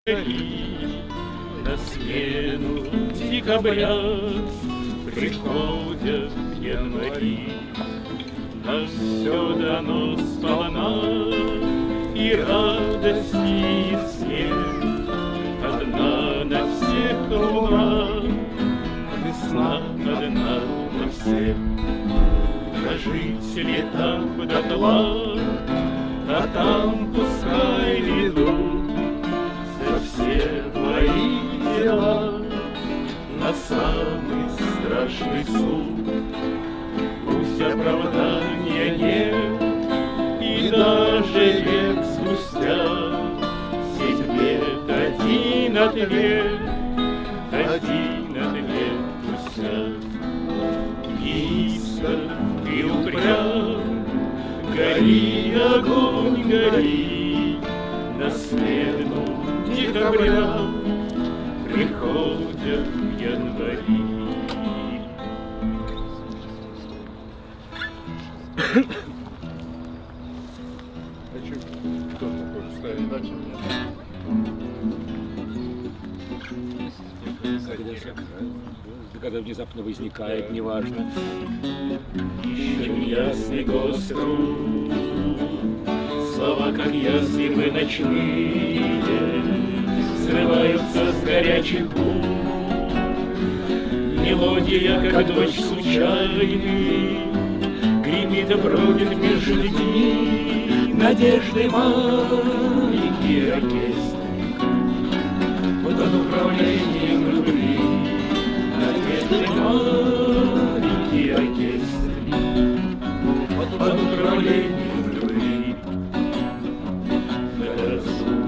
На смену декабря приходят январи. Нас все дано сполна, и радости, и смех. Одна на всех луна, весна одна на всех. Прожить лета дотла, а там пускай ведут все твои дела на самый страшный суд. Пусть оправдания нет, и даже век спустя сеть бед один ответ пустят. Низко и упрям, гори, огонь, гори, на смену декабря приходят январи. А что, кто такой ставит? Когда внезапно возникает, неважно. Ищем ясный гостру, слова, как ястребы ночные, срываются с горячих губ. Мелодия, как дождь случайный, гремит и бродит между людьми. Надежды маленький оркестр под управлением любви. Надежды маленький оркестр под управлением любви.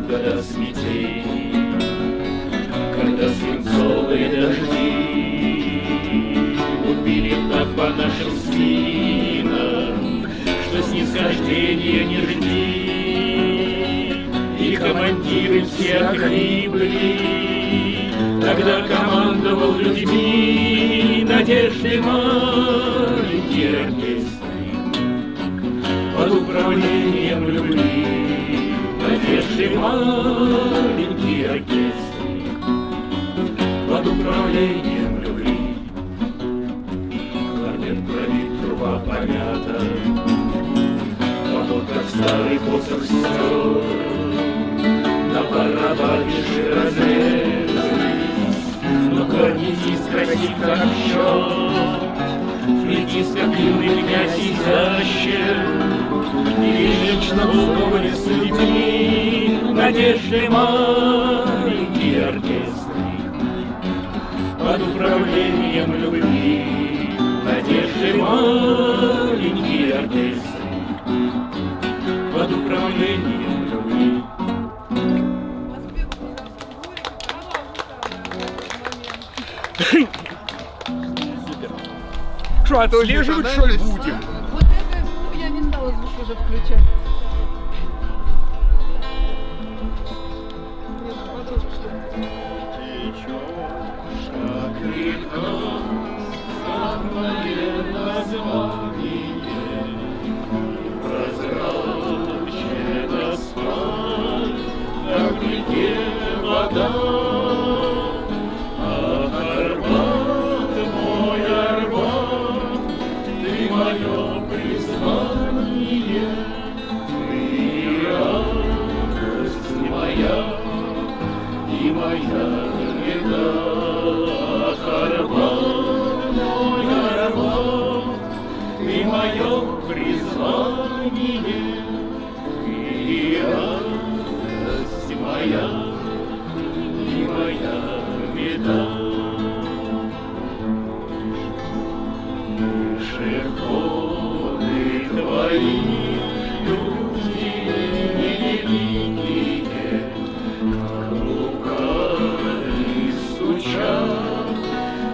Года смятений, когда свинцовые дожди убили так по нашим спинам, что снисхождения не жди. И командиры все охрипли, тогда командовал людьми. Надежды маленький оркестр под управлением любви. Надежды маленький оркестр под управлением любви. Кларнет пробит, труба помята, вот как старый посох стер. На барабане же разрезались, но корнетист красив как счет. Флейтист как юный князь изящен, и вечно в сговоре с людьми. Надежды маленький оркестр под управлением любви. Надежды маленький оркестр под управлением любви. Что, отслеживать, что ли, будем? Вот это я не стала звук уже включать.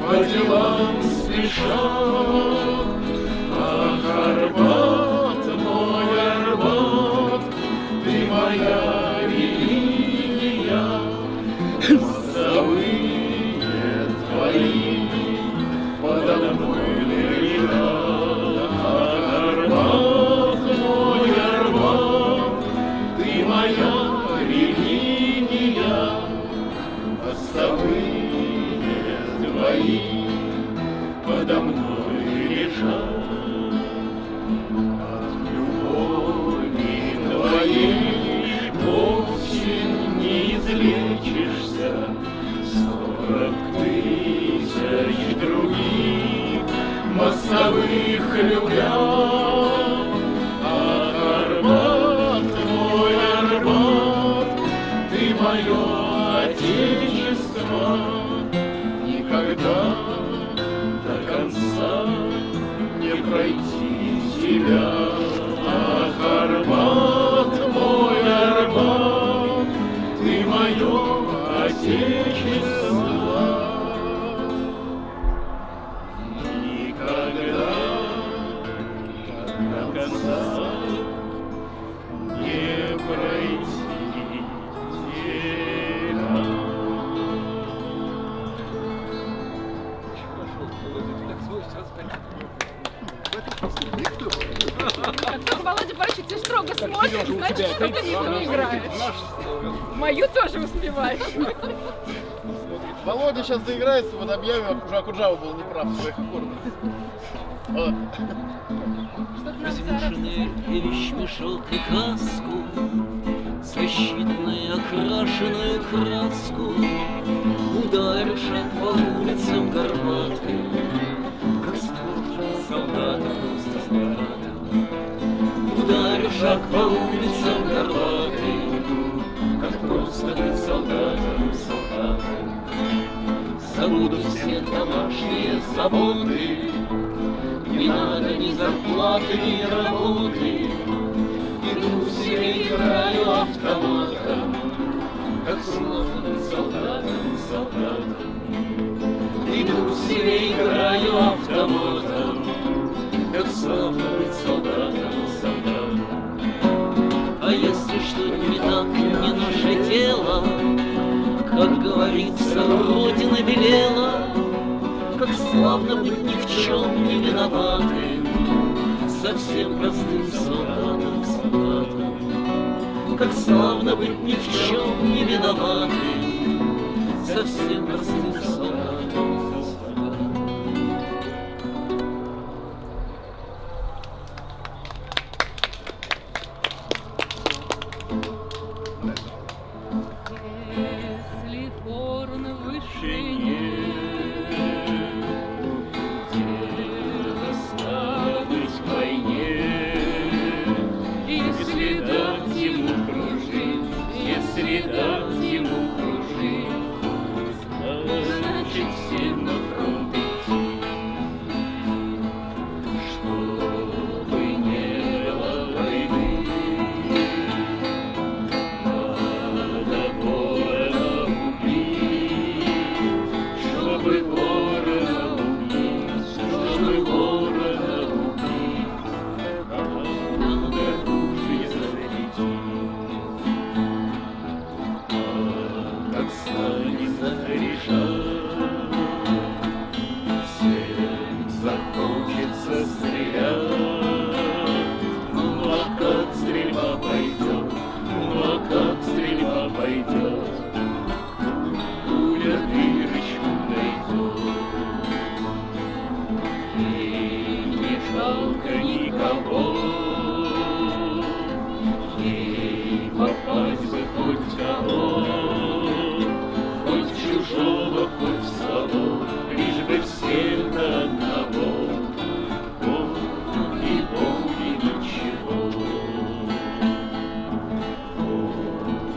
По делам спеша, ах, Арбат, мой Арбат, ты моя религия, мостовые твои подо мной лежат. Ах, Арбат, тебя, ах, Арбат, мой Арбат, ты мое отечество. Никогда до конца не пройти тебя. Как Володя Борисович, ты строго смотришь, значит, что ты не играешь. Мою тоже успеваешь. Володя сейчас доиграется, вот объявим, уже Акуджава был неправ в своих аккордах. Возвышенный вещмешок и каску, защитную окрашенную краску, ударишь по улицам горбатым, как спорт солдатам с солдатом. Ударишь по улицам горбатым, как просто быть солдатом, солдатом. Забуду все домашние заботы, не надо ни зарплаты, ни работы. Иду себе играю автоматом, как сложно быть солдатом, солдатом. Иду себе играю автоматом, как сложно быть солдатом, солдатом. А если что-нибудь не так, не наше дело, как говорится, Родина белела, как славно быть ни в чем не виноватым, совсем простым солдатом, солдатом. Как славно быть ни в чем не виноватым, совсем простым солдатом, солдатом. Если форм выше нет, Стало быть в войне, если дать ему кружить, если дать ему кружить, значит всем на фронт идти. Чтобы не было войны, надо ворона убить, чтобы ворона убить, чтобы ворона убить, надо оружие зарядить. Как станет заряжать, всем захочется стрелять. Ну а как стрельба пойдет, ну а как стрельба пойдет, пуля дырочку найдет. И не жалко никого, и попасть бы хоть в кого, хоть в чужого, хоть в свого, лишь бы всем до одного. И более ничего,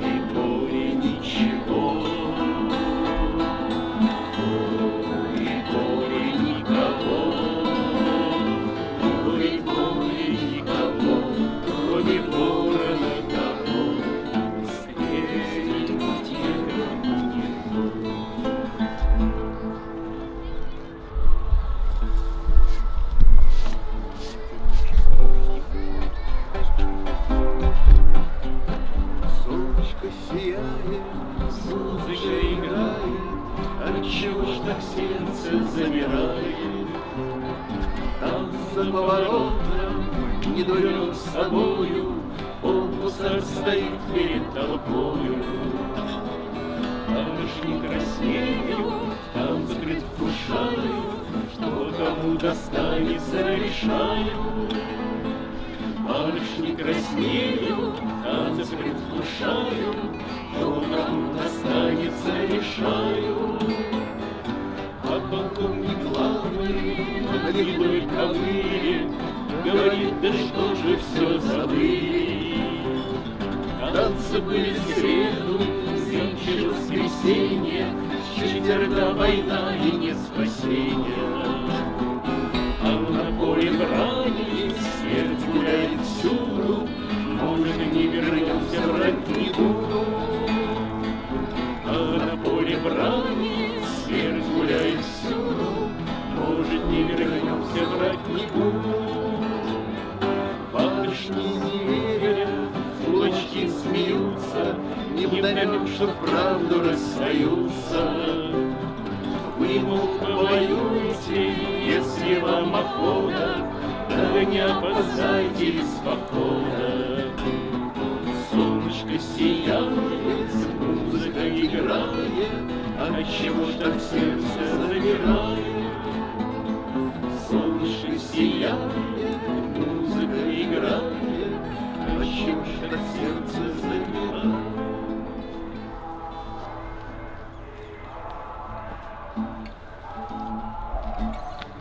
и более ничего, и более никого, и более никого, кроме ворона того, скрестить тихо никто. Солнышко сияет, Музыка играет, отчего ж так сердце замирает? Там за поворотом, не дурен с собою, полпусар стоит перед толпою. Там уж не краснею, там закрыт вкушаю, что кому достанется, решаю. Марш не краснею, танцы предвкушаю, что кому достанется, решаю. А полковник главный на гиблой ковыле говорит, да что же все забыли. Танцы были в среду, нынче же воскресенье, в четверга война и нет спасения. А на поле брани смерть гуляет всюду, может, не вернемся в роднику. А на поле брани смерть гуляет всюду, может, не вернемся в роднику. Башни не верят, улочки смеются, не вдомек, что вправду расстаются. Вы, мол, повоюете, если вам охота, да не опоздайте из похода. Солнышко сияет, музыка играет, а чего ж так сердце замирает? Солнышко сияет, музыка играет, а чего ж так сердце замирает?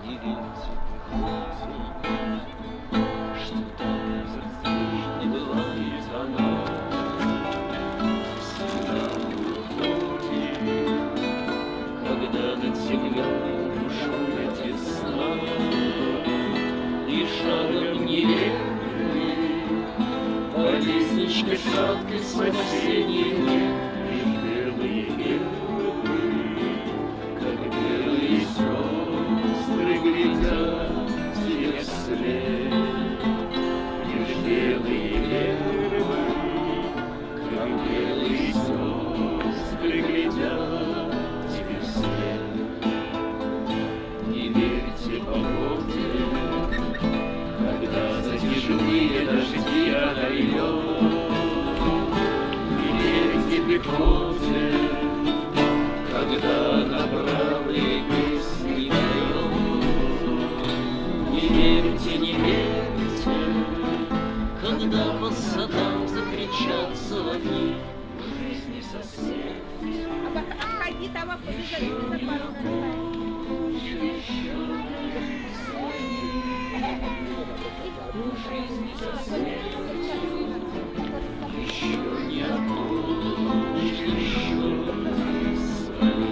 Не верьте в хлопцы, что так не бывает она. Всегда уходит, когда над землей бушует весна. И шагом неверный по лестничке шаткой спасения лишь белые гербы, как белые сестры глядят тебе вслед. Лишь белые гербы, как белые сестры глядят тебе вслед. Не верьте погоде, когда затяжные дожди она льет. Не верьте пехоте, когда направленные песни поет. Не верьте, не верьте, когда по садам закричат соловьи. Жизни со смертью Обходи, там обязательно за пару еще не отпущу, еще не свои.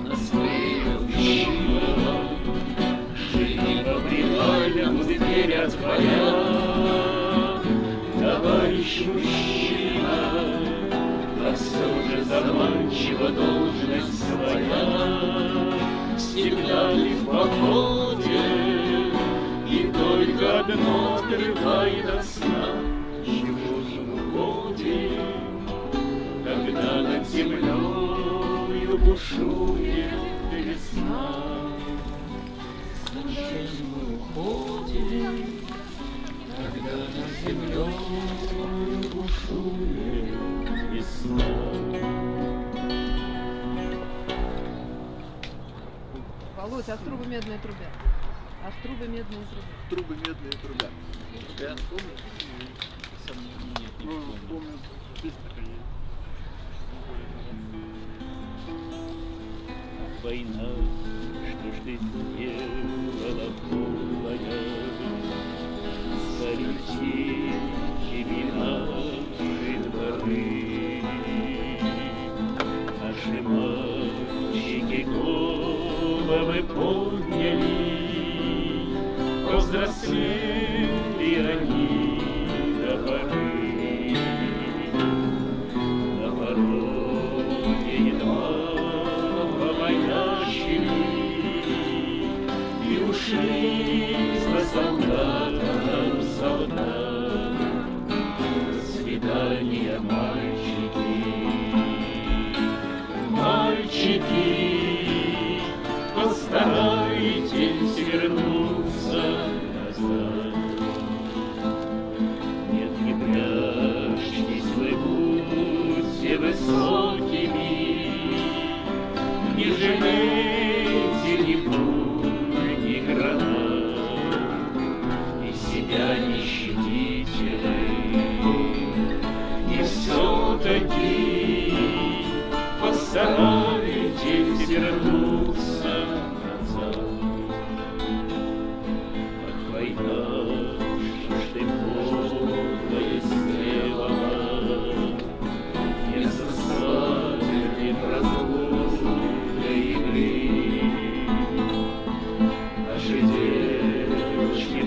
Настойно учила, живи по привалям, дверь отворя. Товарищ мужчина, а все же заманчива должность своя. Всегда ли в походе, и только одно отрывает от сна. Чего же уходим, когда над землею бушует весна? Зачем мы уходим, когда над землею бушует весна? Володь, а трубы медные трубят? А трубы медные трубят? Трубы медные трубят. Я помню? Ну, помню, песня такая есть. Война, что ж ты сделала, полая? Старики и наши дворы, наши мальчики головы подняли, повзрослели они до поры. На пороге едва повойначили и ушли за солдатом солдат. Свидания, мальчики, мальчики, постарайтесь вернуться назад. Нет, не прячьтесь вы, будьте высокими, не жалейте ни пуль, ни гранат, и себя не щадите вы, и все-таки постарайтесь вернуться назад. Ах, война, что ж ты подлая сделала, вместо славы разлука игры. Наши девочки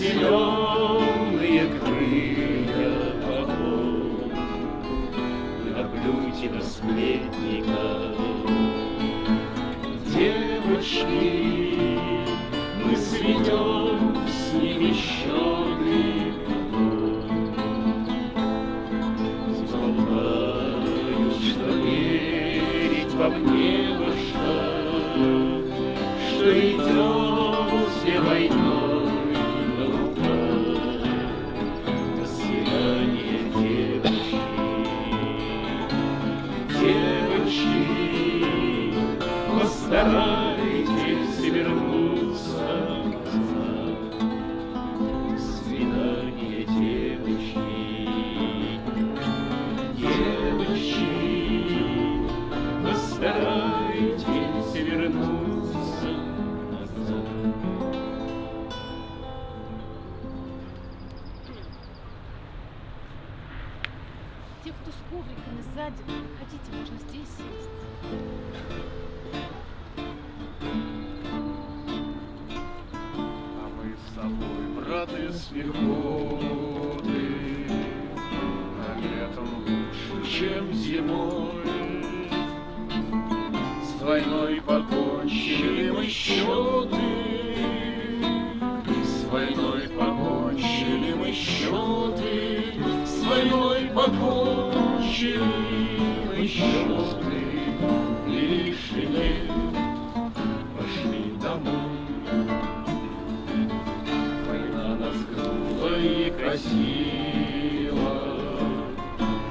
зеленые крылья поход. Вы наплюйте на сплетников, девочки, мы сведем с ними счеты. Знаю, что верить вам не во что идете войной на руках. До свидания, девочки, девочки, постарайтесь вернуться назад. До свидания, девочки, девочки, постарайтесь вернуться назад. Те, кто с ковриками сзади, хотите, можно здесь сесть. А мы с тобой, браты, смехоты, а летом лучше, чем зимой. С войной покончили мы счеты, с войной покончили мы счеты, с войной покончили мы счеты, и лишили пошли домой. Война нас грубо и красиво,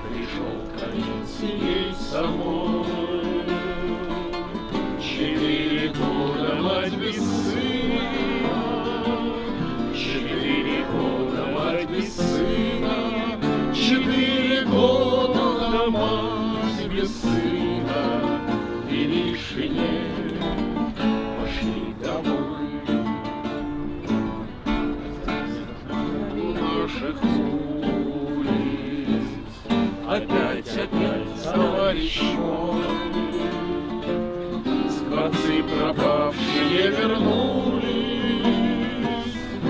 пришел конец ей самой. 4 года мать без сына, 4 года мать без сына, 4 года мать без сына, и лишине пошли домой. Наших улиц опять товарищ мой, скворцы пропавшие вернулись,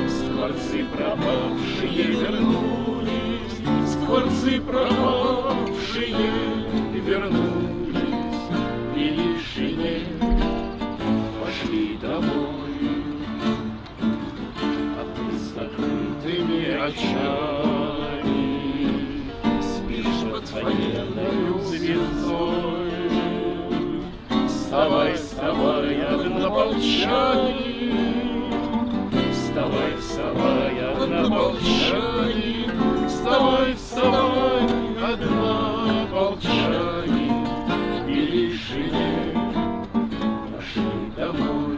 скворцы пропавшие вернулись, скворцы пропавшие вернулись, и лишине пошли домой. А ты с закрытыми очами спишь под военною звездой. Вставай, вставай, однополчанин, вставай, вставай, однополчанин, вставай, вставай, однополчанин, и лишине пошли домой.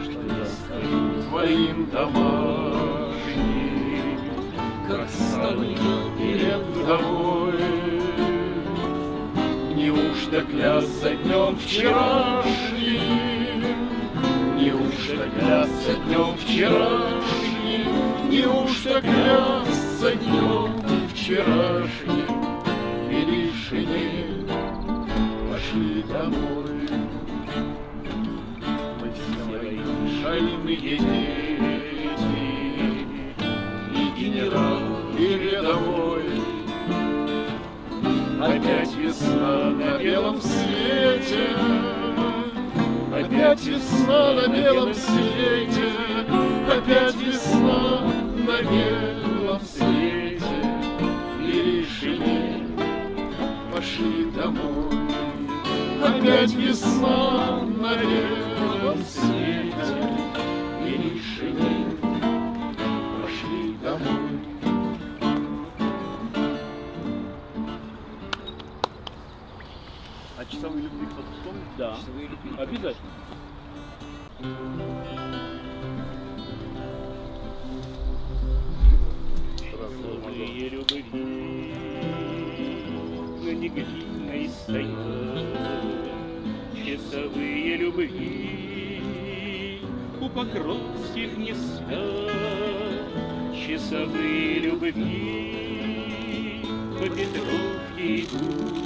Что я скажу твоим домашним, как стану перед вдовой? Неужто клясться днем вчерашним? Неужто клясться днем вчерашним? Неужто клясться днем вчерашним? И лишине пошли домой. Мы все шальные дети, и генерал, и рядовой. Опять весна на белом свете, опять весна на белом свете, опять весна на белом свете, и лишине пошли домой. Опять весна на белом свете, и лишине пошли домой. А часовые любви кто-то вспомнит? Да, Часовые любви. обязательно. Часовые любви легли стоят, часовые любви у Покровских не спят, часовые любви по Петровке идут.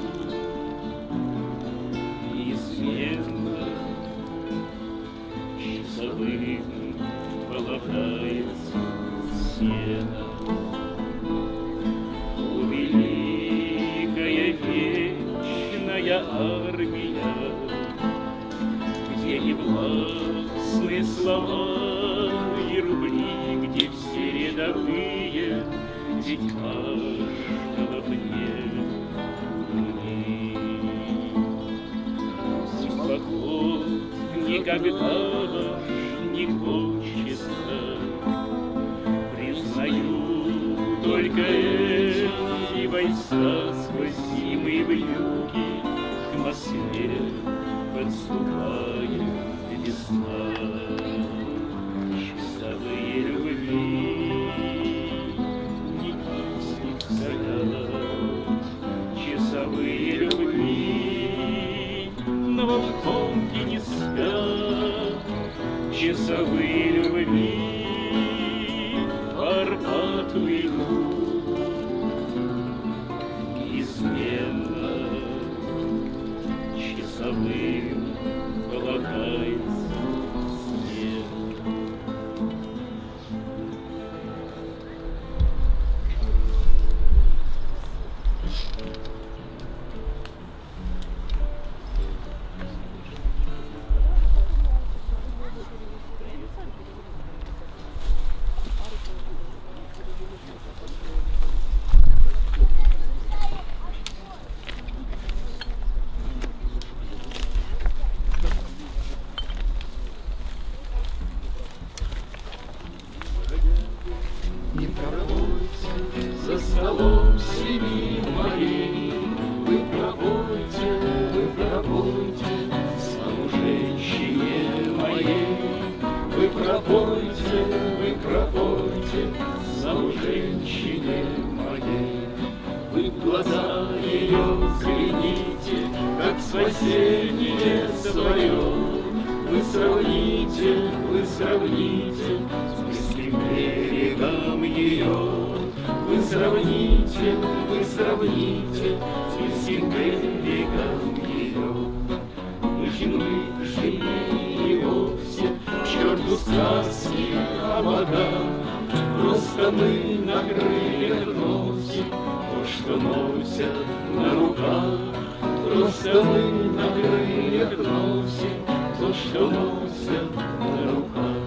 Неизменно часовым полагается сено. О, великая вечная армия, где не властны слова и рубли, где все рядовые, ведь каждого вне поход никогда ваш не кончится. Признаю только эти войска сквозь зимы и вьюги к Москве подступает весна. Часовые любви не киснет заряд, часовые любви на Волхонке не спят, часовые любви в Арбату идут неизменно. Часовым полагается смерть. Не пропойте за столом семьи моей, вы пропойте славу женщине моей, вы пропойте славу женщине моей. Вы в глаза ее взгляните, как спасение свое, вы сравните с близким берегом ее. Вы сравните с близким берегом ее. Мы же и вовсе к черту сказки о богах, просто мы на крыльях носим то, что носят на руках. Просто мы на крыльях носим то, что носят на руках.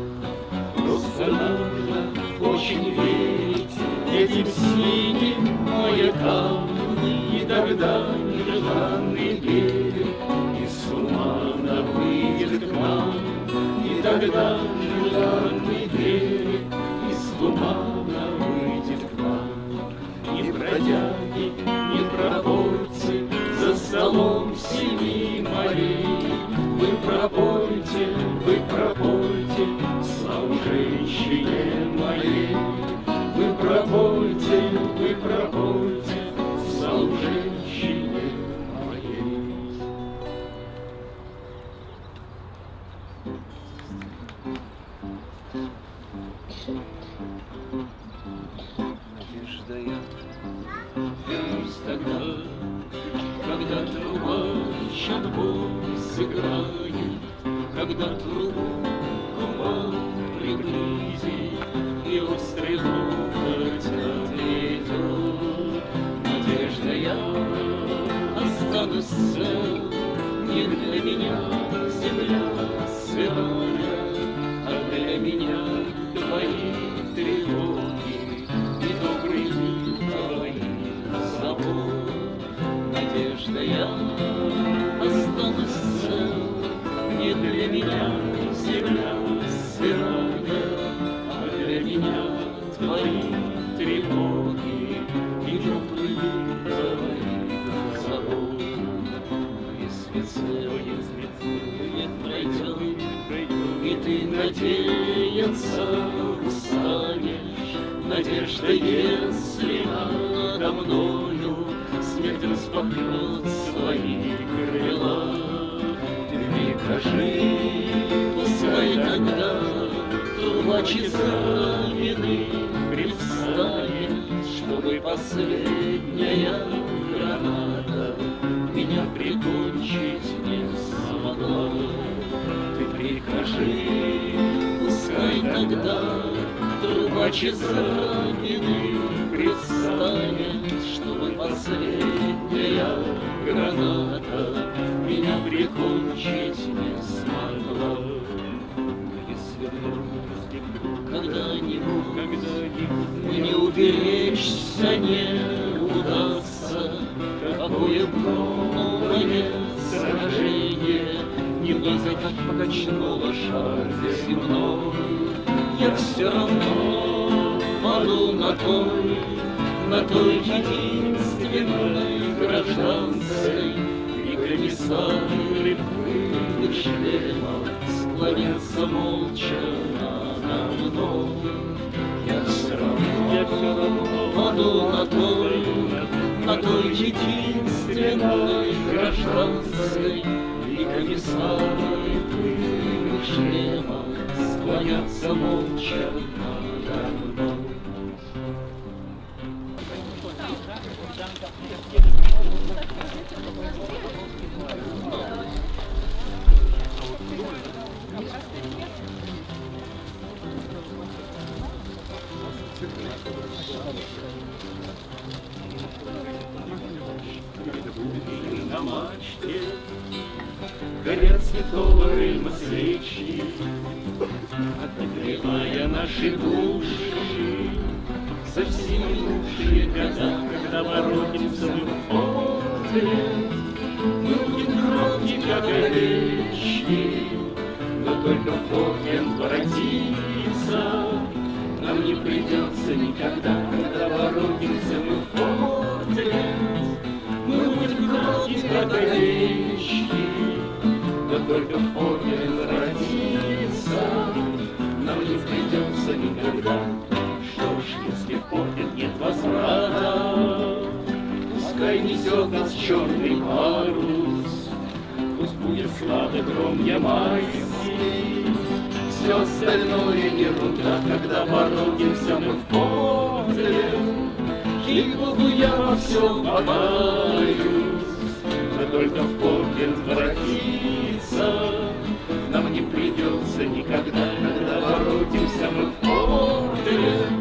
Просто надо очень верить этим синим маякам, и тогда нежданный берег из тумана выйдет к нам, и тогда нежданный берег из тумана выйдет к нам. Ни бродяги, ни пропойцы за столом семьи моей, вы пропойте славу женщине моей. Вы пропойте славу женщине моей. Надежда, я вернусь тогда, когда труба щадбой сыграет, когда трубу губам приблизит и острый локоть отведет. Надежда, я останусь цел, не для меня земля сырая, а для меня твои тревоги и добрый мир твоих забот. Надежда, я останусь цел, не для меня земля сырая, а для меня твои тревоги и добрый мир твоих забот. Если целое пройдет, и ты надеяться устанешь, надежда, если надо мною смерть распахнет свои крыла, ты прикажи, пускай тогда труба часа вины предстанет, чтобы последняя граната меня прикончить не смогла. Ты прикажи, пускай Пускай тогда трубач израненный предстанет, чтобы последняя граната меня прикончить не смогла. Если вдруг когда-нибудь мне уберечься не удастся, какое новое сражение не вызовет, покачнула шар земной, я все равно паду на той единственной гражданской, и комиссары в пыльных шлемах склонятся молча надо мной. Я все равно паду на той единственной гражданской, и комиссары в пыльных шлемах склонятся молча надо мной. На мачте горят святого Рыльма свечи, отогревая наши души. Совсем минувшие года, когда воротимся мы в поле, мы будем кроткие, как овечки, но только в Портланд воротиться нам не придется никогда, когда воротимся мы в Портланд. Мы будем кроткие, как овечки, но только в Портланд воротиться нам не придется никогда. Что ж, если в Портланд нет возврата, пускай несет нас черный парус, пусть будет сладок гром ямайский, все остальное ерунда, когда воротимся мы в Портланд. Ей-богу, я во всем попаюсь, но только в Портланд воротиться нам не придется никогда, когда воротимся мы в Портланд.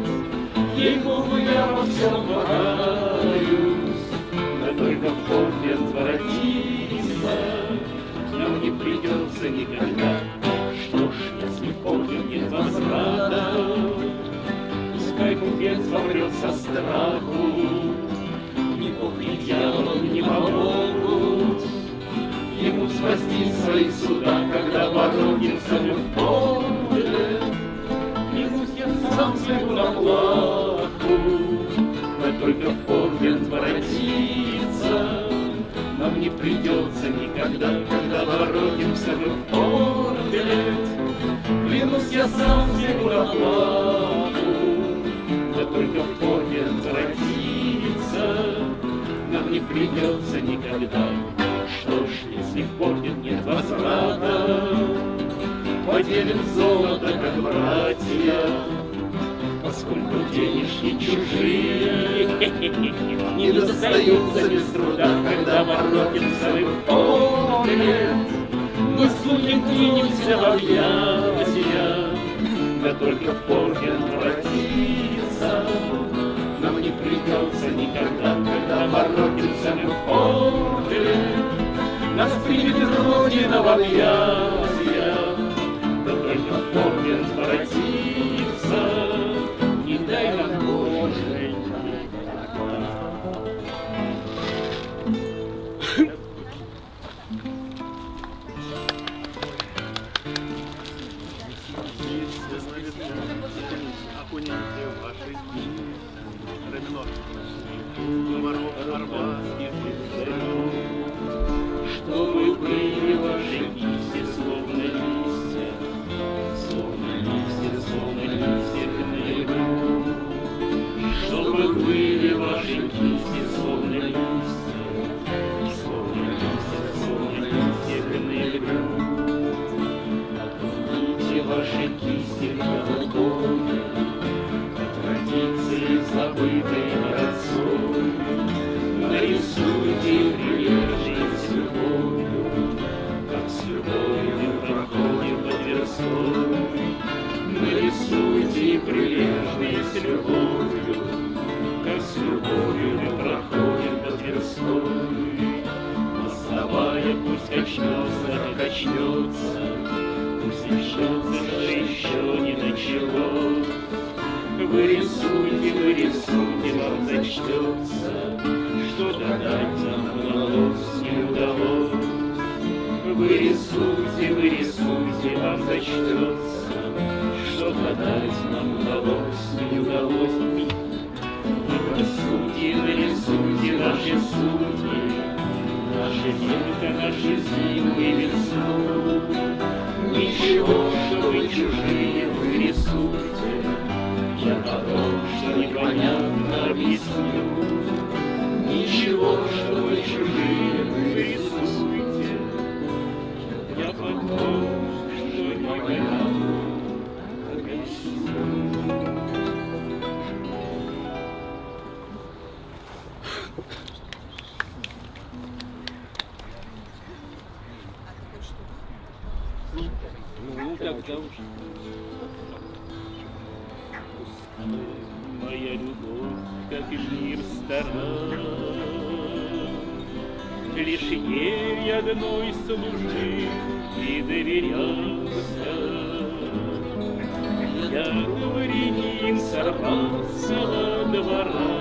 Ей-богу, я во всем попаюсь, но только в Портланд воротиться нам не придется никогда. Что ж, если в Портланд нет возврата, пускай купец помрет со страху, ни Бог, ни дьявол не помогут ему спасти свои суда, когда воротимся мы в Портланд. Клянусь, я сам слегу на плаху, но только в Портланд воротиться нам не придется никогда, когда воротимся мы в Портланд. Клянусь, я сам слегу на плаху, но только в Портланд воротиться нам не придется никогда. Что ж, если в Портланд нет возврата, поделим золото, как братья, поскольку денежки чужие не достаются без труда, когда воротимся мы в Портланд. Мы с Лукин двинемся в объятия, да только в Портланд воротиться нам не придется никогда, когда воротимся мы в Портланд. Нас примет Родина в объятия, да только в Портланд воротиться не дай нам Боже. Чтобы были ваши кисти, словно листья, словно листья наяву. Чтобы были ваши кисти, словно листья наяву. Окуните ваши кисти в голубое, от традиции забытой отцом. Нарисуйте прилежно с любовью, как с любовью проходит по Тверской. Мы зачнется, пусть начнется, что еще не началось. Вы рисуйте, вам зачтется, что догнать нам удалось, не удалось. Вы рисуйте, вам зачтется, что догнать нам удалось, не удалось. Вы нарисуйте наши судьбы, наше лето, наши зимы и весну. Ничего, что вы чужие, вы рисуйте, я потом, что непонятно объясню. Ничего, что вы чужие, вы рисуйте, я потом, что непонятно объясню. Ну, тогда уж. Моя любовь, как и мир старан, лишь ей одной служил и доверялся. Я дворянин сорвался во двора,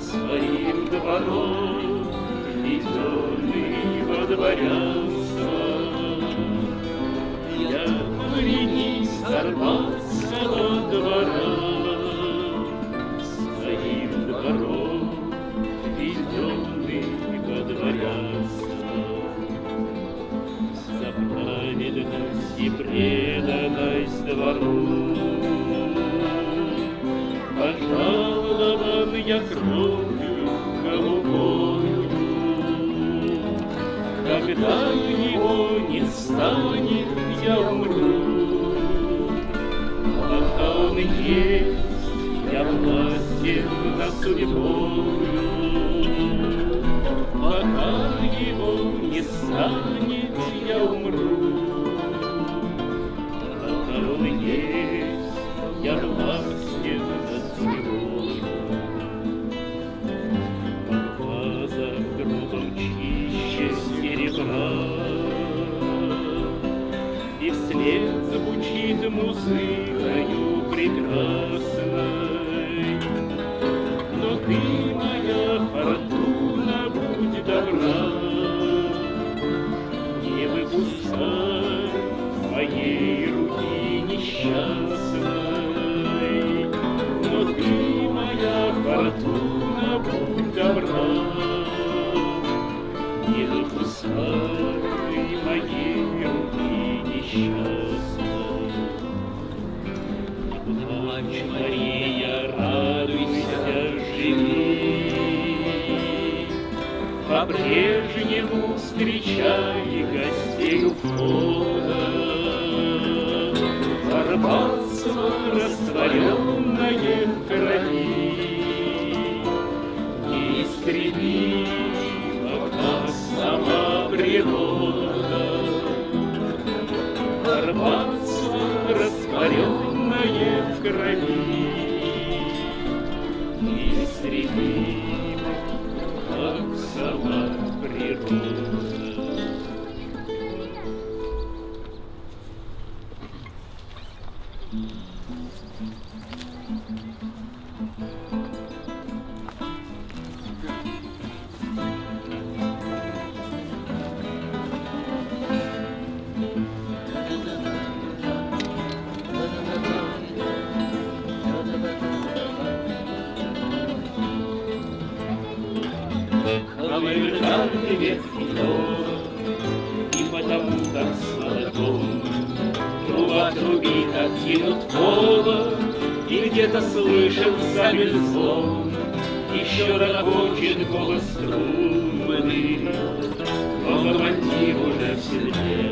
своим двором введенный во дворянство. Я дворянин сорвался во двора, своим двором введенный во дворянство. За праведность и преданность двору пожалован я кровью голубою. Когда его не станет, я умру. Пока он есть, я властен над судьбою. Пока его не станет, я умру. Пока он есть, я властен над судьбою. В глазах грубом чище серебра, и вслед звучит музыкою прекрасной. Но ты, моя фортуна, будь добра, не выпускай моей руки несчастной. Но ты, моя фортуна, будь добра, не выпускай моей руки несчастной. Не плачь, Мария, радуйся, живи, по-прежнему встречай гостей у входа. Царство растворенное в крови неистребимо, как сама природа. Царство растворенное в крови неистребимо, как сама природа. Камерный ветхий дом, и потому так сладком труба трубит, откинут пола, и где-то слышится мельзвон. Еще ракочет голос трубы, локомотив уже в седле.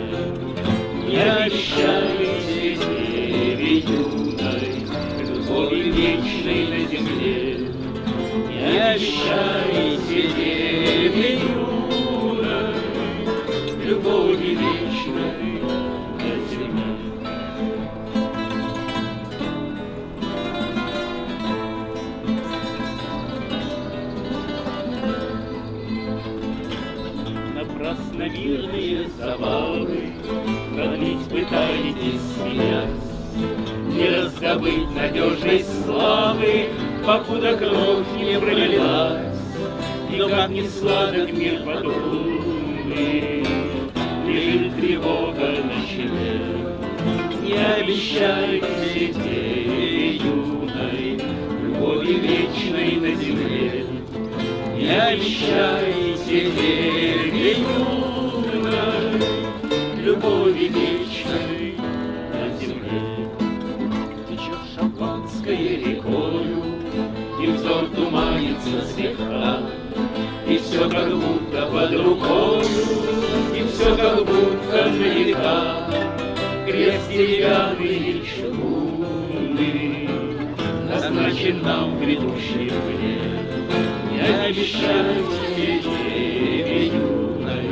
Не обещайте деве юной любови вечной на земле. Не обещайте деве юной любови вечной на земле. Напрасно мирные забавы продлить пытаетесь смеясь, не раздобыть надежной славы, покуда кровь не пролилась. Но как ни сладок мир подобный, лежит тревога на челе. Не обещайте деве юной любови вечной на земле. Не обещайте деве юной любови вечной на земле. Течет шампанское рекою, и взор туманится слегка, и все как будто под рукою, и все как будто далека. Крест деревянный и чугунный назначен нам грядущий плен. Не обещайте деве юной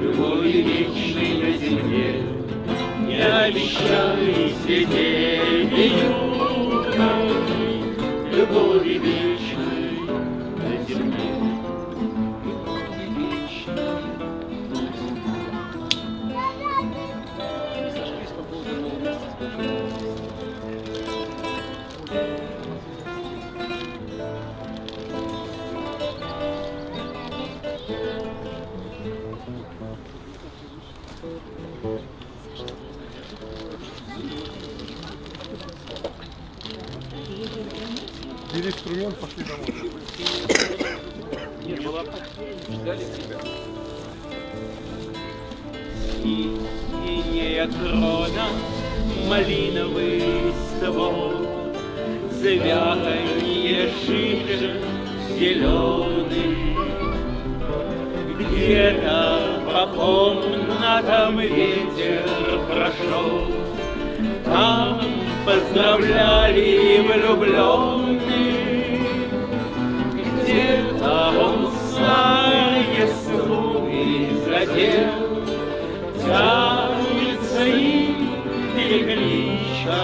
любови вечной на земле. Не обещайте деве юной любови вечной на земле. Бери инструмент, пошли домой. Не было ждали тебя. Синяя крона, малиновый ствол, звяканье шишек зеленый. Где-то по комнатам ветер прошел, там поздравляли влюбленных. Где-то он старые струны задел, тянется им перекличка.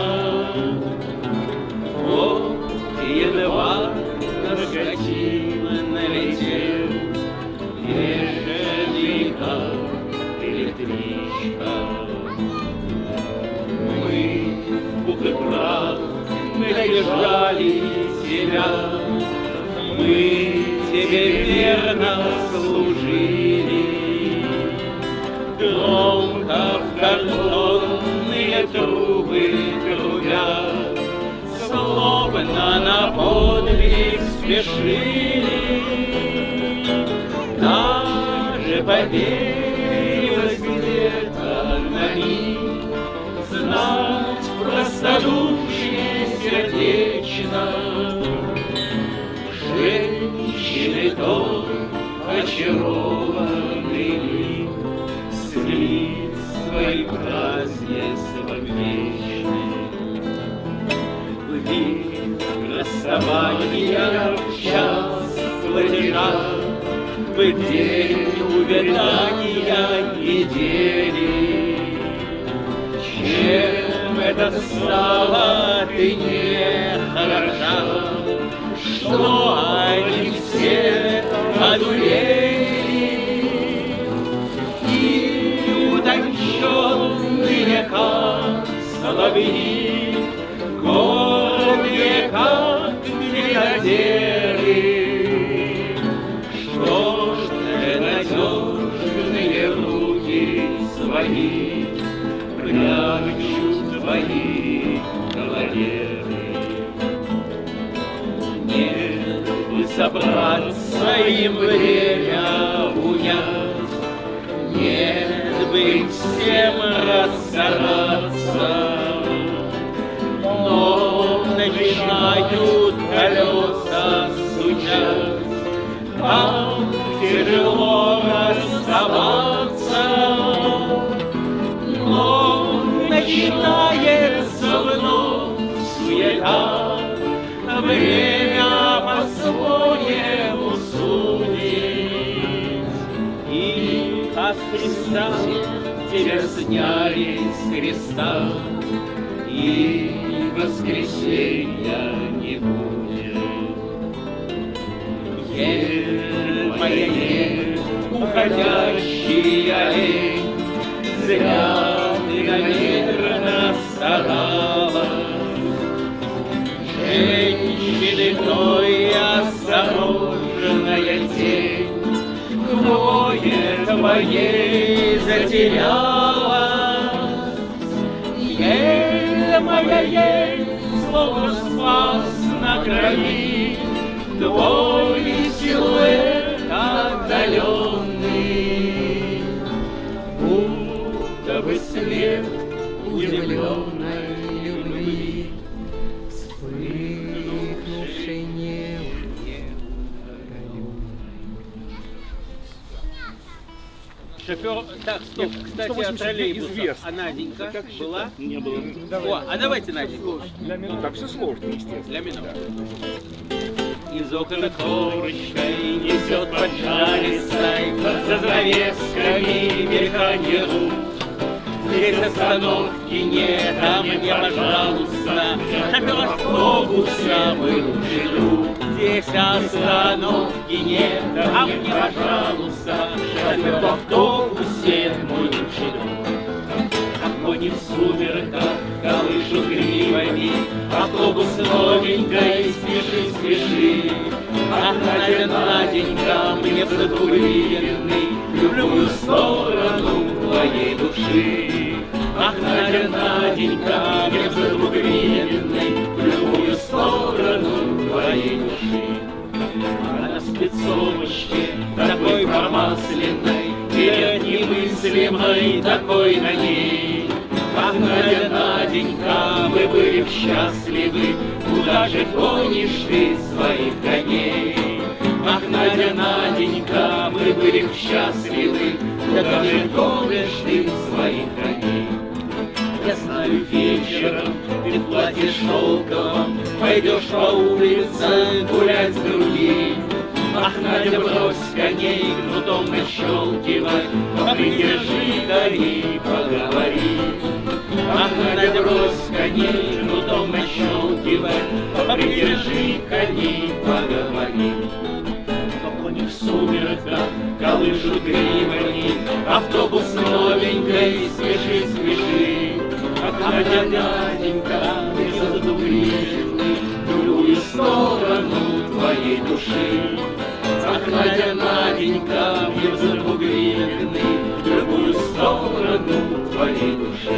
Вот едва наркотин налетел, бешеный как электричка. Мы пух и прах, мы держали тебя, мы тебе верно служили. Громко в картонные трубы трубя, словно на подвиг спешили. Даже поверилось где-то на миг знать простодушие сердечно. Женщины тот очарованный лик с лиц своим празднеством вечным. В век расставания в час платежа, в день увядания недели. Чем это стало ты не хороша, что они все одурели, и утонченные, как соловьи, гордые, как бригадиры. Что ж ты надежные руки свои прячут твои кавалеры? Нет бы собраться им время унять, нет бы им всем расстараться, но начинают колеса стучать, как тяжело расставаться. Но начинается вновь суета, время по-своему судит. И от Христа тебя сняли с креста, и воскресенья не будет. Ель моя, ель, уходящий олень, зря ты потерялась. Ель моя ель, словно спас на крови твой силуэт отдаленный, будто бы след удивленной любви, вспыхнувшей Шофер, так, стоп, кстати, о троллейбусах. А Наденька была? Не было. О, а давайте Наденьку. Так все сложно, естественно. Для минут. из окон корочкой несет поджаристой за занавесками мельканье рук. Здесь остановки нет, а мне, пожалуйста, шофер автобуса, мой лучший друг. Здесь остановки нет, а мне, пожалуйста, шофер в автобусе, мой лучший друг. Кони в сумерках колышут гривами, автобус новенькой, спеши, спеши. Ах, Надя, Наденька, мне задуреный в любую сторону твоей души. Ах, Надя, Наденька, мне задуреный в любую сторону твоей души. А на спецовочке такой промасленной, перед немыслимой такой на ней. Ах, Надя, Наденька, мы были б счастливы, куда же гонишь ты своих коней? Ах, Надя, Наденька, мы были б счастливы, куда же гонишь ты своих коней? Я знаю, вечером ты в платье шелковом пойдешь по улице гулять с другим. Ах, Надя, брось коней, кнутом нащелкивай, попридержи-ка и поговори. Ах, Надя, брось коней, кнутом нащелкивай, попридержи-ка и поговори. Но кони в сумерках колышут гривами, автобус новенькой, спеши, спеши. Ах, Надя, Наденька, ты задуреный в любую сторону твоей души. Ах, Надя, Наденька, мир забугренный в любую сторону твоей души.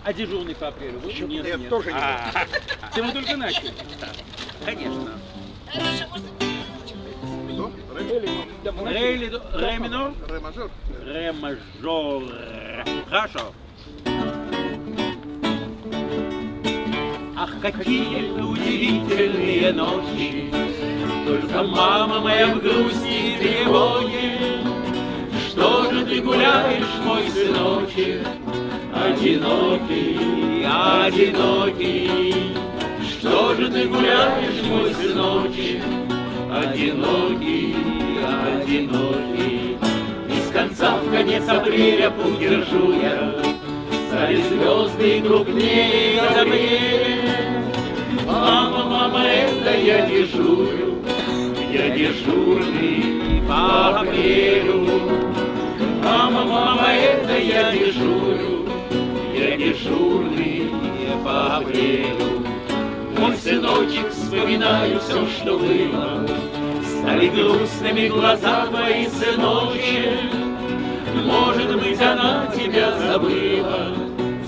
А дежурный по апрелю? Вы? Нет, нет. Тоже не Ты мы только начали. Конечно. Ре минор? Ре-мажор. Ре мажор. Хорошо. Ах, какие удивительные ночи, только мама моя в грусти и тревоге. Что же ты гуляешь, мой сыночек, одинокий, одинокий? Что же ты гуляешь, мой сыночек, одинокий, одинокий? Из конца в конец апреля путь держу я, стали звезды крупнее и добрее. Мама, мама, это я дежурю, я дежурный по апрелю. Мама, мама, это я дежурю, я дежурный по апрелю. Мой сыночек, вспоминаю все, что было, стали грустными глаза твои, сыночек. Может быть, она тебя забыла,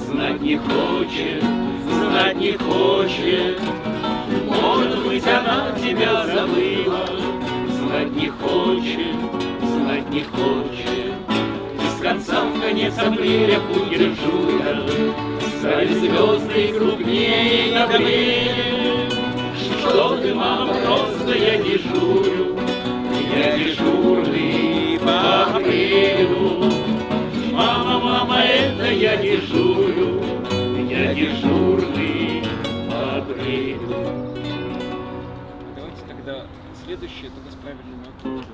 знать не хочет, знать не хочет. Может быть, она тебя забыла, знать не хочет, знать не хочет. Из конца в конец апреля путь держу я, стали звезды крупнее и добрее. Что ты, мама, просто я дежурю, я дежурный по апрелю. Мама, мама, это я дежурю, я дежурный по апрелю. Давайте тогда следующее, только с правильным аккордом.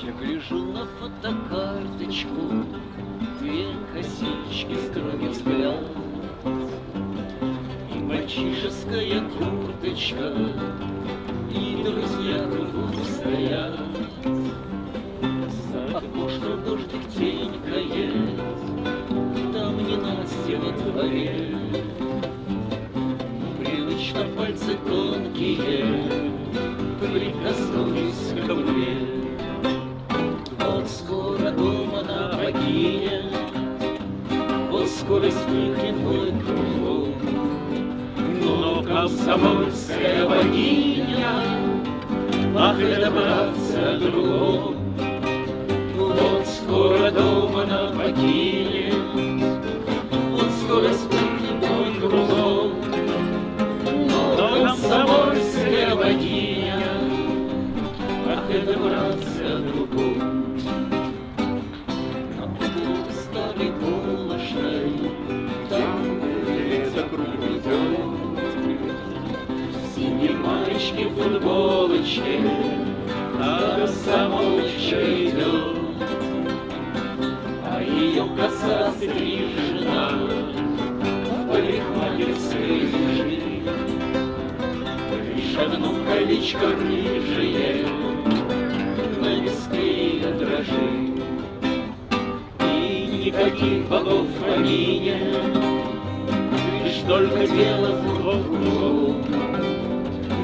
Я гляжу на фотокарточку, две косички, строгий взгляд и мальчишеская курточка, и друзья кругом стоят. За окошком дождик тень кает, там ненастье во дворе. Привычно пальцы тонкие прикоснусь к кобыле. Вот скоро дома она покинет, вот скоро стихнет мой кругом. Но комсомольская богиня, ах, это братца другом. Вот скоро дома она покинет, вот скоро стихнет мой кругом. Но комсомольская богиня, ах, это братца другом. На углу старой булочной, там это круглый дом. Синей маечке, футболочке, а комсомолочка идет. А ее коса стрижена в парикмахерской лежит. Лишь одно колечко рыжее на виске дрожит. И никаких богов в помине, лишь только дело в кругу.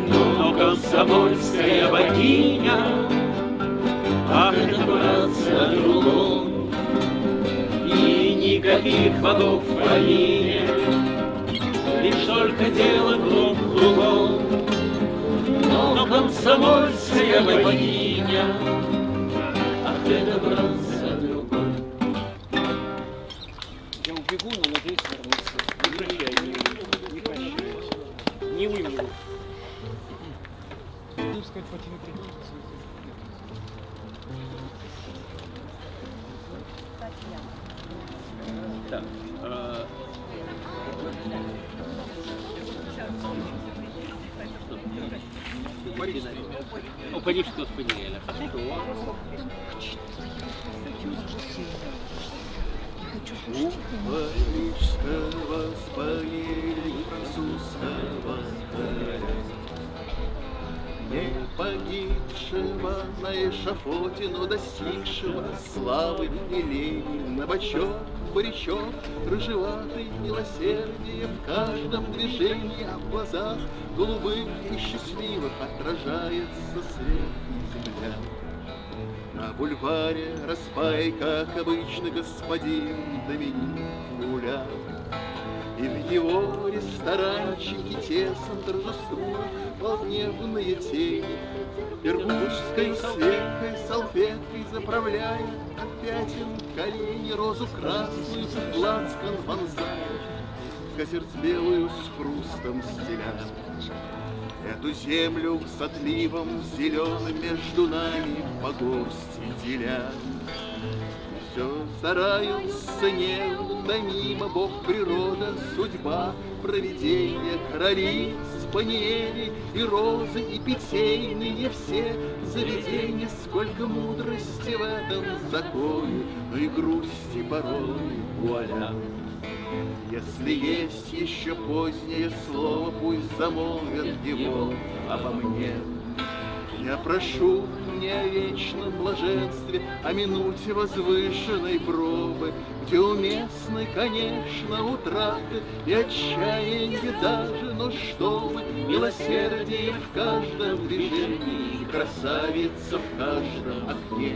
Но комсомольская богиня, ах, это братца другом. И никаких богов в помине, лишь только дело кругом. Но комсомольская богиня, ах, это братца другом. Я убегу, но надеюсь вернуться. Не прощай, не прощаюсь. Не вымру. Буду сказать по телефону. Так. Упади, что спаниеля. Парижского спаниеля французского царя, не погибшего на эшафоте, но достигшего славы и лени, на бочок, паричок, рыжеватый, милосердие в каждом движении, а в глазах голубых и счастливых отражается свет земля. На бульваре распай, как обычно, господин Доминик гулял, и в его ресторанчике тесно торжествуют волневные тени. Иркутской светкой, салфеткой заправляя от пятен колени, розу красную в лацкан вонзая, скатерть белую с хрустом стеля. Эту землю с отливом зеленым между нами по горсти деля. Все стараются невно мимо, Бог, природа, судьба, провидение, короли, спаниели и розы, и питейные все заведения. Сколько мудрости в этом законе, но и грусти порой, вуаля. Если есть еще позднее слово, пусть замолвят его обо мне. Я прошу не о вечном блаженстве, о минуте возвышенной пробы, где уместны, конечно, утраты и отчаяние даже, но чтобы милосердие в каждом движении, красавица в каждом окне.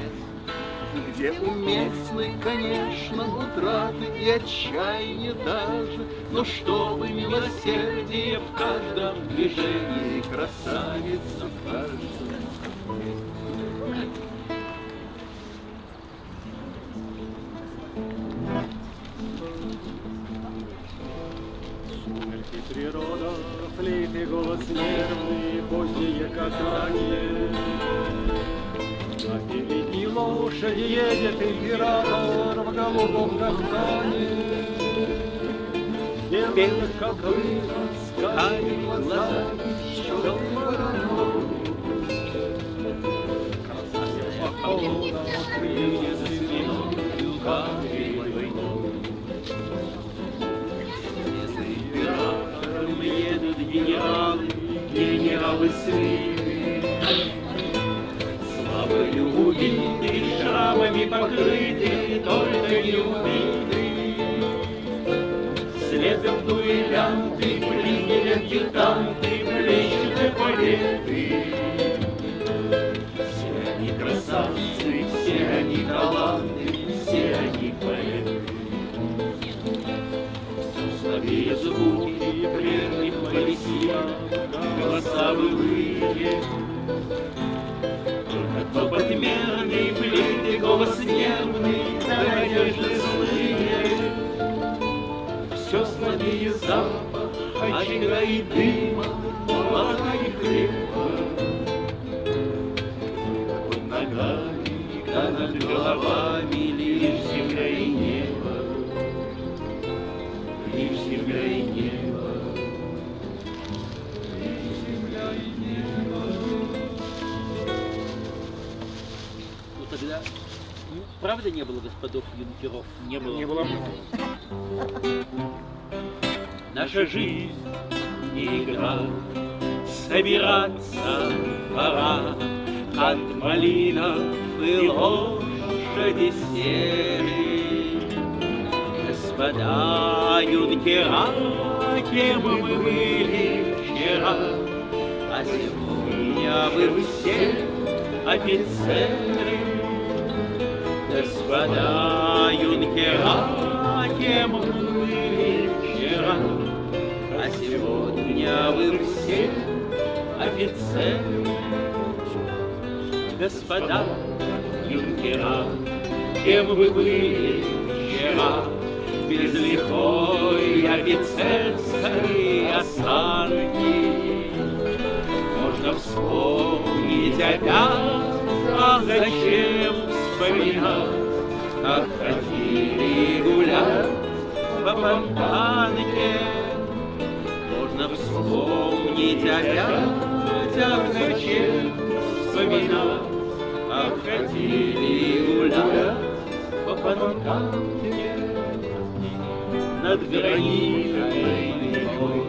Где уместны, конечно, утраты и отчаяние даже, но чтобы милосердие в каждом движении, красавица в каждом. Сумерки, природа, флейты, голос нервный, позднее, как ранее. А впереди лошади едет император в голубом кафтане. Белые копыта, скали глаза, щелкой вороной. Красавица крылья звездою каменной войной. С императором едут генералы, генералы свиты. Славою убиты, шрамами покрыты, только не убиты. Слезом дуэлянты, приняли адъютанты, плещут эполеты. запах очага и дыма, молока и хлеба. Под ногами, да над головами лишь земля и небо, лишь земля и небо, лишь земля и небо. Ну тогда, правда не было господов юнкеров? Не было. Не было. Наша жизнь не игра, собираться пора. От малинов и лошади сели. Господа юнкера, кем вы были вчера, а сегодня вы все офицеры. Господа юнкера, кем вы были вчера, а сегодня вы все офицеры. Господа юнкера, кем вы были вчера, без лихой офицерской осанки? Можно вспомнить опять, а зачем вспоминать, как ходили гулять по Фонтанке? Можно вспомнить опять, а зачем вспоминать, как ходили гулять по Фонтанке? Над гранитой рекой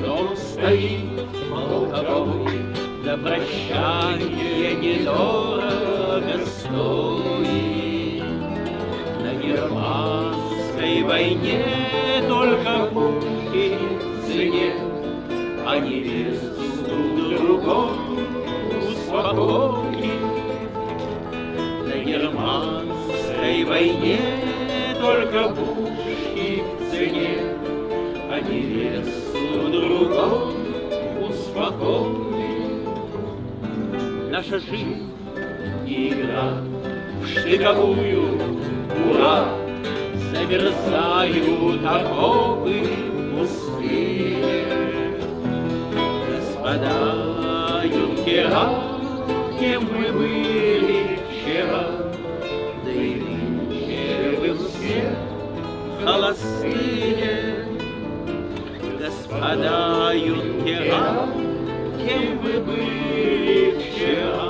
дом стоит полковой, до прощания недорого стоит. На германской войне только пушки в цене, а невесту другом успокоить. На германской войне только пушки в цене, а невесту другом успокоить. Наша жизнь не игра в штыковую, ура! Замерзают окопы пустые. Господа юнкера, кем вы были вчера, да и нынче вы все холостые. Господа юнкера, кем вы были вчера,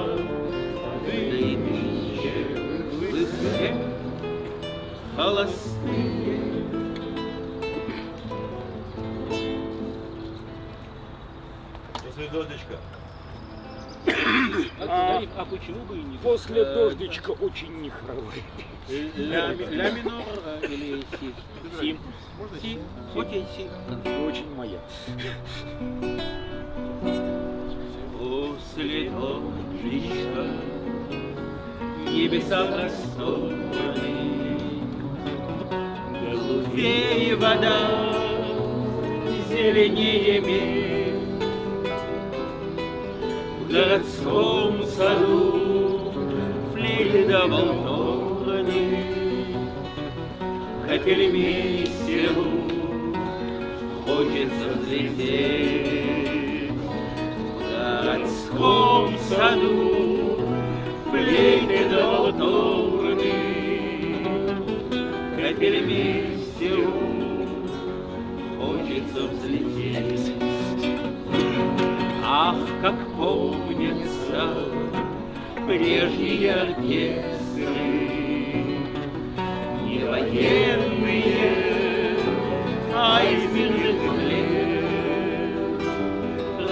да и нынче вы все холостые. После дождичка. А почему бы и не? После дождичка очень нехороший. Ля минор или си? Си. Си. Окей, си. Очень моя. После дождичка небеса просторны, голубее вода, зеленее мир. В городском саду флейты да волторны, капельмейстеру хочется взлететь. В городском саду флейты да волторны, капельмейстеру хочется взлететь. Ах, как помнятся прежние оркестры, не военные, а из мирных лет.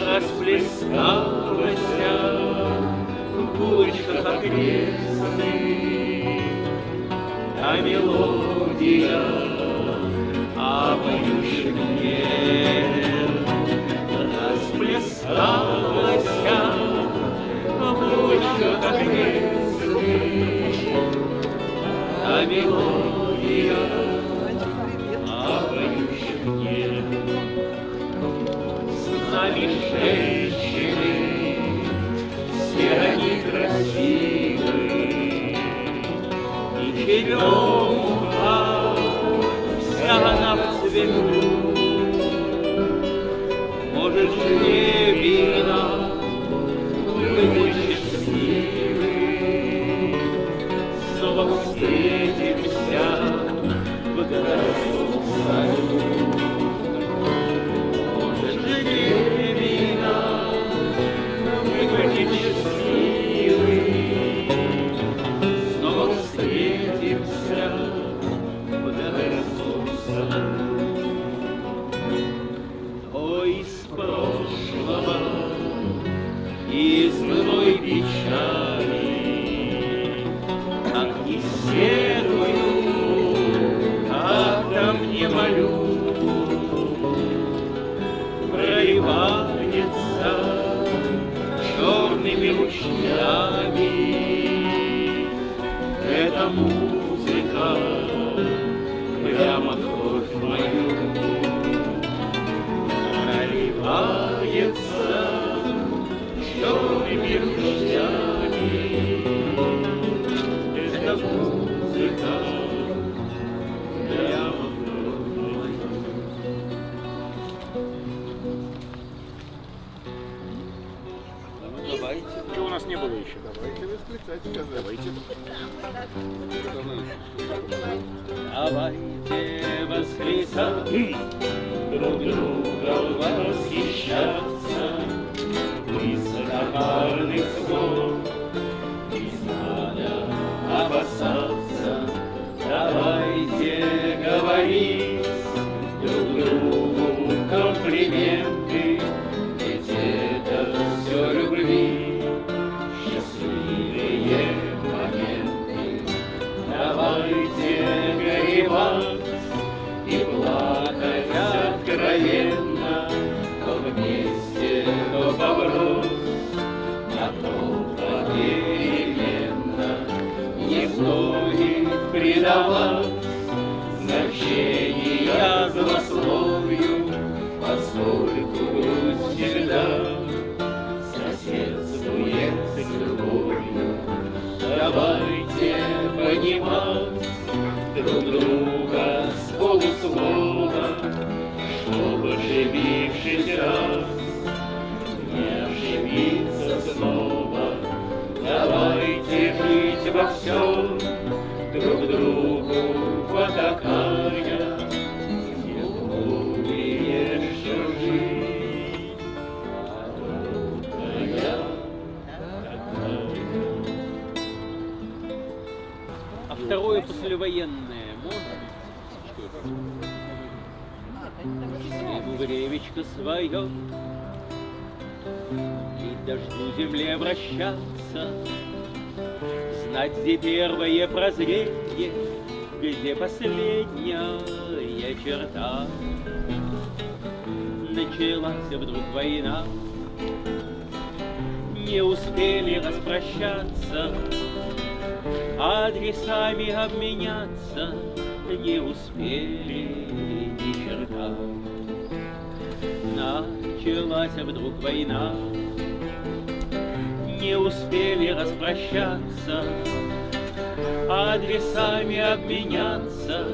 Расплескалась в булочках окрестных, а мелодия обоющих лет. Расплескалась в булочках окрестных, а мелодия обоющих лет. С нами женщины, все они красивы, и черемуха вся она в цвету. эта музыка прямо в кровь мою проливается черными ручьями. Эта музыка прямо в кровь мою. Давайте. Чего у нас не было еще? Давайте восклицать, сказать. Давайте. Давайте восклицать, друг друга восхищаться, высокопарных слов не надо опасаться. Давайте говорить друг другу комплименты, ведь это все любви, счастливые моменты. Давайте горевать и плакать откровенно, то вместе, то поброс, а то попеременно. Не стоит предавать значения злословию, поскольку грусть всегда соседствует с любовью. Давайте понимать друг друга с полуслова, чтобы, ошибившись раз, не ошибиться снова. Давайте жить во всем, друг другу потакая, тем более, что жизнь короткая такая. А второе послевоенное можно? Что это? Ему времечко свое, и дождю земле вращаться, знать, где первое прозрение, где последняя черта. Началась вдруг война, не успели распрощаться, адресами обменяться не успели ни черта. Началась вдруг война, не успели распрощаться, адресами обменяться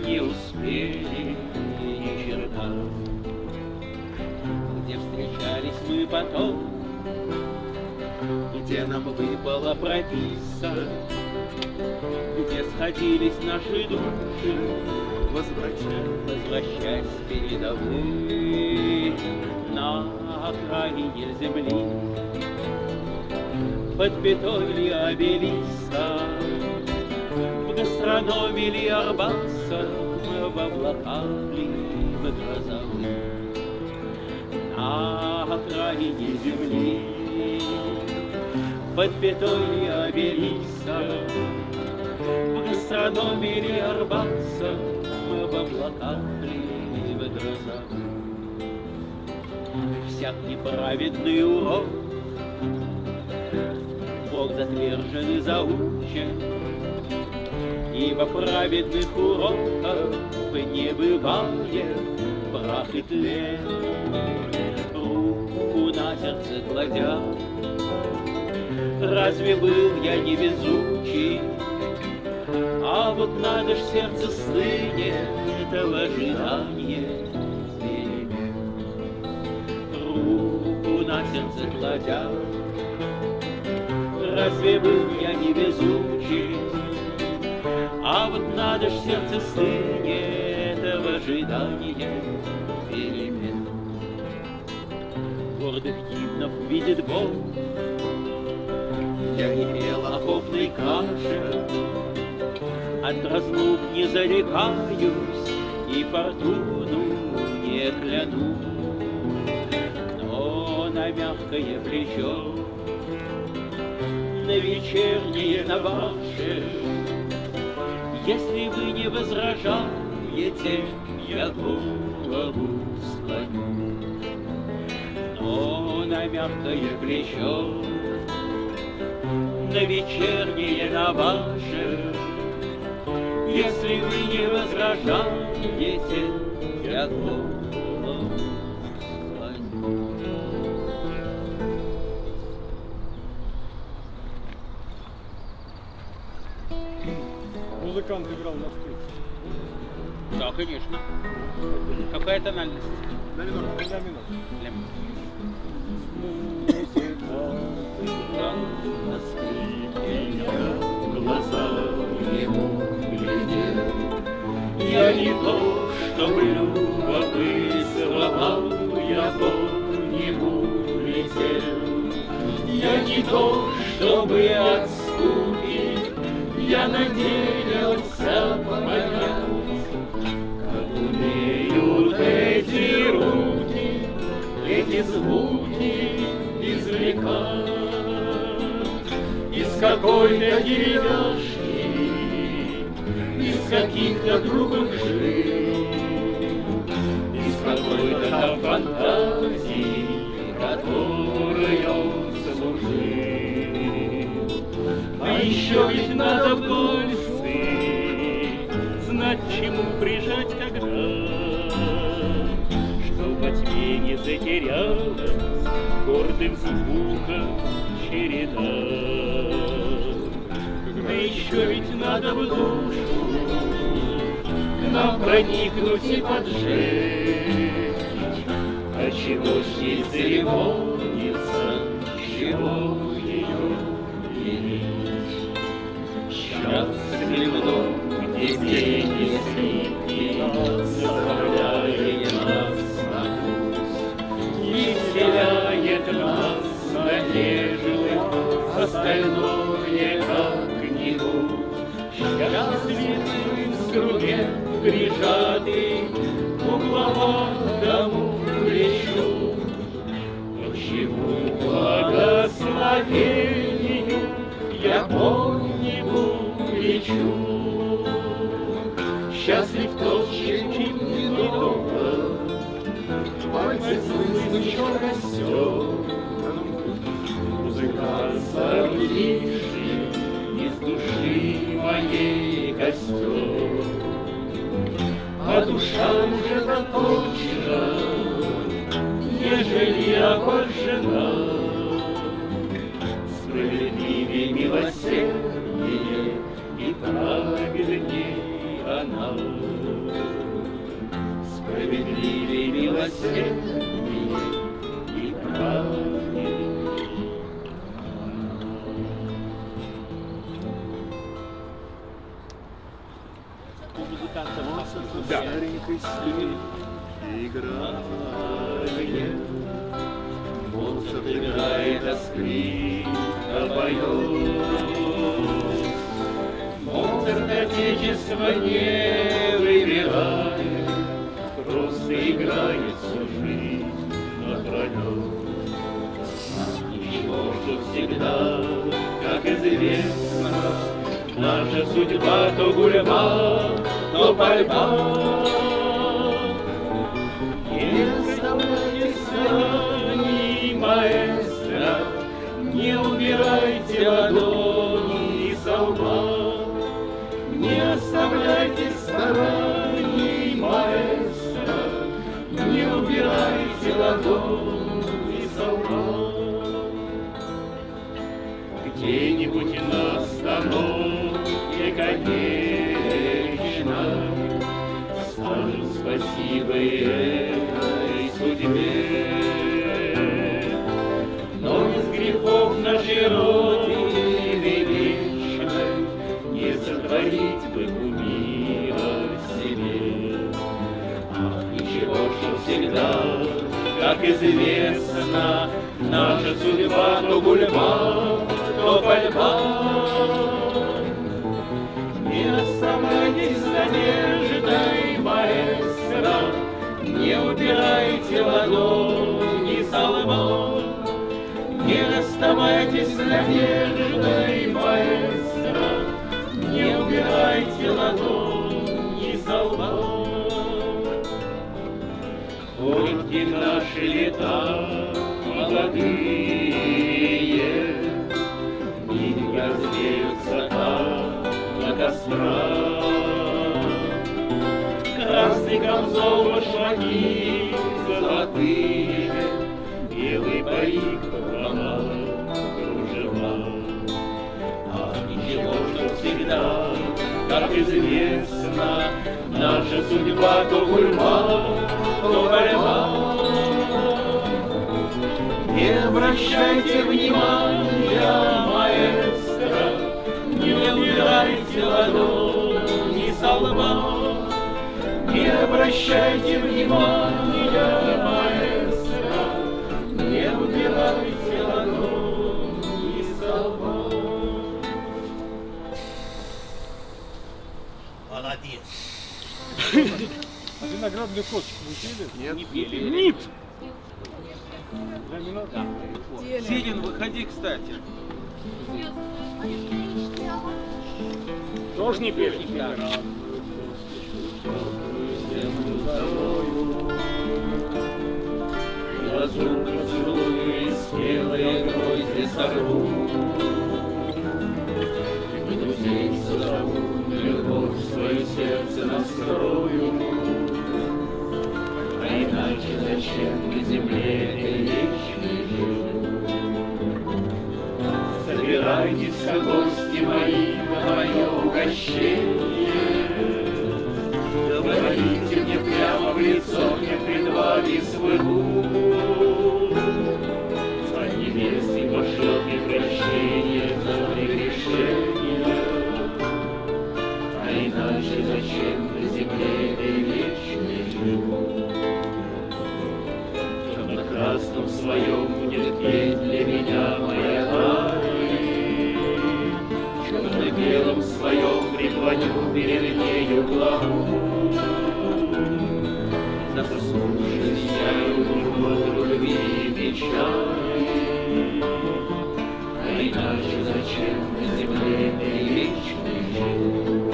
не успели ни черта. Где встречались мы потом, где нам выпало прописать, где сходились наши души, возвращаясь с передовой на окраине земли. Под пятой ли обелиска, в гастрономе ли Арбаса, в облаках ли в грозовых, на окраине земли. Под пятой ли обелиска, в гастрономе ли Арбаса, в облаках ли в грозовых. Всяк неправедный урок Бог затвержен и заучен, ибо праведных уроков не бывает прах и тлен. Руку на сердце кладя, разве был я невезучий? А вот надо ж сердце стынет в ожидании перемен. Руку на сердце кладя, разве был я невезучий? А вот надо ж сердце стынет в ожидании перемен. Гордых гимнов видит Бог, я не пел окопной каши, от разлук не зарекаюсь и фортуну не кляну. Но на мягкое плечо, на вечернее, на ваше, если вы не возражаете, я голову склоню. Но на мягкое плечо, на вечернее на ваше. Если вы не возражаете, я голос возьму. Музыкант играл на скрипке. Да, конечно. Какая тональность? На минор. Ля. На скрипке я в глаза ему глядел. Я не то, чтобы любопытствовал, я по нему летел. Я не то, чтобы от скуки я надеялся понять, как умеют эти руки, эти звуки извлекать из какой-то деревяшки, из каких-то грубых жил, из какой-то там фантазии, которой он служил. А еще ведь надо пальцы знать, чему прижать когда, чтоб во тьме не затерялась гордым звуком череда. Да еще ведь надо в душу к нам проникнуть и поджечь. А чего с ней церемониться, чего ее винить? Счастлив дом, где тени слепки, заставляя нас на путь, и вселяет нас надежды, остальное как-нибудь. Счастлив инструмент, прижатый к угловатому плечу. Почему благословению я по небу лечу? Счастлив тот, чьим недолго пальцы стучок растет. Музыка, соорудивший из души моей костер, а душа уже закончена, ежели обожжена. Справедливее, милосерднее и праведней она. Справедливее, милосерднее и праведней. Да. Играет, Моцарт играет, а скрипка поет. Моцарт отечество не выбирает, просто играет всю жизнь напролет. Ничего, что всегда, как известно, наша судьба то гульба, то пальба. Не оставляйте стараний, маэстро, не убирайте ладони со лба. Не оставляйте стараний, маэстро, не убирайте ладони со лба. Где-нибудь на остановке, конечно, скажем спасибо этой судьбе. Но из грехов нашей Родины вечной не сотворить бы кумира себе. Ах, ничего, что всегда, как известно, наша судьба то гульба, то пальба. Не оставайтесь с надеждой, маэстро, не убирайте ладони со лба. Не оставайтесь с надеждой, маэстро, не убирайте ладони со лба. Хоть наши лета молодые, не костра. Красный камзол, башмаки золотые, белый парик, кружева. А ничего, что всегда, как известно, наша судьба то гульма, то борьба. Не обращайте внимания, маэстро, не убирайте ладони со лба. Не обращайте внимания, маэстро, не убирайте ладони со лба. Молодец. А виноградную косточку вы пели? Нет, не пели. Нет! Сенин, выходи, кстати. Тоже не пели? Лазурь поцелуй, спелые грозди сорву. И друзей созову, любовь в свое сердце настрою. А иначе зачем на земле вечный живу? Собирайтесь-ка, гости мои, на мое угощение. Говорите мне прямо в лицо, не пред вами свыгу. За небесный пошлет мне прощение за прегрешение. А иначе зачем на земле вечный живу? В темно-красном своем будет петь для меня моя Ари. В черно-белом своем преклоню перед нею главу. Заслушаю глубокой любви и печали. А иначе зачем на земле вечный живу?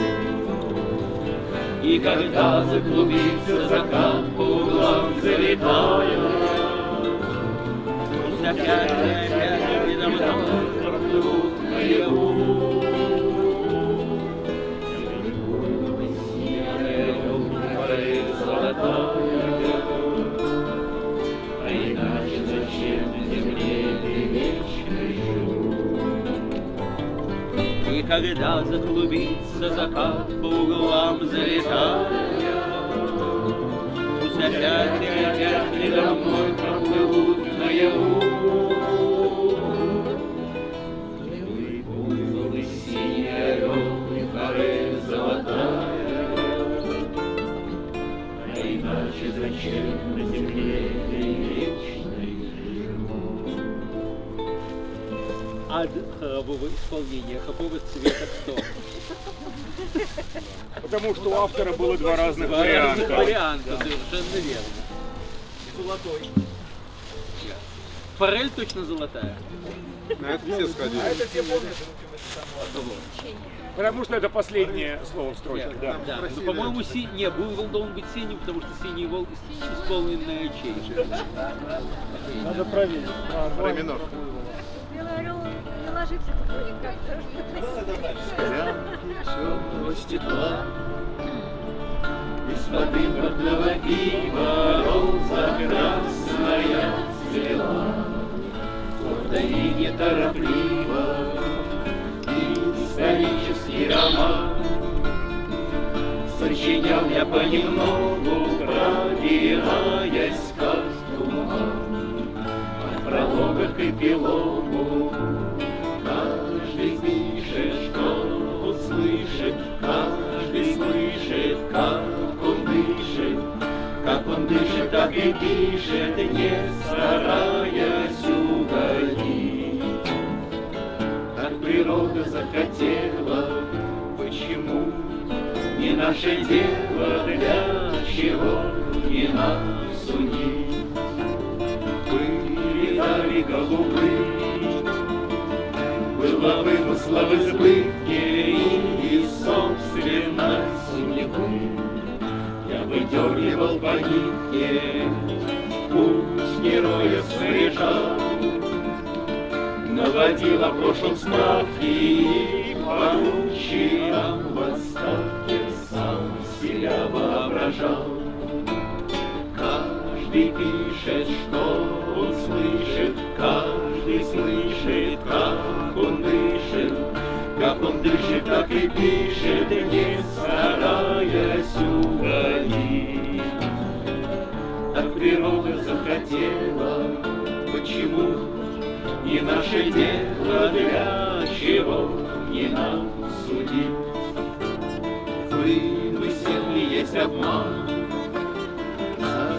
И когда заклубится закат по углам залетая, опять передо мной проплывут наяву. А иначе зачем на земле вечный живу? И когда заклубится закат по углам залетая, пусть опять и опять передо мной проплывут наяву. Белый буйвол и синий орел, и форель золотая. А иначе зачем на земле вечный живу? От хорового исполнения какого цвета кто? Потому что у автора было два разных Два разных варианта. варианта, совершенно верно. Золотой. Форель точно золотая. На это все сходили. А это все помнят? Потому что это последнее слово в строчке. Да. Да. Но, по-моему, не, буйвол должен быть синий, потому что синий волк исполненная честь. Надо проверить. Ре минор. Белый орел не ложится вроде как. Склянки темного стекла, из воды мертвого пива роза красная цвела. Гордо и неторопливо исторический роман сочинял я понемногу, пробираясь к туману. От пролога к эпилогу каждый пишет, что услышит, каждый слышит, как он дышит. Как он дышит, так и пишет, не стараясь угодить. Так природа захотела, почему не наше дело, для чего не нас судить. Были дали голубые, было вымысла в избытке и собственной судьбы. Я выдергивал по нитке путь героя снаряжал, наводил о прошлом справки и поручикам дрожал. Каждый пишет, что он слышит, каждый слышит, как он дышит. Как он дышит, так и пишет, не стараясь угодить. Так природа захотела, почему не наше дело, для чего не нам судить. Вымысел ли есть обман,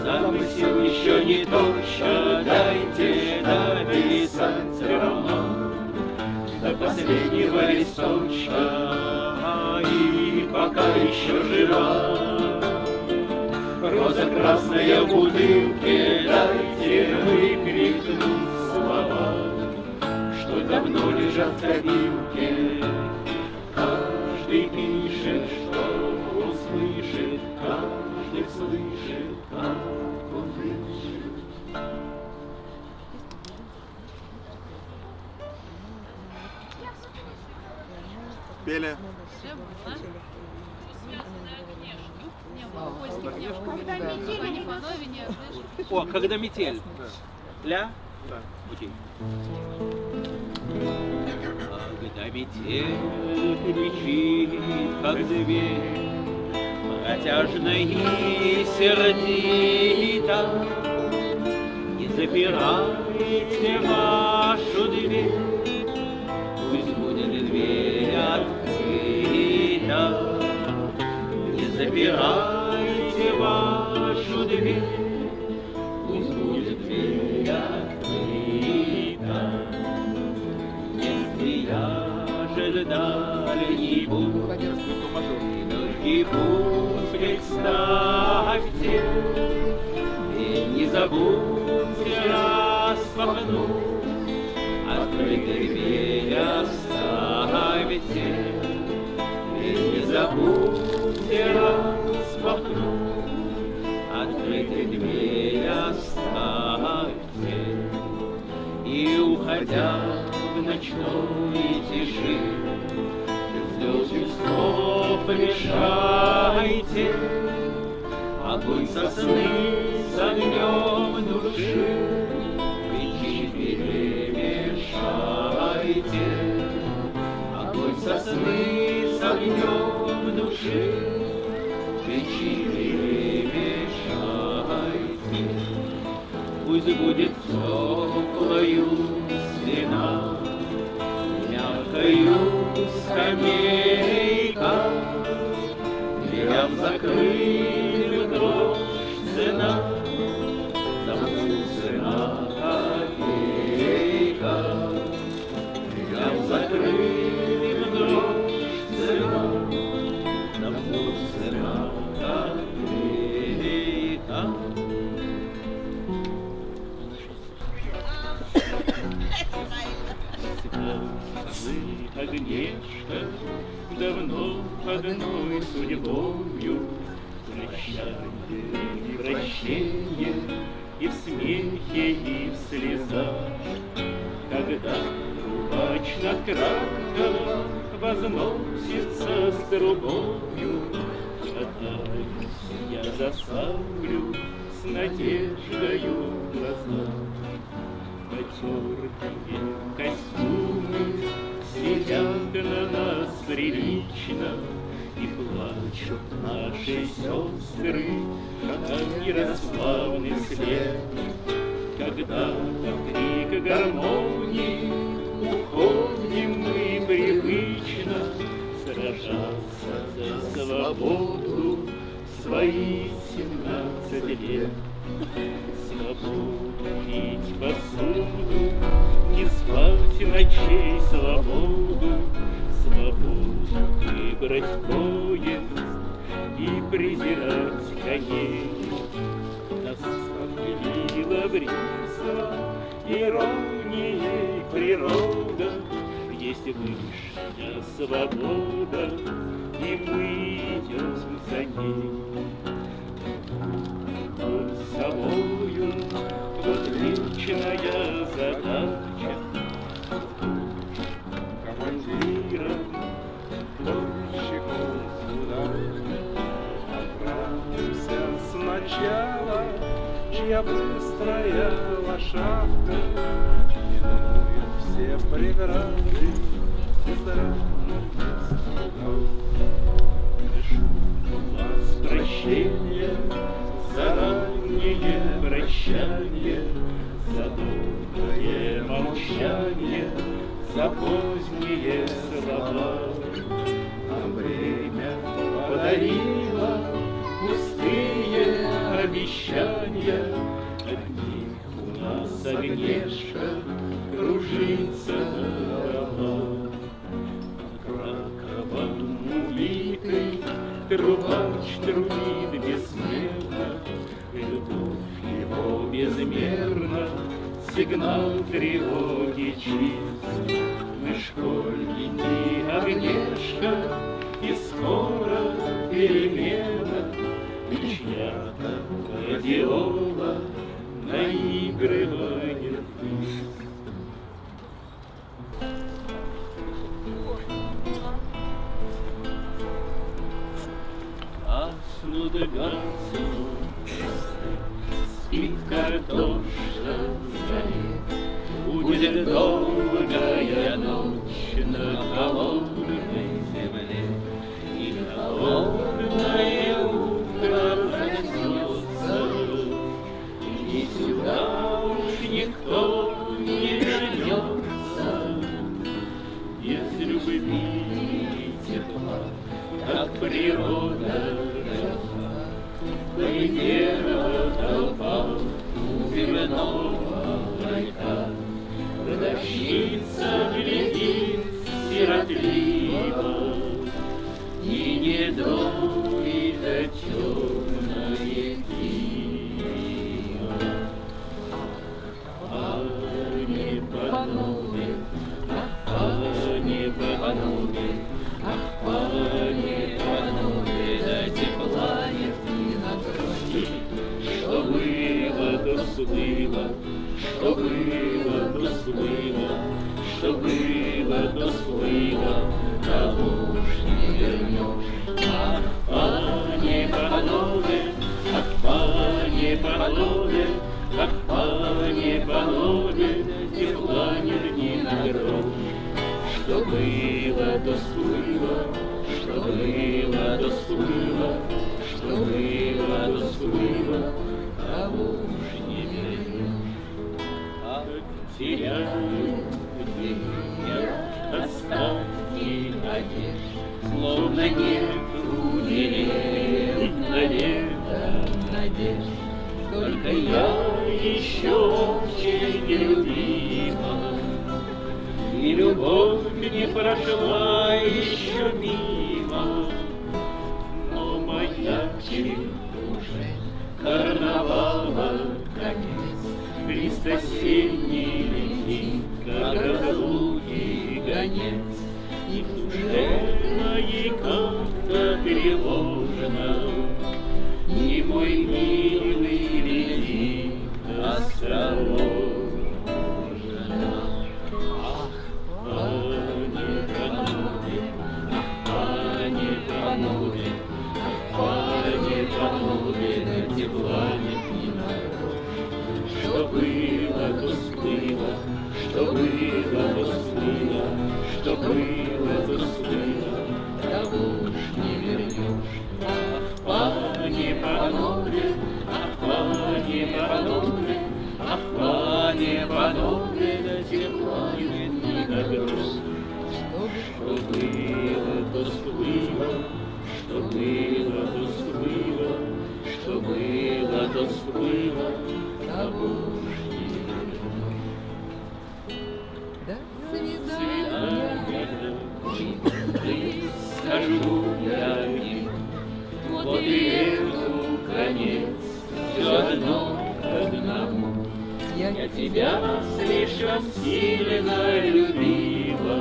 замысел еще не точно, дайте написать роман до последнего листочка, и пока еще жива роза красная в бутылке, дайте выкрикнуть слова, что давно лежат в копилке. Каждый пишет, что он слышит, каждый слышит, как он дышит. Пели. О, когда метель. Ля? Да. Окей. Когда метель кричит, как зверь, протяжно и сердито, не запирайте вашу дверь, пусть будет дверь открыта. Не запирайте вашу дверь, пусть будет дверь открыта. Если я дальний путь, долгий путь представьте, и не забудьте распахнуть, открытой дверь оставите, и не забудьте распахнуть, открытой дверь оставьте. И уходя в ночной тиши, звездных слов мешайте, огонь сосны с огнем души, кричи перемешайте. Огонь сосны с огнем души, кричи перемешайте. Пусть будет теплою стена, мягкою скамейка, дверям закрытым дрожь цена, замуж цена копейка. Дверям закрытым дрожь цена, замуж цена копейка. Агнешка, давно одной судьбою, в несчастье и прощенье, и в смехе, и в слезах. Когда трубач над краном возносится с трубою, катаюсь я за саблю с надеждою в глазах. Потертые костюмы сидят на нас прилично, и плачут наши сестры, как ярославный след. Когда на крик гармонии уходим мы привычно сражаться за свободу свои 17 лет. Свободу пить посуду, не спать ночей, свободу, свободу выбрать поезд и презирать коней. Нас обделила бредство иронией природа, есть высшая свобода, и мы идем за ней. С собою вот вечная задача командира площадь суда. Отправимся Чья быстрая лошадка минует все преграды странных столбов. Пишу вас прощения, заранее прощание, за долгое молчание, за поздние слова. А время подарило пустые обещания, от них у нас Агнешка кружится голова. Раковом убитый трубач трубит бессменно, любовь его безмерна, сигнал тревоги чист. Мы школьники, Агнешка, и скоро перемена, и чья-то гладиола наигрывает лист. Гаснут, гаснут, спит картошка в зале. Будет долгая ночь на холодной земле, и холодное утро проснется, и сюда уж никто не вернется. Без любви и тепла, как природа жила, полетела толпа у земного лайка. Продавщица глядит сиротливо, и не дует темное пиво. Пане, панове, пане, панове, пане, панове, до тепла нет ни на крови. Что было, то сбыло, что было, то сбыло, что было, то сплыло, того уж не вернешь. Ах, пане, панове, ах, пане, панове, ах, пане, панове, тепла нет ни на грош. Что было, то сплыло, что было, то сплыло, что было, то сплыло, того уж не вернешь. Теряют меня остатки одежд, словно нету деревьев надежд. Только я еще очень любима, и любовь не прошла еще мимо. Но маячит уже карнавала конец, лист осенний летит, как разлуки гонец, и в душе моей как-то тревожно, и мой милый летит осторожно. Ах, пане, панове, ах, пане, панове, ах, пане, панове, на тепла нет ни на грош. Что было, то сплыло, что было, то сплыло, что было, то сплыло, того уж не вернешь. Ах, пане, панове, ах, пане, панове, ах, пане, панове, до тепла нет ни на грош. Что было, то сплыло, что было, то сплыло, что было, то сплыло, того уж не вернешь. До свидания. Скажу я им, вот и эту конец, все одно к одному. Я тебя слишком сильно любила,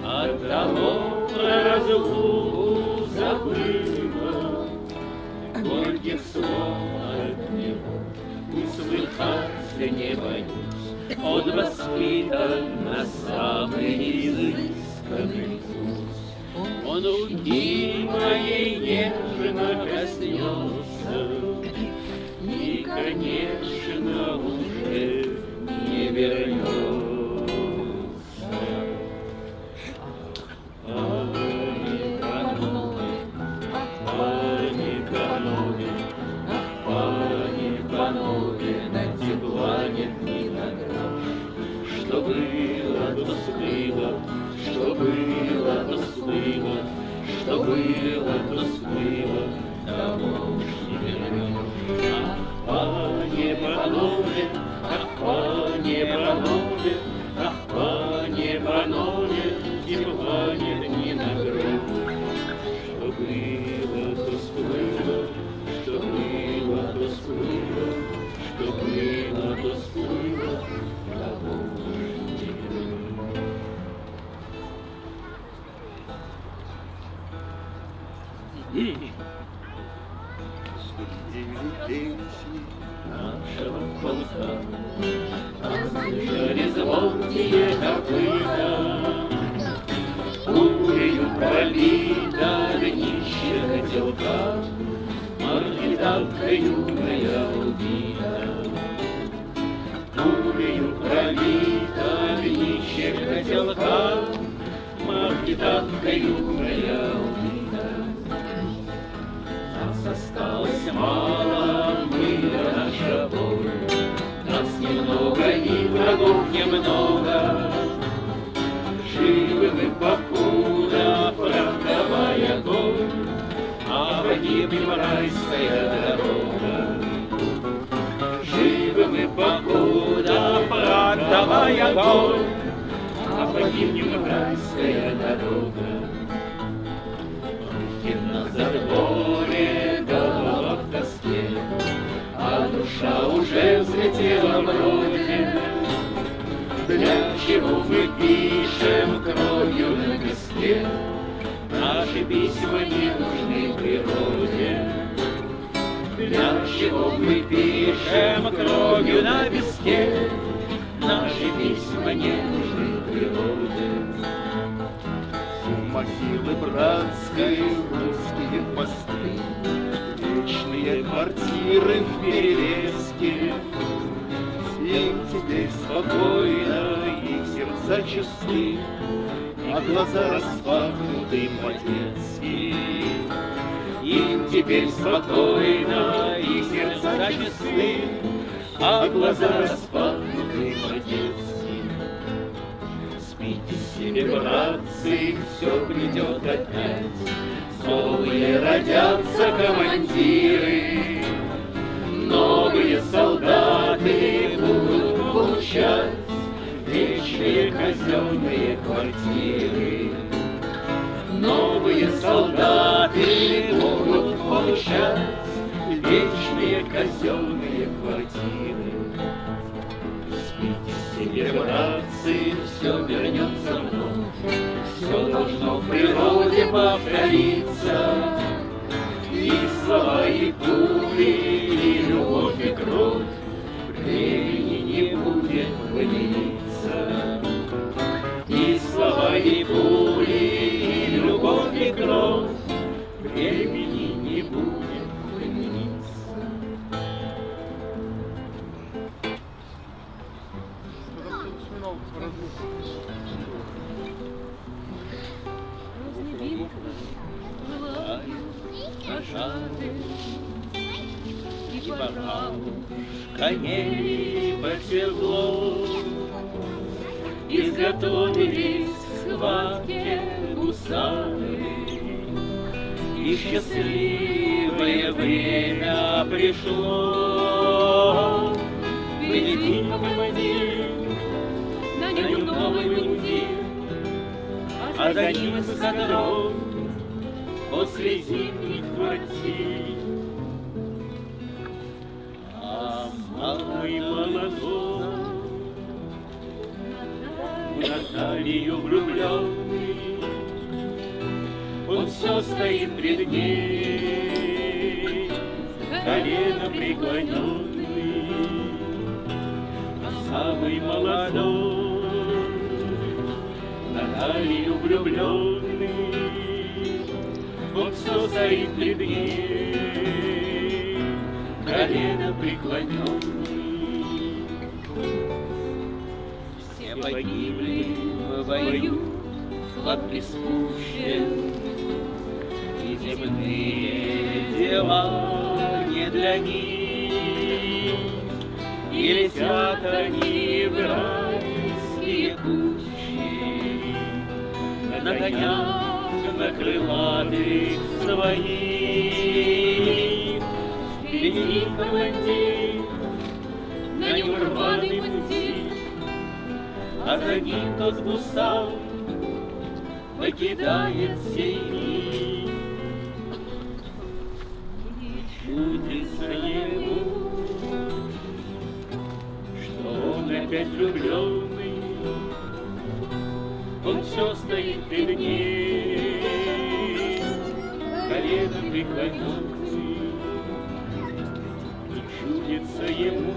оттого про разлуку забыла. Горьких слов от него услыхаться не боюсь, он воспитан на самый изысканный вкус. Он руки моей нежно коснется, И, конечно, уже не вернется. Пани панове, пани панове, пани панове, на тепла нет ни на грош. Что было, то сплыло, что было, то сплыло, что было, то сплыло, того уж не вернешь. Ах, пани панове, ах, пани панове, ах, пани панове, тепла нет ни на грош. Что было, то сплыло, что было, то сплыло, что было, то сплыло, того уж не вернешь. Нашего полка слышали звонкие копыта, пулею пробита днище котелка, маркетанка юная убита. Пулею пробита днище котелка, маркетанка юная убита. Нас осталось мало, мы наша боль, нас немного и врагов немного. Живы мы покуда фронтовая боль, а погибнем райская дорога. Живы мы покуда фронтовая боль, а погибнем райская дорога. Руки на заборе, голова в тоске, а душа уже взлетела вроде. Для чего мы пишем кровью на песке? Наши письма не нужны природе. Для чего мы пишем кровью на песке? Наши письма не нужны природе. Могилы братской, русские посты, вечные квартиры в Перелеске. Им теперь спокойно, их сердца чисты, а глаза распахнуты по-детски. Им теперь спокойно, их сердца чисты, а глаза распахнуты по-детски. Спите себе, братцы, все придет опять, новые родятся командиры, новые солдаты будут получать вечные казенные квартиры. Новые солдаты будут получать вечные казенные квартиры. Спите себе, братцы, все вернется вновь, все должно в природе повториться. И слова, и пули, и любовь, и кровь времени не будет плениться. И слова, и пули, и любовь, и кровь времени не будет плениться. И бабушка не потекло, изготовились к схватке гусары, и счастливое время пришло. Впереди командир, на нем новый мундир, а за ним эскадрон после зимних квартир. А мамой молодой, в Наталью влюбленный, он все стоит пред ней, колено преклоненный. А самый молодой, в Наталью влюбленный, он все стоит пред ней, колено преклоненный. Все погибли в бою, флаг приспущен, и земные дела не для них. И летят они в райские кущи, на конях, на крылатых своих. Впереди командир, на нем рваный мундир, а за ним тот гусар покидает сей. И чудится ему, что он опять влюбленный, он все стоит перед ней, коленом преклоненный. И чудится ему,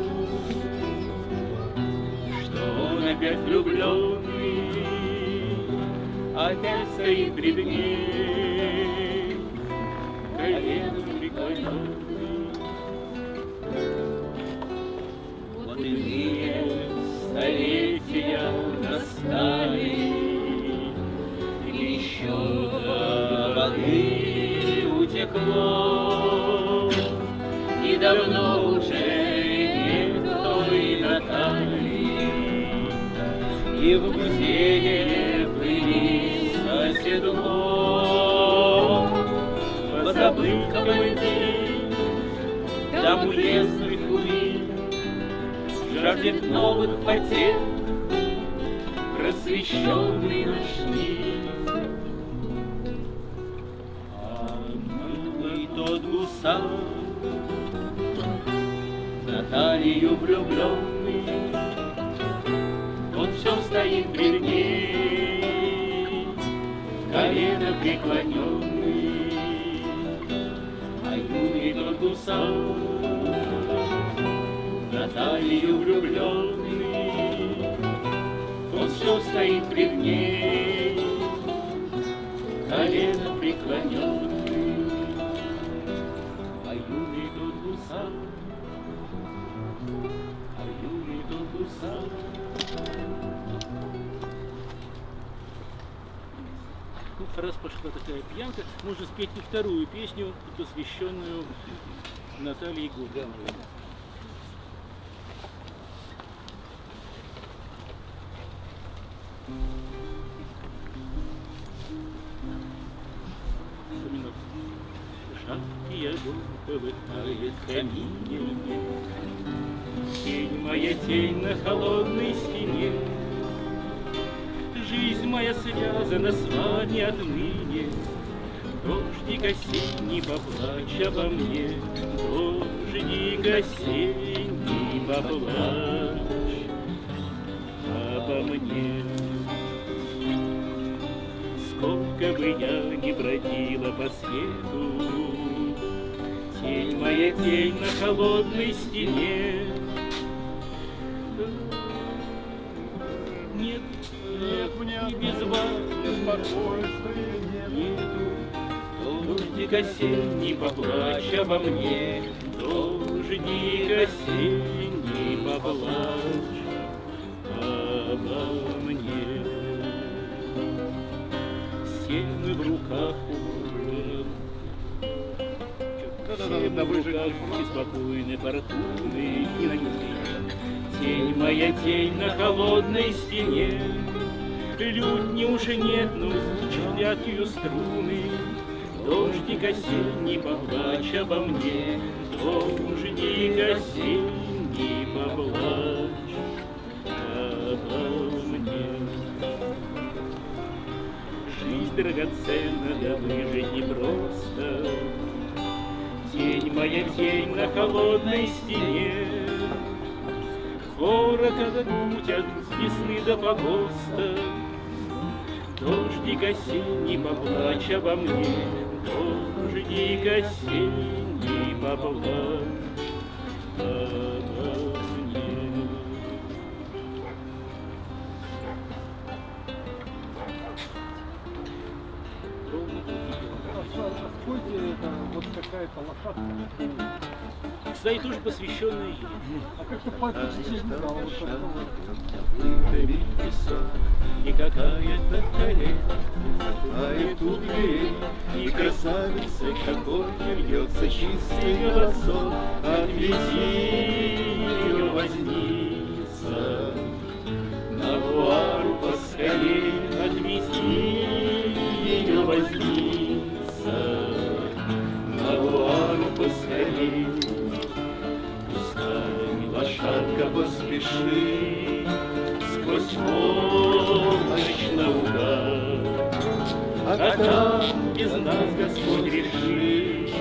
что он опять влюбленный, опять стоит пред ней, коленом преклоненный. Вот иные столетия настали, и еще до воды утекло, и давно уже нет той Натальи, и в музее пылись оседло. Позабыл командир, там уездный кумир, жаждет новых потерь, просвещенный наш мир. А милый тот гусар, Наталью влюбленный, он все стоит пред ней, колено преклоненный. А юный тот гусар, Наталью влюбленный, он все стоит пред ней, колено преклоненный. А юный тот гусар, а юный тот гусар. Ну, раз пошла такая пьянка, можно спеть и вторую песню, посвященную Наталье Гургановой. Шаткий огонь полыхает в камине, тень моя, тень на холодной стене. Жизнь моя связана с вами отныне, дождик осенний, поплачь обо мне, дождик осенний, поплачь обо мне. Сколько бы я ни бродила по свету, тень моя, тень на холодной стене. Нет, нет мне и без вас спокойствия нету. Дождик осенний, поплачь обо мне, дождик осенний, поплачь обо мне. Все мы в руках ужин, все мы в руках беспокойны, фортуны и ночи. Тень моя, тень на холодной стене, лютни уже нет, но звучат ее струны. Дождик осенний, поплачь обо мне, дождик осенний, поплачь обо мне. Жизнь драгоценна, да выжить непросто. Тень моя, тень на холодной стене, город этот путь от весны до погоста. Дождик осенний, поплачь обо мне, дождик осенний, поплачь обо мне. спойте, это вот какая-то лошадка. Кстати, тоже посвященная ей. А как-то по этому не знал. Вот так. Выдавит песок, И какая-то карета а тут дверей, и красавица какой льется чистый голосок. Отвези ее, возница, на Вуару поскорей. отвези. Ее возница, на Вуару поскорей. Пускай лошадка поспешит сквозь полночь наугад, а там без нас Господь решит,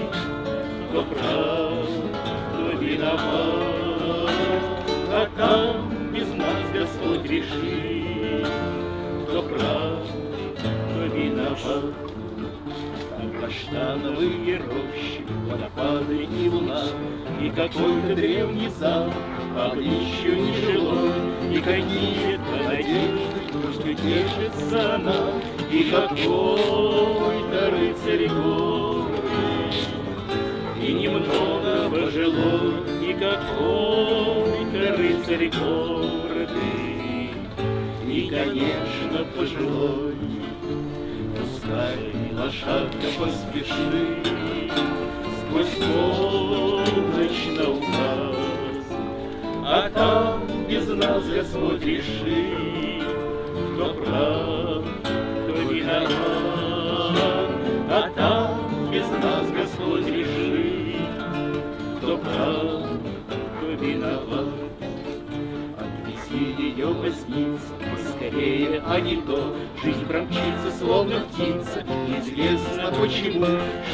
кто прав, кто виноват. А там без нас Господь решит, кто прав, кто виноват. Там каштановые рощи, водопады и луна, и какой-то древний зал, а еще не жилой, и какие-то надежды, пусть утешится она, и какой-то рыцарь горный, и немного пожилой, и какой-то рыцарь гордый, и, конечно, пожилой. Пускай лошадка поспешит сквозь полночь наугад, а там без нас Господь решит, кто прав, кто виноват. А там без нас Господь решит, кто прав, кто виноват. Отвези ее, возница, поскорее, а не то жизнь промчится, словно птица. Неизвестно почему,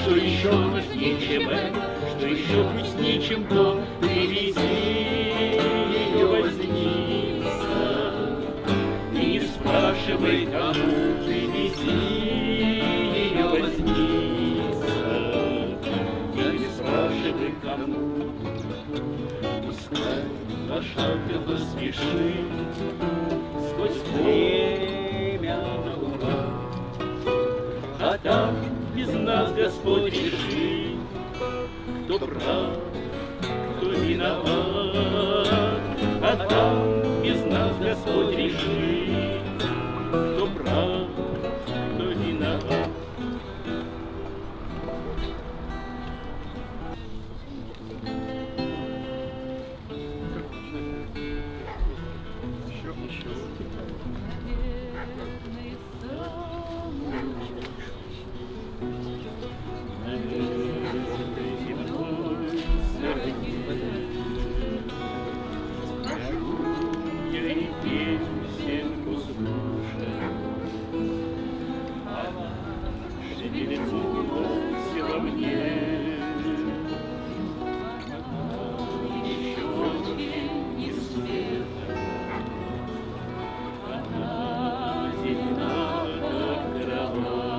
что еще важнее, чем это, что еще грустнее, чем то. Привези ее, возница, и не спрашивай, кому. Привези ее, возница, и не спрашивай, кому. Пускай лошадка поспешит сквозь время наугад, а там без нас Господь решит, кто прав, кто виноват. А там без нас Господь решит, кто прав, кто виноват. Я и песенку слушаю, она шевелится во мне. Еще не света, она зелена, как трава,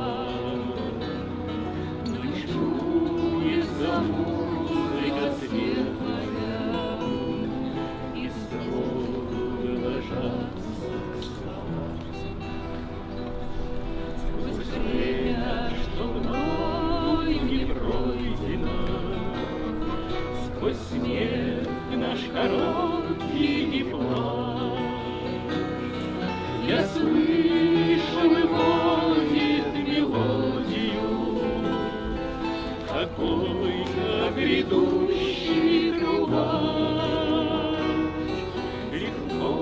но чуется музыка светлая, и строго ложатся слова. Сквозь время, что мною не пройдено, сквозь снег наш короткий план, я слышу, выводит мелодию какой-то грядущий трубач. Легко,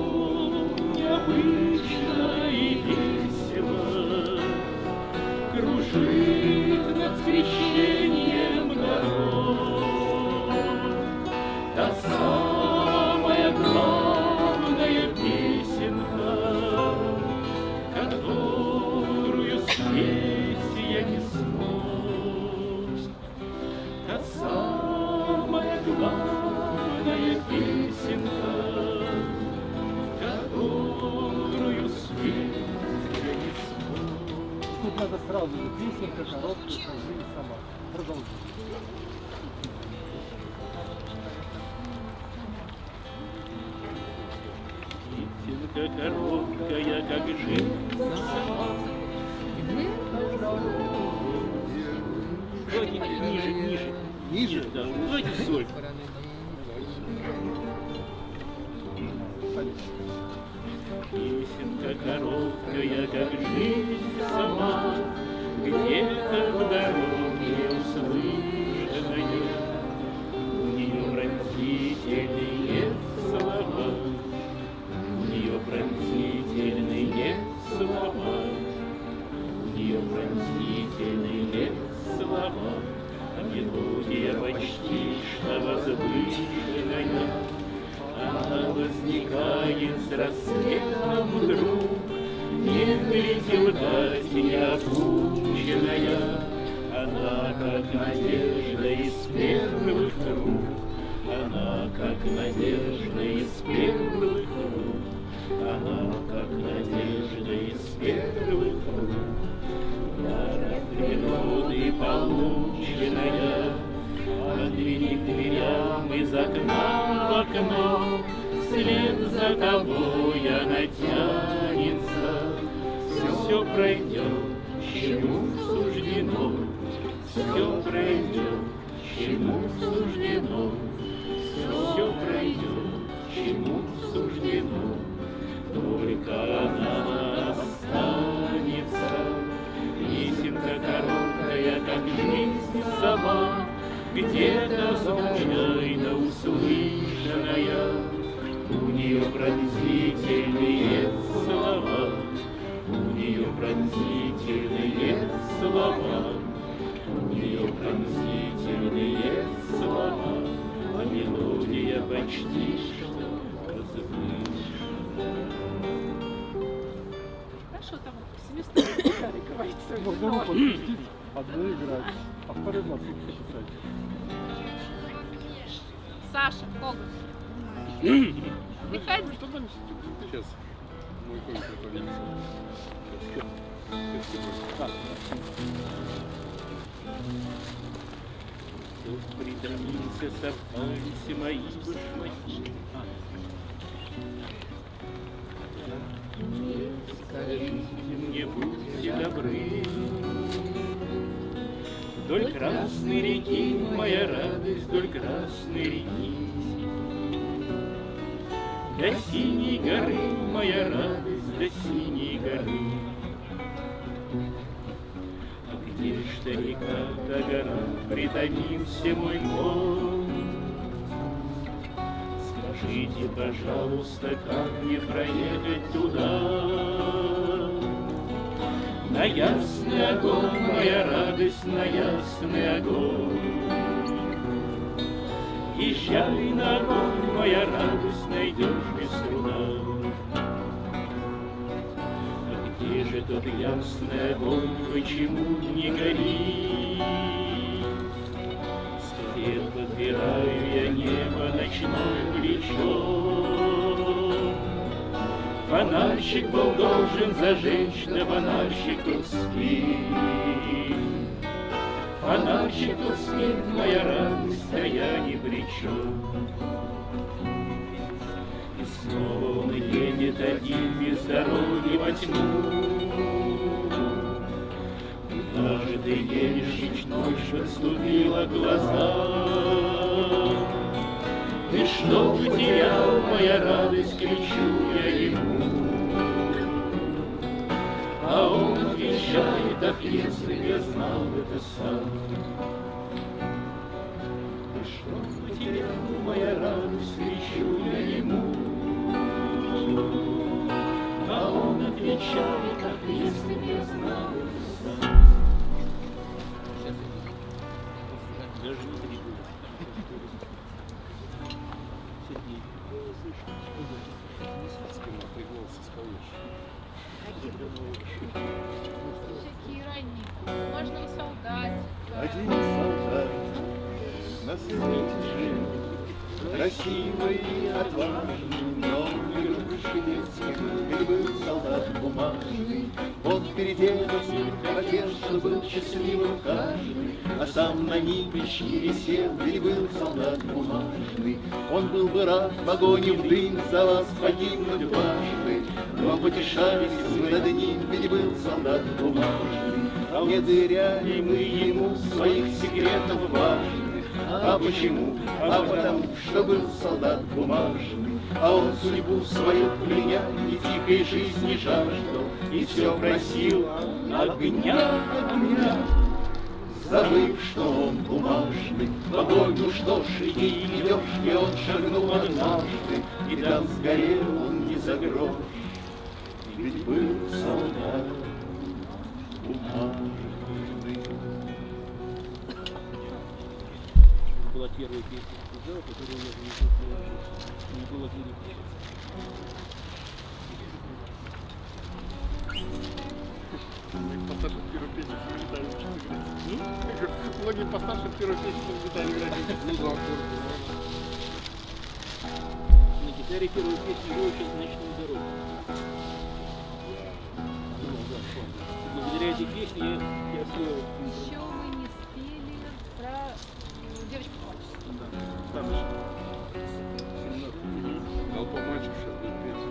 необычно и весело кружит над скрещением дорог та самая главная песенка, которую спеть я не смог. Та самая главная песенка, которую спеть я не смог. Тут надо сразу же песенка, короткая, скажи и сама. Продолжи. Песенка короткая, как жизнь, Давайте ниже. Ниже? Да, давайте соль. Песенка короткая, как жизнь сама, где-то в дороге услышанная. У нее пронзительные слова, у нее пронзительные слова, у нее пронзительные слова, а мелодия почти что возвышенная. Она возникает с рассветом вдруг, не вылетел дать неокученная. Она, как надежда из первых рук, она, как надежда из первых рук, она, как надежда из первых рук. Дар от природы полученная, от двери к дверям, из окна в окно, вслед за тобой она тянется. Все пройдет, чему суждено, все пройдет, чему суждено, все пройдет, чему суждено, только она останется. Песенка короткая, как жизнь сама, где-то случайно услышанная. У нее пронзительные слова, у нее пронзительные слова, у нее пронзительные слова, а мелодия почти что возвышенная. Хорошо, там семестровая гитара говорится. Можно руку отпустить, одну играть, а второй на цифры писать. Саша, Коган. Выходи. Что там сейчас? Мой конь прикольный. Тут притомился сорвались мои башмаки. Скажите мне, будьте добры, вдоль Красной реки, моя радость, вдоль Красной реки. До синей горы, моя радость, до синей горы. А где ж та река, та гора, притомился мой конь? Скажите, пожалуйста, как мне проехать туда? На ясный огонь, моя радость, на ясный огонь. Езжай на огонь, моя радость, найдешь без труда. А где же тот ясный огонь, почему не горит? 100 лет подбираю я небо ночной плечом. Фонарщик был должен зажечь, да фонарщик тут спит. Фонарщик тут спит, моя радость, а я ни при чем. И снова он едет один без дороги во тьму. Куда же ты едешь, ночь подступила к глазам? Ты что потерял, моя радость, кричу я ему. А он отвечает, ах, если б я знал это сам. Ты что потерял, моя радость, кричу я ему. А он отвечает, ах, если б я знал это сам. Даже не требует. Спина пригнулся, споешь. Какие ранние. Можно и солдат. Один солдат на свете жил, красивый, отважный, но игрушки детских, или был солдат бумажный. Он перед этим хотел, чтобы был счастливым каждый, а сам на ниточке висел, или был солдат бумажный. Он был бы рад в огонь и в дым за вас погибнуть дважды, но потешаясь над ним, ведь был солдат бумажный. Не доверяли мы ему своих секретов важных. А почему? А потому, что был солдат бумажный. А он судьбу свою кляня и тихой жизни жаждал, и все просил огня, огня. Забыв, что он бумажный, в огонь, ну что ж, иди идешь, и он шагнул однажды, и там сгорел он не за грош, ведь был солдат бумажный. Была первая песня, которую я не было лирики. Постарше первую песню вылетали играть. Многие постарше первую песню вылетали играть. На гитаре первую песню выучил «Ночную дорогу». Благодаря этой песне я освоил. Еще мы не спели про девочку плачет. Там же. Толпа мальчиков сейчас будет петь.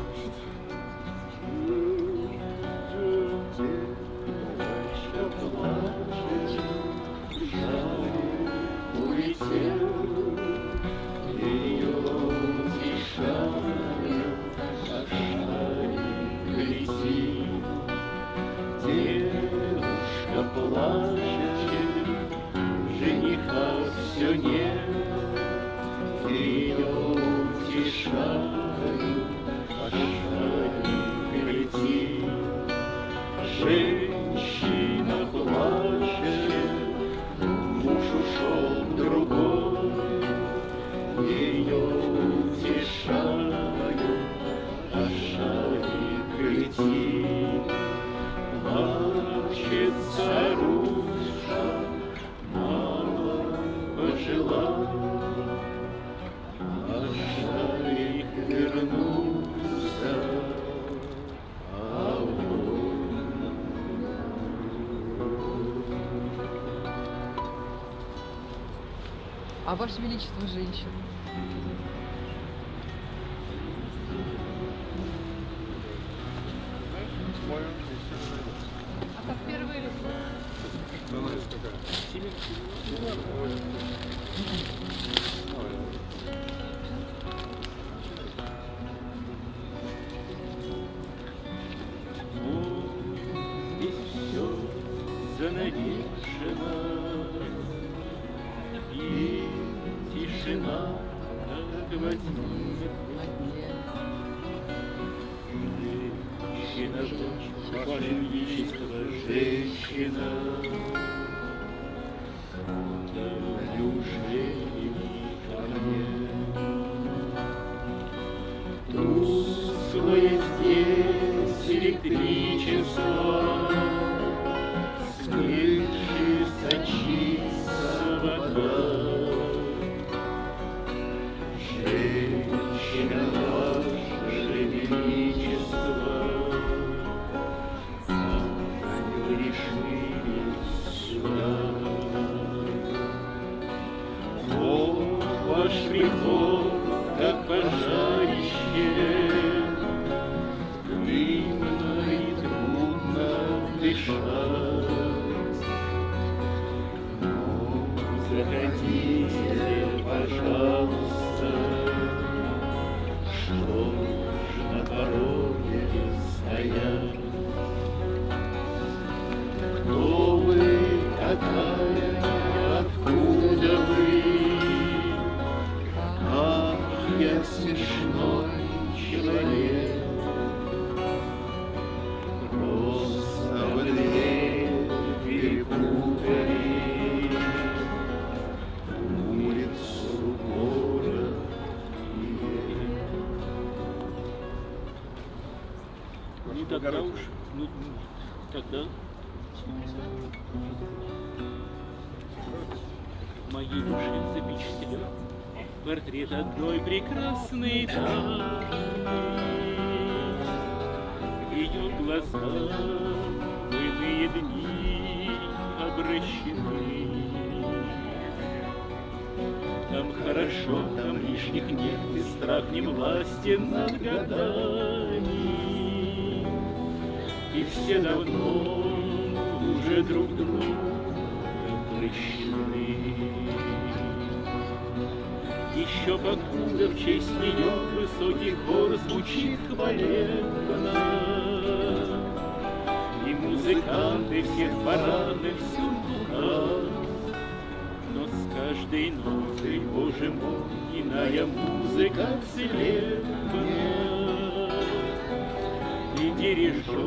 Девушка плачет, жениха все нет, ее утешают, а шаги летит. Женщина плачет, муж ушел к другой, ее утешают, а шарик летит. Плачет старушка, мало пожила, а шарик вернулся, а он. А Ваше Величество, женщин? А как первые люди? Здесь все занавешено, и тишина, как во тьме. Женщина, Ваше Величество, женщина, неужели ко мне? Тусклое здесь электричество, с крыши сочится вода. Женщина, Ваше Величество, вы решили сюда. Вот ваш приход, как пожарище, дымно и трудно дышать. Но заходите, пожалуйста, что ж на пороге стоять? Кто вы такая, откуда вы? Ах, я смешной человек, просто в дверь перепутали улицу, город и Ну тогда уж, ну тогда в моей душе запечатлен портрет одной прекрасной дамы. Ее глаза в иные дни обращены. Там хорошо, там лишних нет, и страх не властен над годами. И все давно уже друг друга прощены. Еще покуда в честь нее высоких гор звучит хвалебно, и музыканты всех парадных сюртуках, но с каждой нотой, Боже мой, иная музыка целебна, и дирижер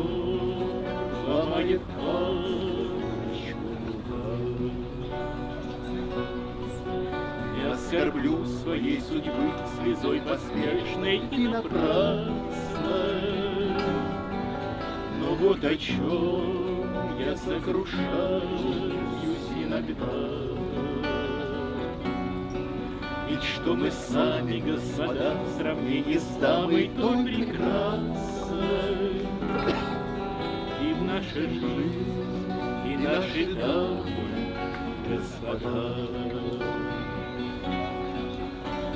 ломает палочку. Я скорблю своей судьбы слезой поспешной и напрасной, но вот о чем я сокрушаюсь иногда. Ведь что мы сами, господа, в сравнении с дамой той прекрасной, и в нашей жизни, и нашей дамы, господа.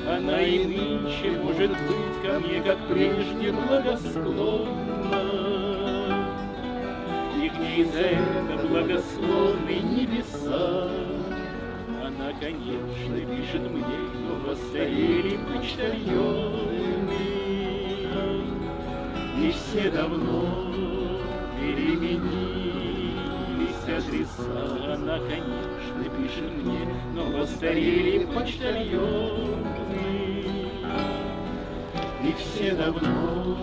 Она и нынче, может быть, ко мне, как прежде, благосклонна, и к ней за это благословны небеса. Она, конечно, пишет мне, но постарели почтальоны, и все давно переменились адреса. Она, конечно, пишет мне, но постарели почтальоны, и все давно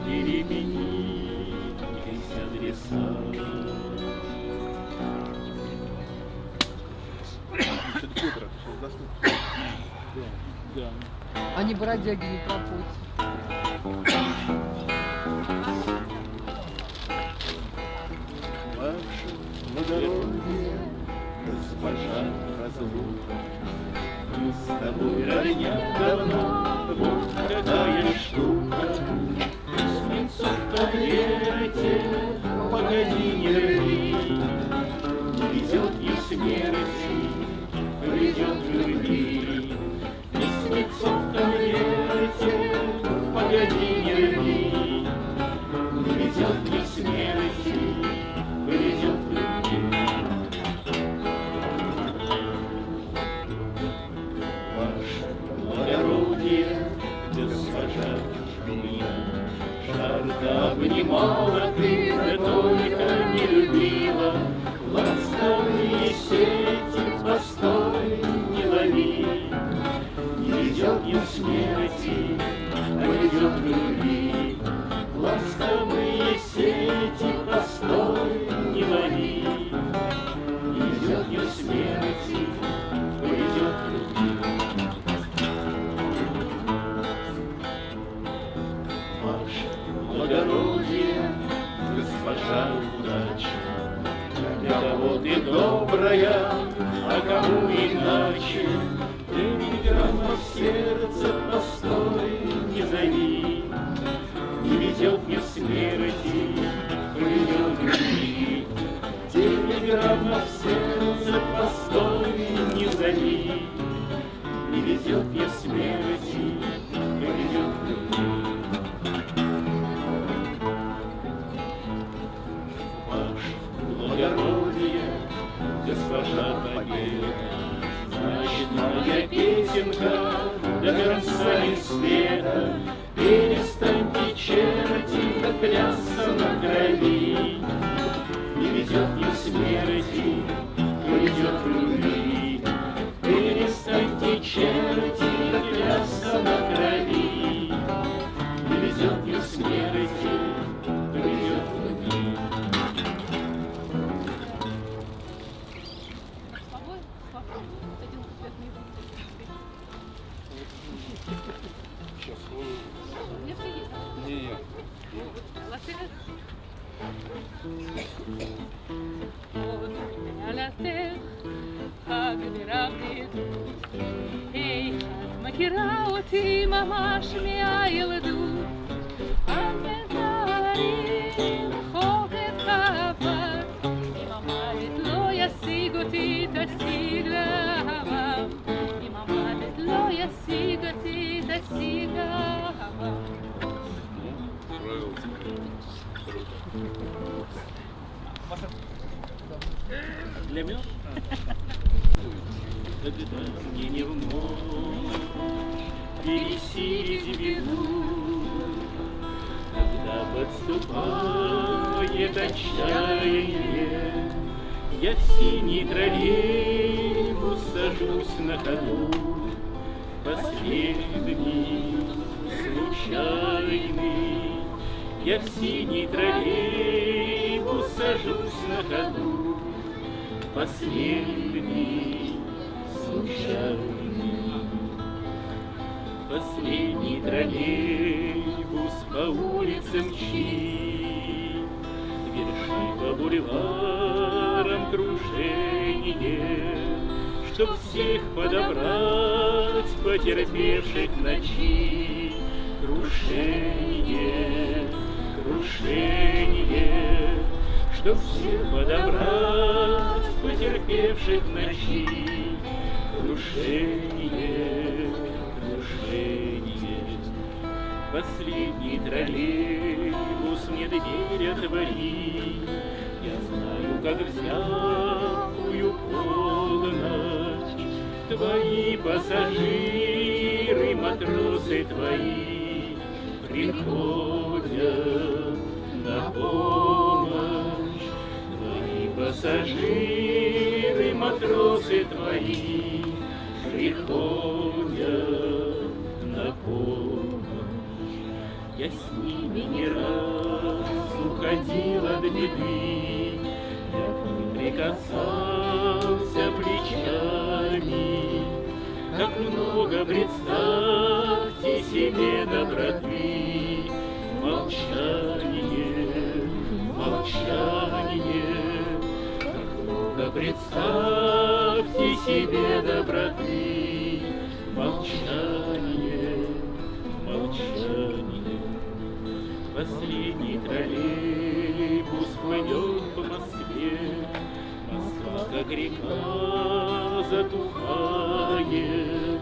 переменились адреса. Да. Они бродяги не пропустят. Ваше благородие, госпожа разлука, мы с тобой родня давно, вот какая штука. Снится в туалете, погоди, не рви, не везет ни смерти, придет к любви. Не снится в туалете, погоди, не рви, не везет ни смерти, придет к любви. Ваше благородие, госпожа чужбина, жажда обнимала ты, да только не любила. Ласковые сети, постой, не лови, не ведет ни в смерти, придет к любви. Ласковые сети, постой, не лови, не ведет ни в смерти, придет к любви. Ваше благородие, госпожа удача, для кого ты добрая, а кому иначе, ты ни грамма в сердце постой, не зови, не ведет ни в смерти, придет к любви. Телеграмма в сердце постой, не зови, не ведет ни в смерти, придет к любви. Благородие, госпожа Победа, значит, моя песенка до конца не света. Перестаньте, черти, да клясться на крови, не ведет ни в смерти, придет к любви. Перестаньте, черти, да клясться на крови, не ведет ни в смерти, придет к любви. על התל הגבירה בדידות, היי, את מכירה אותי ממש מהילדות. את מתארי רחוק את העבר, אם המוות לא ישיג אותי, תשיג לעבר. אם המוות לא ישיג אותי, תשיג לעבר. Для меня? Когда мне не вновь пересилить беду, когда подступает отчаяние, я в синий троллейбус сажусь на ходу, последний, случайный. Я в синий троллейбус сажусь на ходу, последний, случайный. Последний троллейбус по улицам мчит, вершит по бульварам кружение, чтоб всех подобрать, потерпевших в ночи. Крушение, крушение, чтоб всех подобрать, потерпевших в ночи. Крушение, крушение. Последний троллейбус мне дверь отвори, я знаю, как в зябкую полночь твои пассажиры, матросы твои, приходят на помощь. Твои пассажиры, матросы твои, приходят на помощь. Я с ними не раз уходил от беды, я к ним прикасался плечами. Как много, представьте себе, доброты, молчание, молчание. Как много, представьте себе, доброты, молчание, молчание. Последний троллейбус плывет по Москве, Москва, как река, затухает,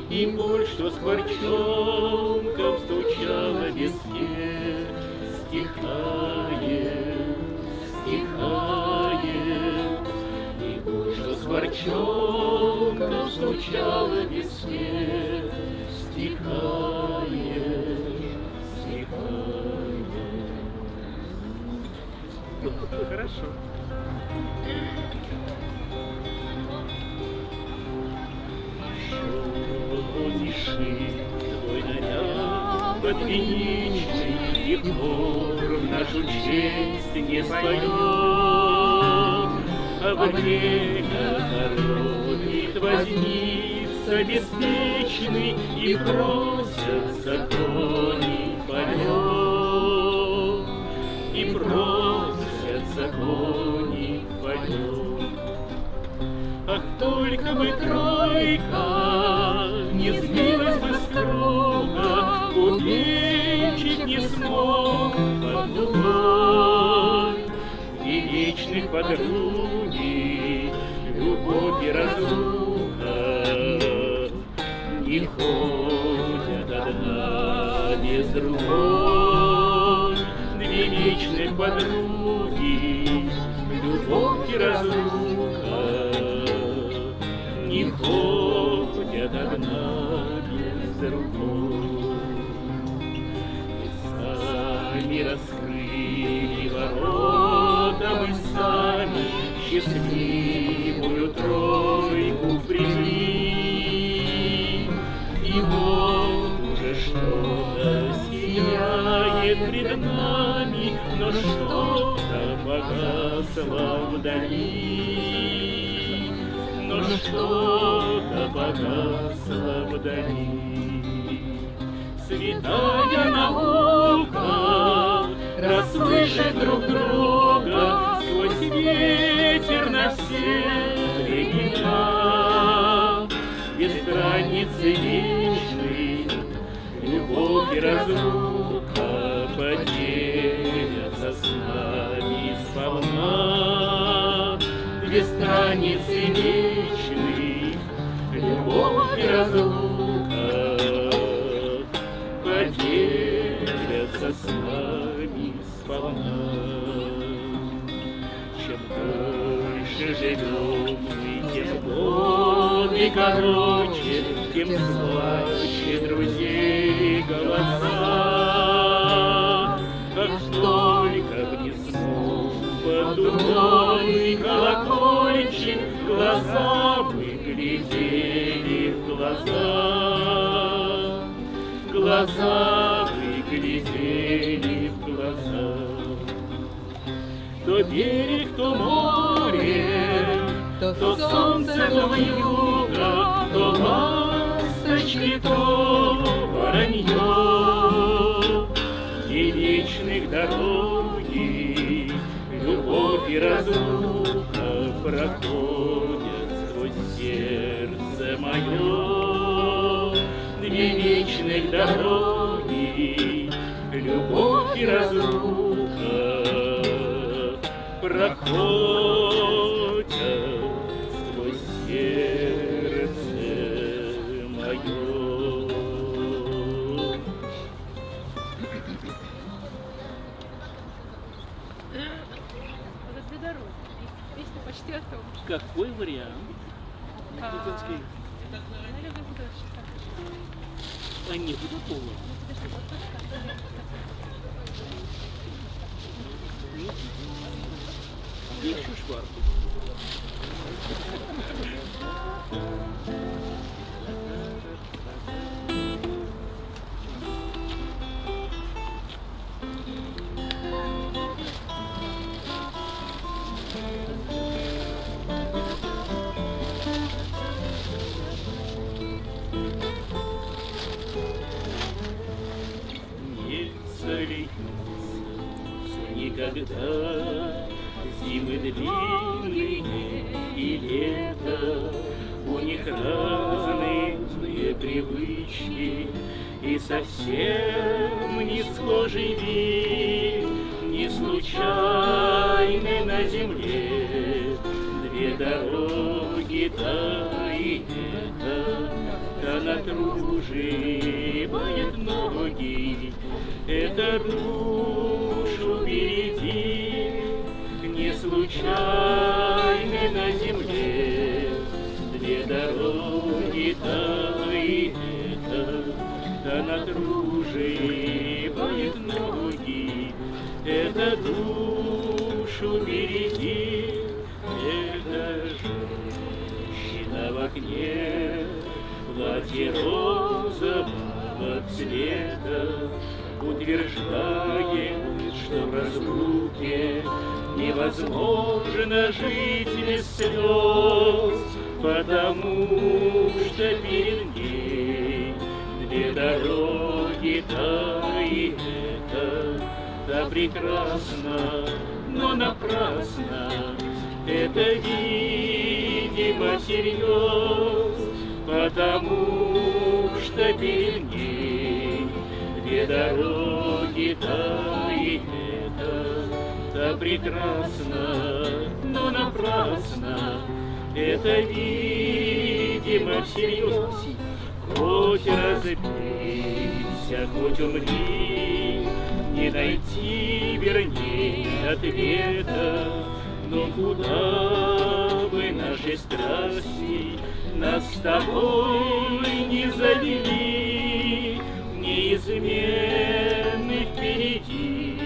и боль, что скворчонком стучала в виске, стихает, стихает. И боль, что скворчонком стучала в виске, стихает, стихает. Хорошо. Твой наряд подвенечный, и хор в нашу честь не споет, а время торопит возница беспечный, и просятся кони в полет, и просятся кони в полет. Ах, только бы тройка не сбилась бы строго, купечик не смог под луной. И вечных подруги, любовь и разлука не ходят одна без другой. Две вечных подруги, любовь и разлука не ходят одна без другой. Мы сами раскрыли ворота, мы сами счастливую тройку впрягли. И вот уже что-то сияет пред нами, но что-то погасло вдали. Но что-то погасло вдали. Святая наука расслышит друг друга сквозь ветер на все времена. Без границы вечной любовь и разлука поделятся с нами сполна. Без границы вечных любовь и разлука поделятся с нами сполна. Чем дали короче, тем слаще друзей голоса. Как только внизу под дугой колокольчик, глаза мы глядели в глаза, глаза мы глядели в глаза. То берег, то море, то солнце, то вьюга, то ласточки, то воронье. И вечных дороги, любовь и разлука проходят сквозь сердце мое. Две вечных дороги, любовь и разлука проходят сквозь сердце мое. Это две дороги. Песня почти о том же. Какой вариант? Я люблю художество. А не Будакова. Подожди, вот так. Я ищу шварку. Не сольются никогда зимы длинные и лето. У них разные привычки и совсем не схожий вид. Не случайны на земле две дороги, та и эта. Она труживает ноги, это душу бередит. Не случайны на земле две дороги, та и эта. Она труживает ноги, это душу бередит. Это женщина в окне, платье розового цвета, утверждает, что в разлуке невозможно жить без слез, потому что перед ней две дороги, та и эта. Та прекрасна, но напрасно, это видимо всерьез, потому что перед ней две дороги, та и эта. Та прекрасна, но напрасно, это видимо всерьез. Хоть разбейся, хоть умри, не найти, вернее, ответа. Но куда бы наши страсти нас с тобой не завели, неизменны впереди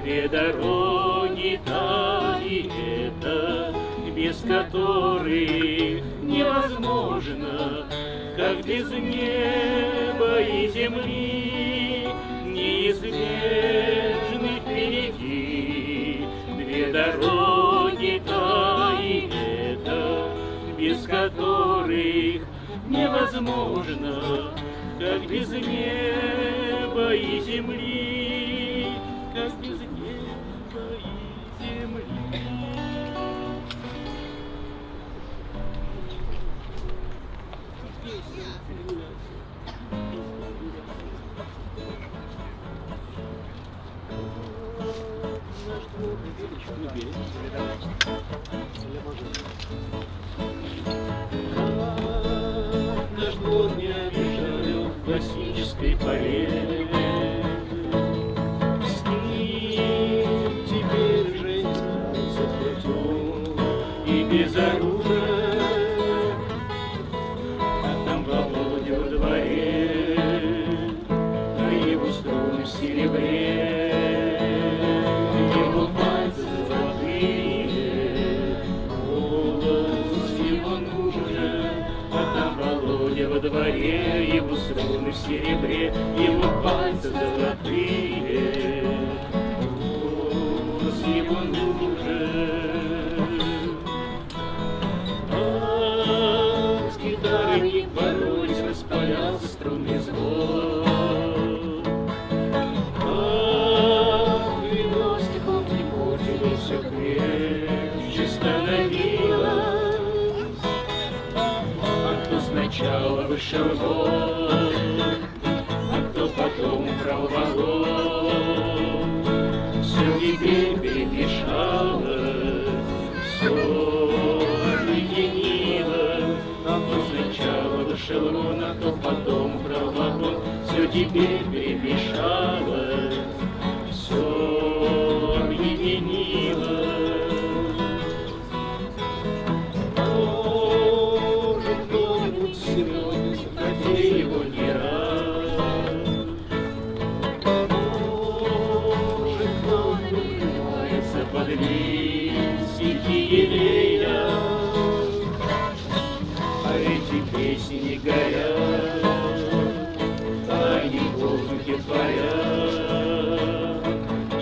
две дороги, та и эта, без которых невозможно, как без неба и земли. Неизбежны впереди две дороги, та и эта, без которых невозможно, как без неба и земли, как без неба и земли. Наш двор не обижаю в классической поле. С ним теперь уже не справиться путем и безоружен. дворе, его струны в серебре, его пальцы золотые, голос его нужен. А с гитарой не боролись, распалял струны звон. А вино стеклом не портилось, все крепче становилось. Сначала вышел вон, а кто потом брал вагон. Все теперь перемешалось, все объединилось. А кто сначала вышел вон, а кто потом брал вагон. Все теперь перемешалось, все объединилось. Хотя его не раз, может, он укрывается под листики елея, а эти песни не горят, они в воздухе парят.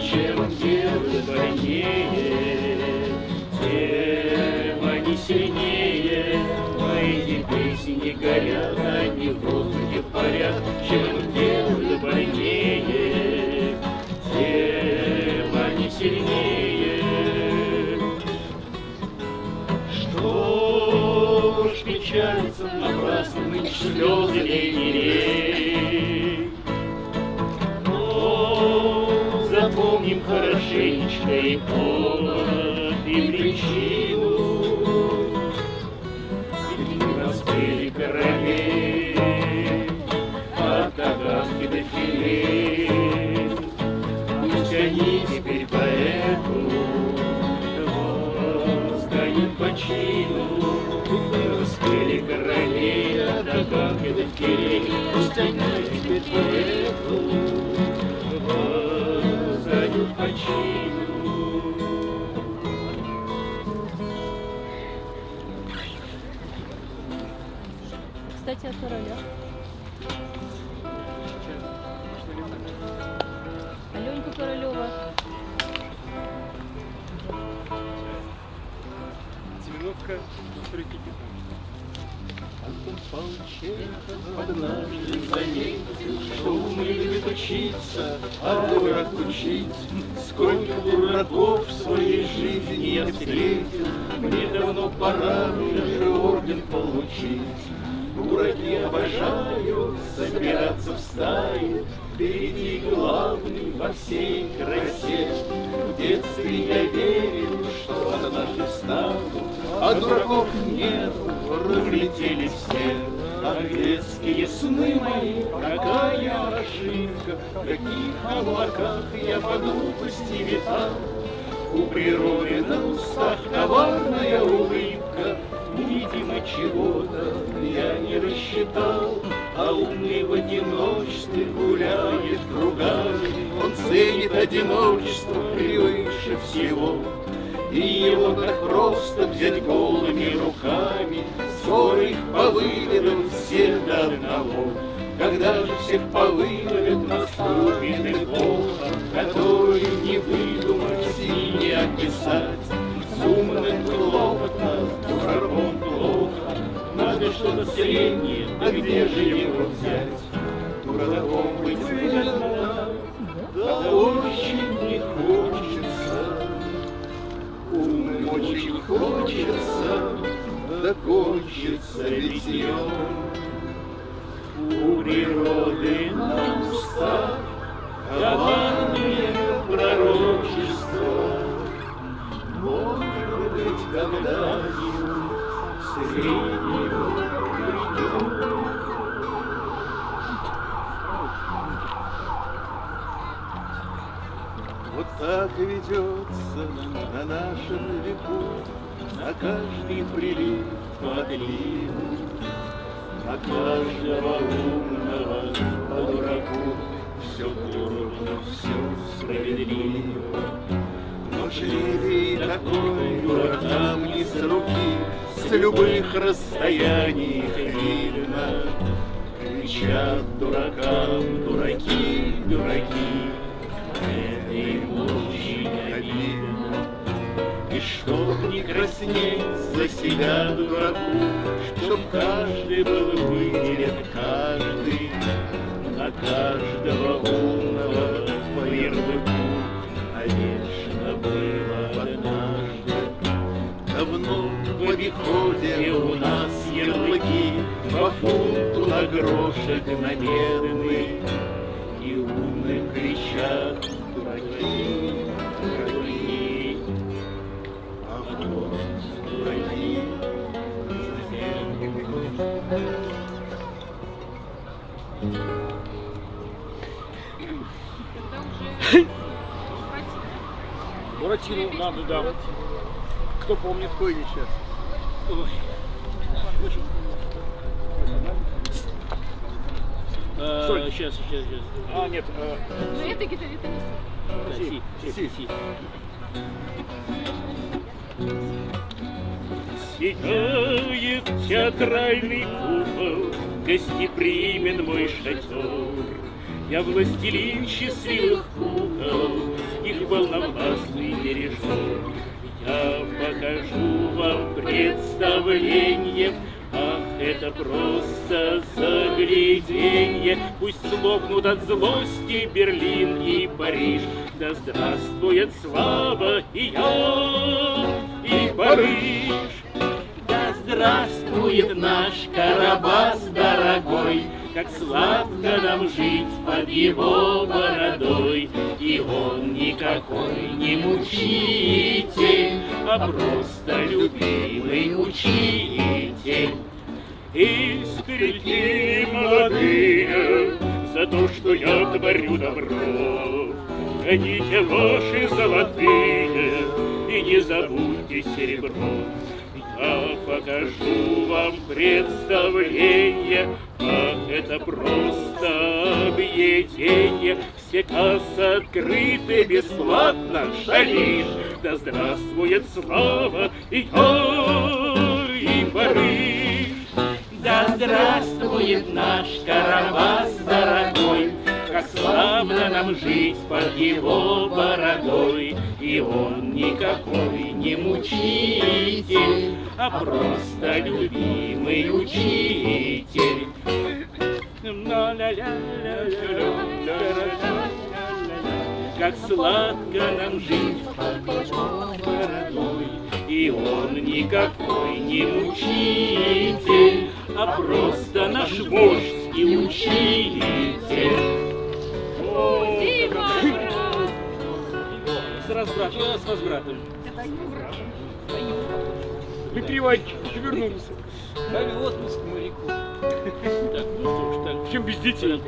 Чем дело больнее, тем они сильнее. Эти песни не горят, они в воздухе парят. Чем дело больнее, тем они сильнее. Что ж печалится напрасно, нынче слезы лей. Но запомним хорошенечко и повод, и причину. Распели королей от Таганки до Филей. Пусть они теперь поэту воздают почину. Распели королей от Таганки до Филей. Пусть они теперь поэту воздают почину. Кстати, о королях. Аленька Королева. Семеновка, Старикипи. Однажды заметил, что ум любит учиться, а дурак учить. Сколько дураков в своей жизни я встретил, мне давно пора уже орден получить. Дураки обожают собираться в стаи, впереди главный во всей красе. В детстве я верил, что однажды встану, а дураков нет, разлетели все. А детские сны мои, какая ошибка, в каких облаках я по глупости витал. У природы на устах коварная улыбка, видимо, чего-то я не рассчитал, а умный в одиночестве гуляет кругами. Он ценит одиночество превыше всего, и его так просто взять голыми руками. Скоро их повыведут всех до одного. Когда же всех повыведут, наступит эпоха, которую не выдумать и не описать. С умным хлопотно, дураком плохо, надо что-то среднее, а где же его взять? Дураком быть выгодно, да очень не хочется. Умным очень хочется, да кончится литьем. У природы на устах коварные пророчества. Может быть, когда-нибудь среднего придет. Вот так и ведется на нашем веку, на каждый прилив отлив, на каждого умного по дураку все поровну, все справедливо. Но жребий такой дуракам не с руки, с любых расстояний их видно. кричат дуракам, дураки, дураки, этой очень обидно. И чтоб не краснеть за себя дураку, чтоб каждый был выделен, каждый, на каждого умного по ярлыку, конечно, было однажды. Давно в обиходе у нас ярлыки по фунту на грошек на медный, и умные кричат дураки, дураки, а вот дураки. Когда уже Буратино надо, да. Кто помнит? Какой несчастный? Ой. Соль. Сейчас. А, нет, Ну это гитариста не си. Сияет театральный купол, гостеприимен мой шатер. Я властелин счастливых кукол, их волновластный дирижер. Я покажу вам представление, ах, это просто загляденье. Пусть слопнут от злости Берлин и Париж, да здравствует слава и я, и Париж. Да здравствует наш Карабас дорогой, как сладко нам жить под его бородой. И он никакой не мучитель, а просто любимый учитель. И старики молодые, за то, что я творю добро, гоните ваши золотые и не забудьте серебро. Я покажу вам представление, ах, это просто объедение. Все кассы открыты бесплатно, шалишь, да здравствует слава и Париж. Да здравствует наш Карабас дорогой, как славно нам жить под его бородой. И он никакой не мучитель, а просто любимый учитель. Как сладко нам жить под его бородой. И он никакой не мучитель, а просто наш вождь и учитель. С возвратом. Дмитрий Иванович вернулся. Дали отпуск моряку. Так, ну что ж, так. Чем без детей?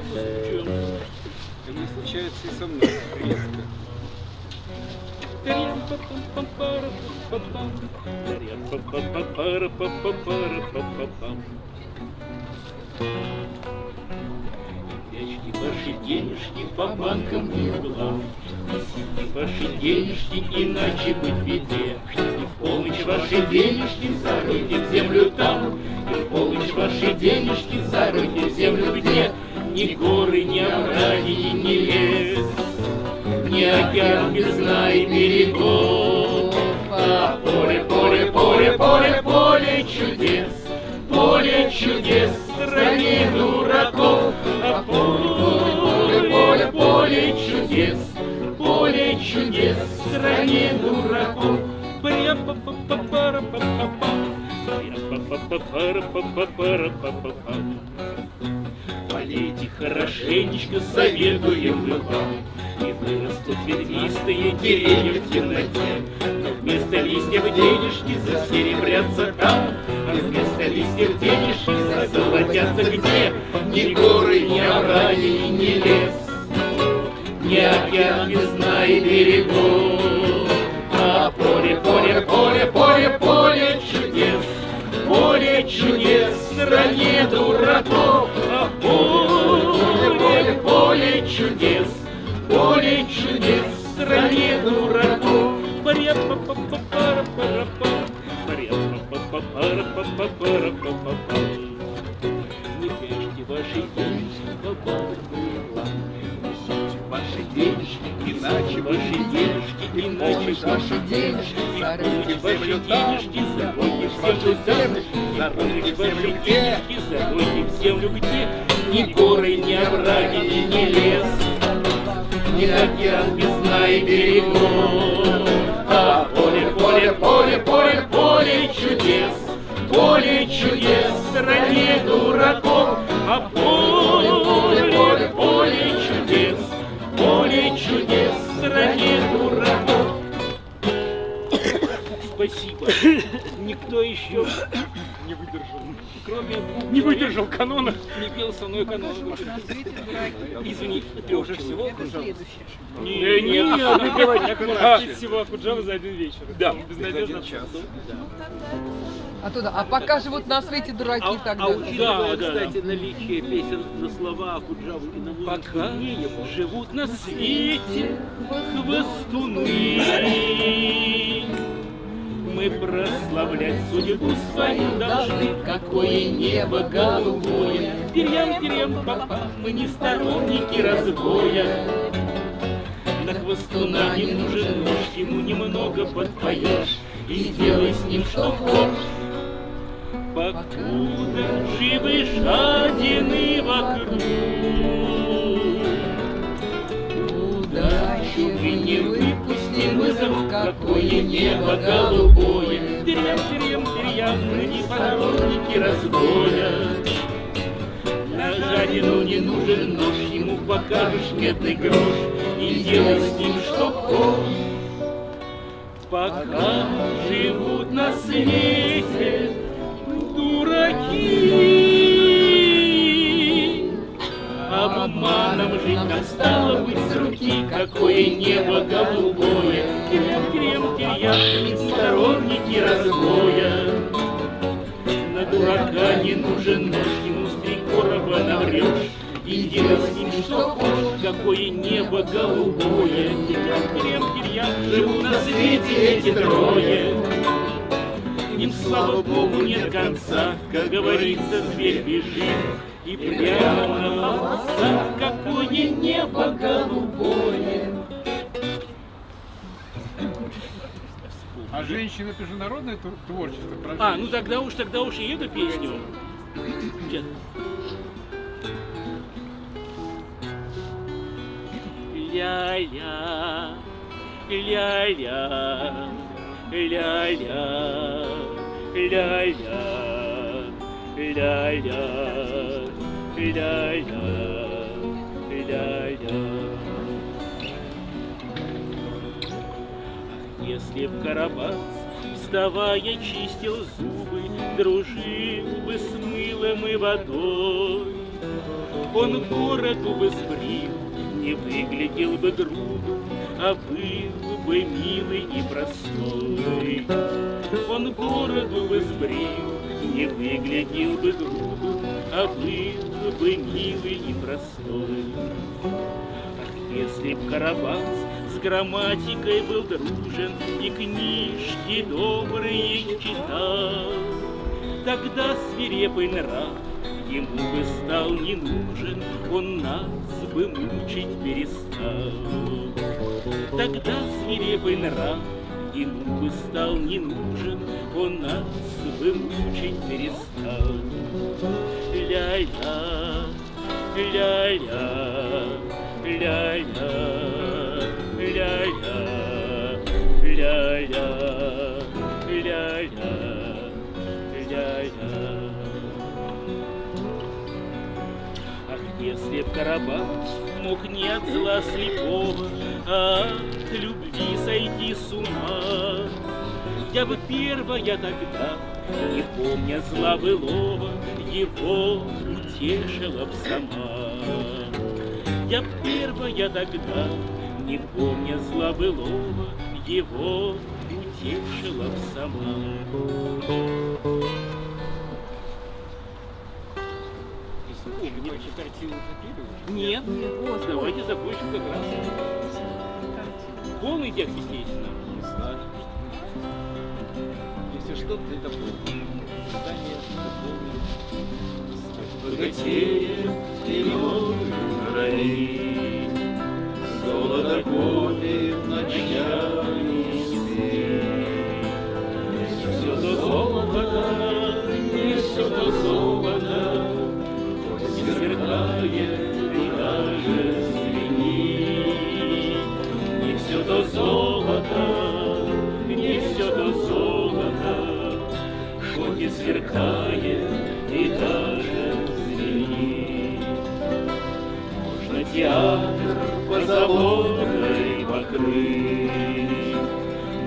Они случаются и со мной. Редко. Прячьте ваши денежки по банкам и углам, несите ваши денежки, иначе быть в беде. И в полночь ваши денежки заройте в землю там, и в полночь ваши денежки заройте в землю где. Ни горы, ни овраги, ни лес, ни океан без дна и берегов, а поле, поле, поле, поле, поле чудес, поле чудес в стране дураков. А поле, поле, поле чудес, поле чудес в стране дураков. Полейте хорошенечко, советуем мы вам, и вырастут ветвистые деревья в темноте. Но вместо листьев денежки засеребрятся там, а вместо листьев денежки зазолотятся где? Ни горы, ни овраги, ни лес, ни океан без дна и берегов, а поле, поле, поле, поле, поле чудес, поле чудес в стране дураков. А поле, поле, поле чудес, поле чудес в стране дураков. Не прячьте ваши деньги ваши денежки, иначе ваши денежки, заройте ваши денежки, заройте всем людям, заройте ваши денежки, заройте всем людям, ни горы, ни овраги, ни лес, ни океан без дна и берегов, а поле, поле, поле, поле, поле чудес, поле чудес в стране дураков, а поле, поле, поле чудес, поле чудес в стране дураков. Спасибо. Никто еще Не выдержал. кроме двух Не человек, выдержал канона. не пел со мной канон. Извини, трех всего. Не, не певать. Всего Акуджава за один вечер. Да. Безнадежно. Оттуда. А пока живут на свете дураки тогда. учитывая, да, кстати, наличие песен на слова Акуджавы и на музыку, пока живут на свете хвостуны, мы прославлять судьбу свою должны, какое небо голубое. Терьям, терьям, папа, мы не сторонники разбоя. На хвостуна не нужен нож, ему немного подпоешь и сделай с ним что хочешь. Покуда живы жадины вокруг, удачу мы не выпустим из рук, какое небо голубое. Терьям, терьям, терьям, мы не сторонники разбоя. На жадину не нужен нож, ему покажешь медный грош и делай с ним что хочешь. Пока живут на свете дураки, обманом жить нам стало быть с руки, какое небо голубое. Терьям, терьям, терьям, сторонники разбоя. На дурака не нужен нож, ему с 3 короба наврешь и делай с ним что хочешь, какое небо голубое. Терьям, терьям, терьям, живут на свете эти трое. Им, слава Богу, нет конца, как говорится, зверь бежит, и прямо на волоса, какое небо голубое. А женщины это же народное творчество, про А, ну женщин. тогда уж и эту песню. Сейчас. Ля-ля, ля-ля, ля-ля, ля-ля, ля-ля, ля-ля, ля-ля. Если б Карабас, вставая, чистил зубы, дружил бы с мылом и водой, он бороду бы сбрил, не выглядел бы грубым, а был бы милый и простой. Он бороду бы сбрил, не выглядел бы грубым, а был бы милый и простой. Ах, если б Карабас с грамматикой был дружен и книжки добрые читал, тогда свирепый нрав ему бы стал не нужен, он нас бы мучить перестал. Тогда свирепый нрав ему бы стал не нужен, он нас бы мучить перестал. Ля-ля, ля-ля, ля-ля, ля-ля, ля-ля, ля-ля, ля-ля. Ах, если б Карабас мог не от зла слепого, а от любви сойти с ума, я бы первая тогда, не помня зла былого, его утешила б сама. Я б первая тогда, не помня зла былого, его утешила б сама. Нет, давайте закончим как раз. Полный текст, естественно. Не знаю. Если что, ты это помнишь. Задание Богатеет вперед рай, золото копит ночами свет. Не все то золото, не все то золото, хоть сверкает и даже звенит. Не все то золото, не все то золото, хоть и сверкает и даже звенит. Можно театр позолотой покрыть,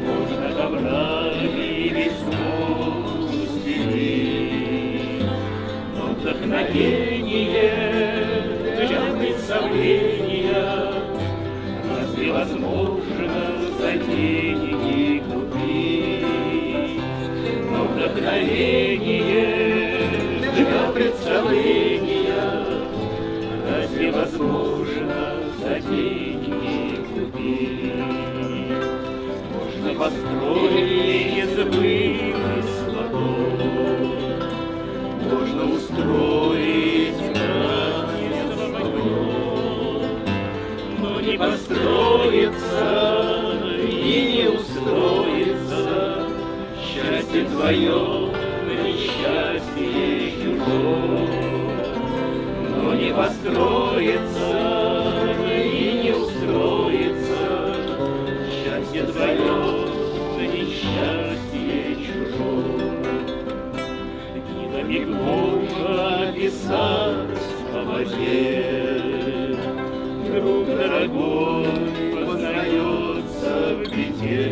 можно коврами весну стелить, но вдохновение для представления разве возможно за деньги купить? Но вдохновение для представления разве возможно за деньги купить? Можно построить незабытый можно устроить но не построится и не устроится счастье твое на несчастье чужое. Но не построится и не устроится счастье твое на несчастье чужое. Гидами можно писать по воде, друг дорогой познается в беде.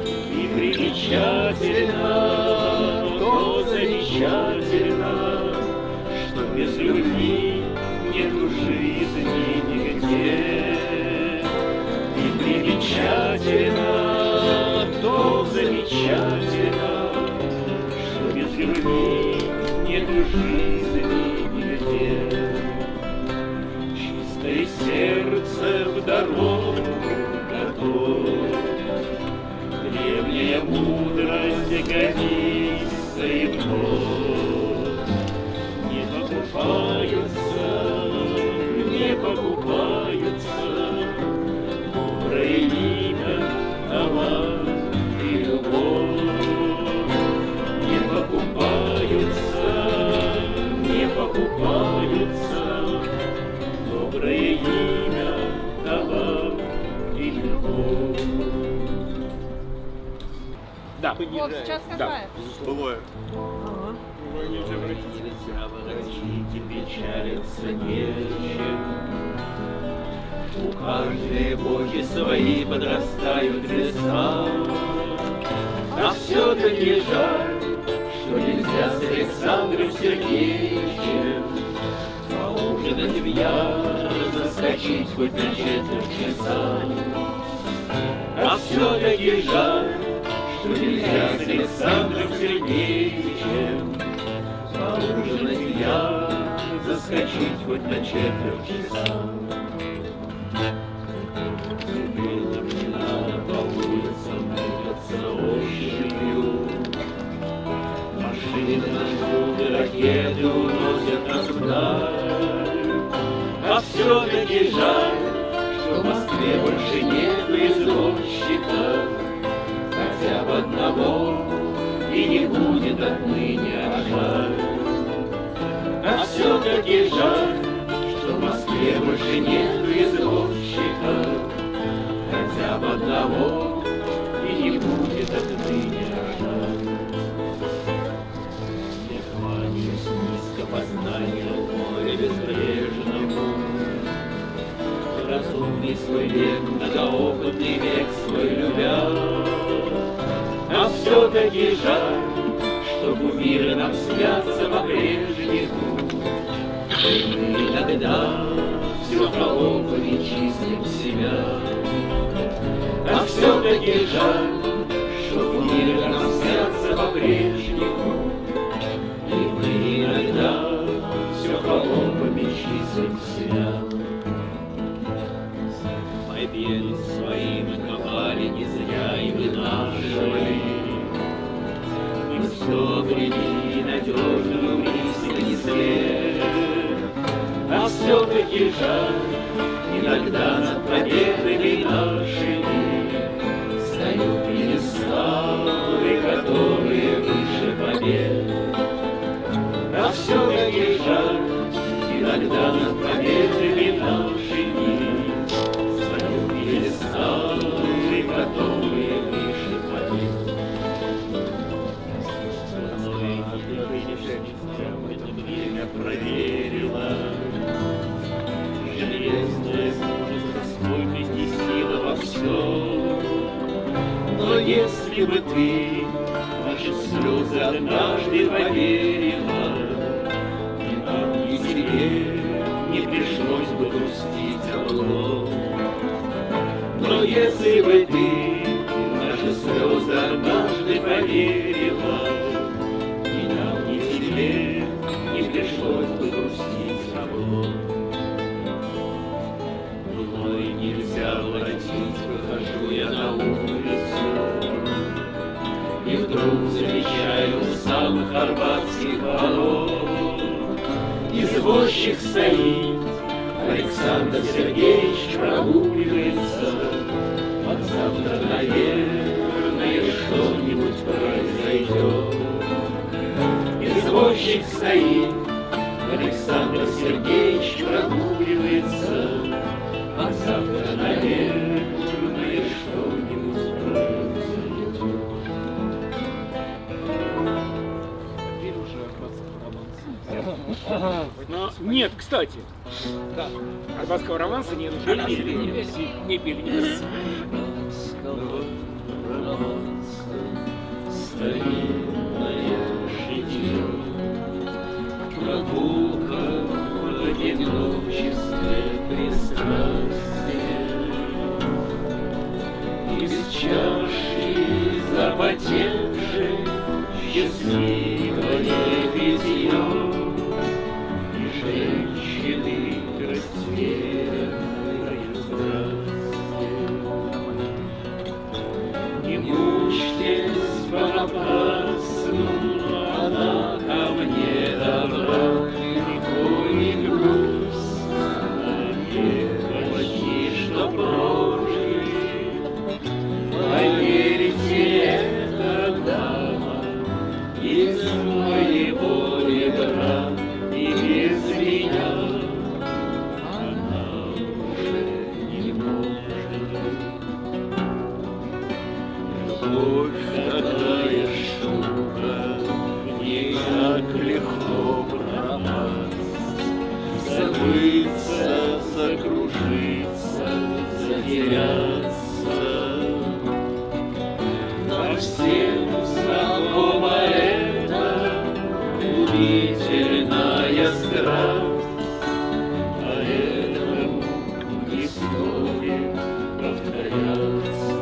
И примечательно, то замечательно, что без любви нету жизни нигде. И примечательно, то замечательно, что без любви нету жизни нигде. Чистое сердце в дорогу готов, древняя мудрость годится и вновь. Не покупаются доброе имя, талант и любовь. Не покупаются доброе имя, талант и любовь. Да. Вот сейчас какая? Былое. Нельзя воротить и печалиться нечем. У каждой эпохи свои подрастают леса. А все-таки жаль, что нельзя с Александром Сергеевичем поужинать в яр, заскочить хоть на четверть часа. А все-таки жаль, что нельзя с Александром Сергеевичем поужинать в яр, заскочить хоть на четверть часа. Теперь не надо по улицам двигаться ощупью. Машины жгут и ракеты уносят нас вдаль. А все-таки жаль, что в Москве больше нет извозчика, хотя бы одного, и не будет отныне жаль. А все-таки жаль, что в Москве больше нет извозчика, хотя бы одного, и не будет отныне жаль. Я кланяюсь низко познанию моря безбрежному, разумный свой век, многоопытный век свой любя. А все-таки жаль, что кумиры нам снятся по-прежнему, и мы иногда все холопами чистим себя. А все-таки жаль, что кумиры нам снятся по-прежнему, и мы иногда все холопами чистим себя. Побед своим ковали не зря и вынашивали, и все обрели надежную риск и след. А все-таки жаль, иногда над победами нашими встают пьедесталы, которые выше побед. А все-таки жаль, иногда над победами нашими встают пьедесталы, которые выше побед. Время проверила железное мужество, стойкость и сила во всем. Но если бы ты в наши слезы однажды поверила, ни нам, ни тебе не пришлось бы грустить о былом. Но если бы ты в наши слезы однажды поверила, ни нам, ни тебе не пришлось бы грустить о былом. Былой нельзя воротить, выхожу я на улицу, и вдруг замечаю у самых арбатских ворот извозчик стоит, Александр Сергеевич прогуливается. От завтра, наверное, что-нибудь произойдет. Извозчик стоит, Александр Сергеевич прогуливается. От завтра, наверное, что-нибудь произойдет. Теперь уже арбатского романса. Но нет, кстати. Да. Арбатского романса нет. Не пели. Не пели. Старинное житье, прогулка в одиночестве, пристрастие. Из чаши запотевшей счастливое питье, и женщины растерянное страсти. Не мучьтесь понапрасну, она ко мне добра, легко и грустно, не почти что прожили. Поверьте, эта дама из моего ребра, и без меня она уже не может. Любовь такая штука, в ней так легко пропасть, забыться, закружиться, затеряться. Но всем знакома эта удивительная страсть, поэтому не стоит повторяться.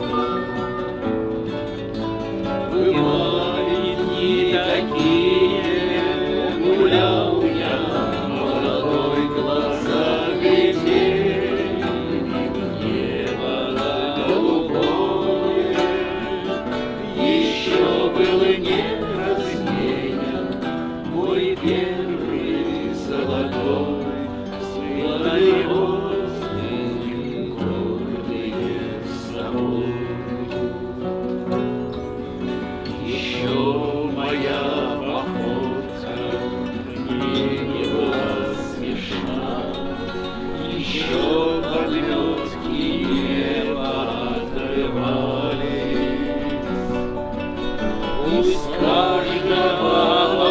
Бывают дни такие, гулял я, молодой, глаза глядели, небо голубое еще было не развеян, мой первый золотой, светлой звезды, гордые собой. Еще моя походка мне не была смешна, еще подметки неба отрывались. Пусть каждого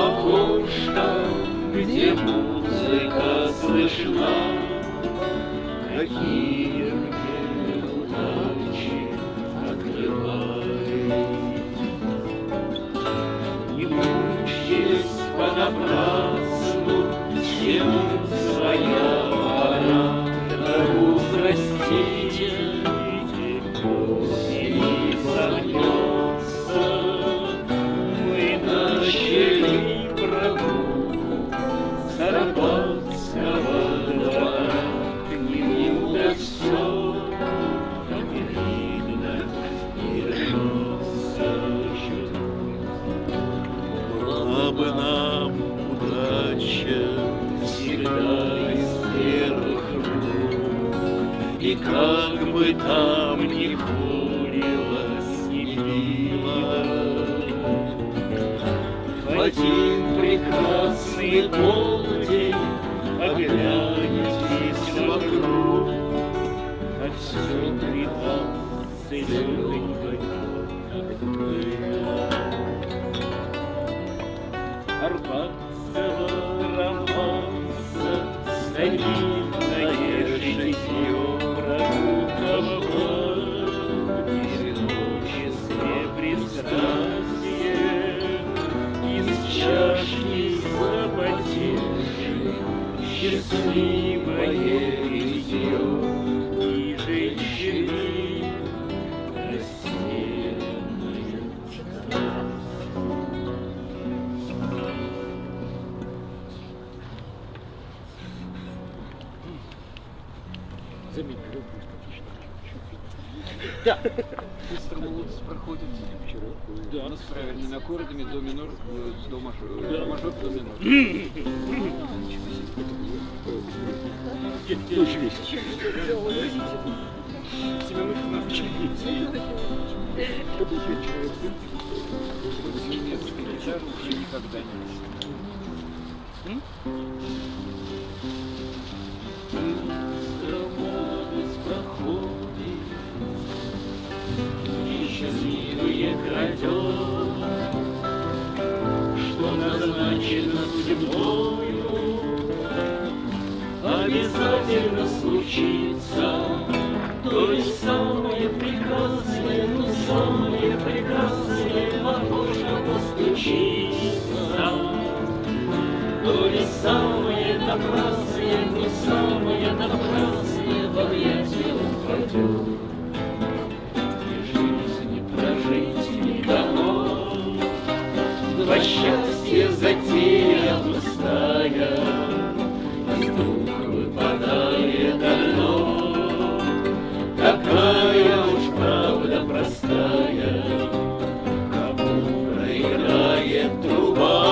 окошка, где музыка слышна, какие мне удачи открывались. Не мучьтесь понапрасну, всему своя пора, траву взрастите, осень согнется. Мы начали прогулку с арбатского двора, к нему да все, как видно, не рвется. Была бы нам удача, всегда И как бы там ни хулилось и било, в один прекрасный полдень оглянетесь вокруг, а все предастся легонькой, как было. Арбатского романса старинное житье прокутого в одиночестве пристрастие из чашни запотевшей счастливое питье и женщины рассеянная страсть. Замедлил Да. Быстро молодость проходит. Вчера. Да. У нас правильными аккордами до минор, до мажор, Да. мажор до минор. Очень весело. Тебя мы очень весело. Это был 5 человек. Вот немецкий гитар вообще никогда не Молодость проходит, и счастливые крадет, что назначено судьбою, обязательно случится. То есть самое прекрасное, но самое прекрасное в окошко постучится. То есть самое напрасное, но самое напрасное в объятия упадет. И жизни прожить не дано, два счастья затея пустая, из рук выпадает одно. Какая уж правда простая, кому проиграет труба,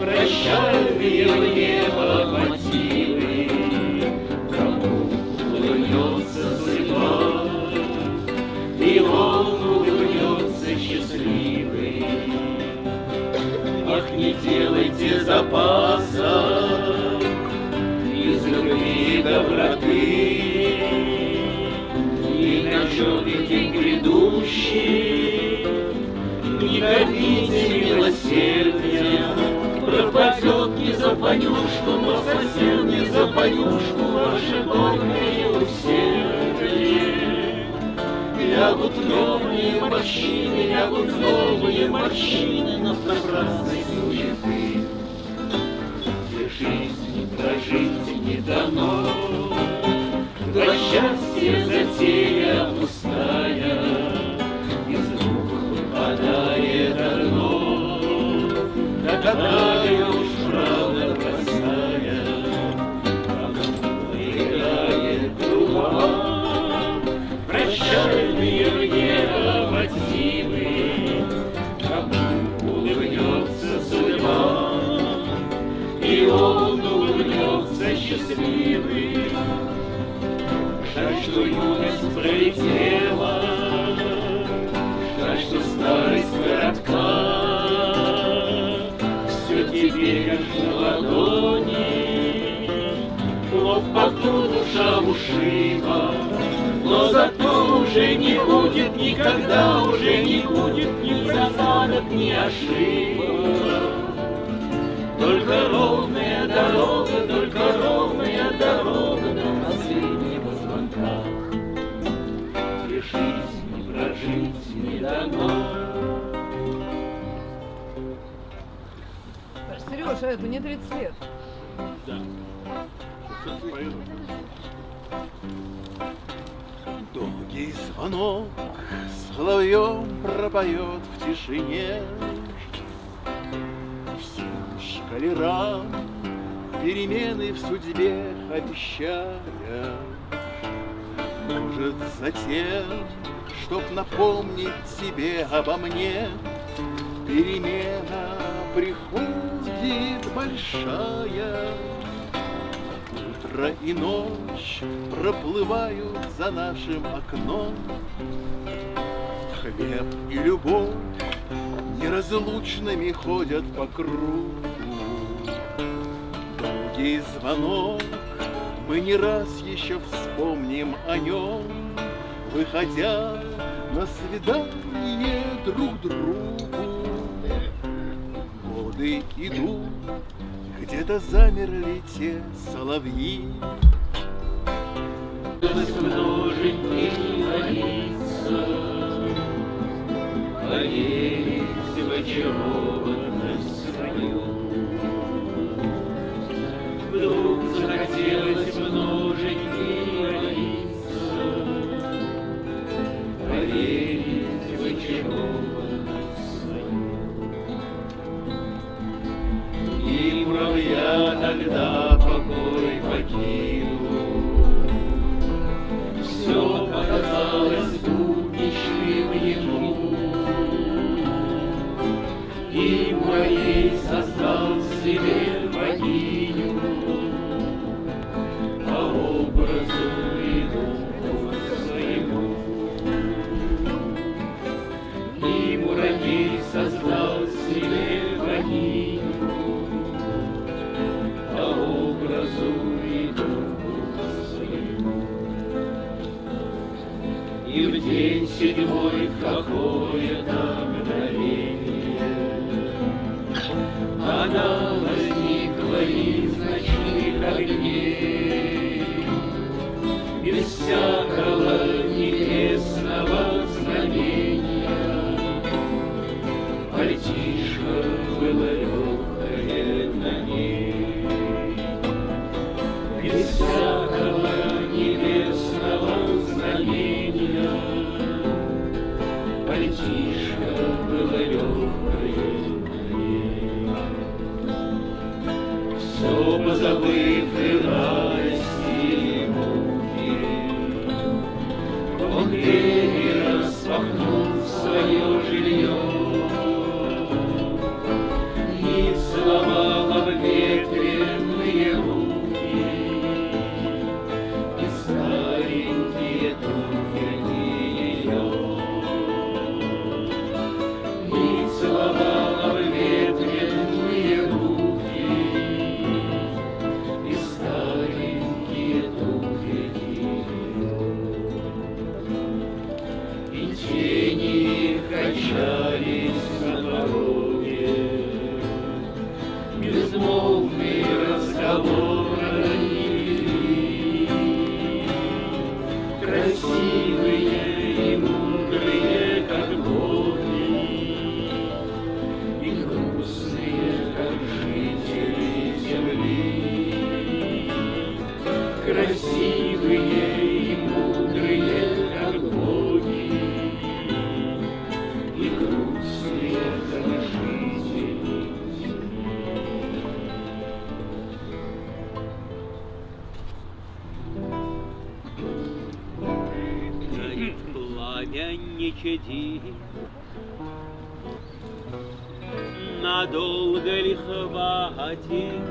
прощальные в небо мотивы, кому улыбнется судьба, и он улыбнется счастливый. Ах, не делайте запаса из любви и доброты, и на черный день грядущий не копите милосердия. Пропадет не за понюшку, но совсем не за понюшку ваше горькое усердие. Лягут новые морщины, лягут новые морщины, но напрасной суеты. Где жизни прожить не дано, два счастья затея пустая, из рук выпадает одно. Какая уж правда простая, кому проиграет труба, прощальные в небо мотивы, кому улыбнется судьба, и он улыбнется счастливый. Жаль, что юность пролетела, жаль, что старость коротка. Теперь как на ладони, плов повту, душа ушиба, но зато уже не будет, никогда уже не будет ни засадок, ни ошибок. Только ровная дорога до последнего звонка. Где жизни прожить не дано. Сережа, это не 30 лет. Да. Долгий звонок соловьем пропоет в тишине. Всем шкалерам перемены в судьбе обещая. Может, затем, чтоб напомнить тебе обо мне, перемена приходит большая. Утро и ночь проплывают за нашим окном. Хлеб и любовь неразлучными ходят по кругу. Долгий звонок, мы не раз еще вспомним о нем, выходя на свидание друг другу. Годы идут, где-то замерли те соловьи. Множить и молиться, поверить в очарованность свою. Вдруг захотелось множить и молиться, поверить в очарованность свою. И муравья тогда покой покинул, все показалось будничным ему. И муравей создал себе богиню по образу и духу своему. И муравей создал себе богиню по образу и духу своему. И в день седьмой в какое-то мгновение она возникла из ночных огней, без всякого небесного знамения. Пальтишко было легкое на ней, без всякого небесного знамения. Пальтишко было легкое на ней. Все позабыв и радости и муки, он двери распахнул свое жилье и сломал обветренные руки и старенькие туфельки ее. И сломал обветренные руки и старенькие туфельки ее. И тени качались на дороге, безмолвные разговоры вели, красивые и мудрые, как боги, и грустные, как жители земли. Красивые и мудрые, как боги, и грустные, как жители земли. Горит пламя, не чади, надолго ли хватит,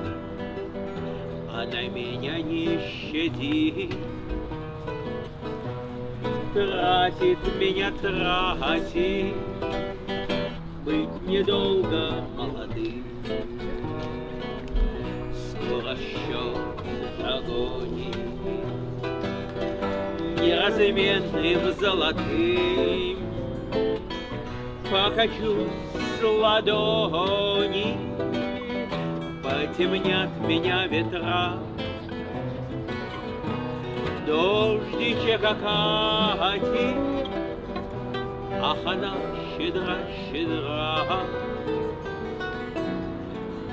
а на меня не щади. Тратит меня, тратит, быть недолго молодым. Скоро счет огонь неразменным золотым. Покачусь с ладони, потемнят меня ветра. Дождичек окатит, ах, она щедра, щедра.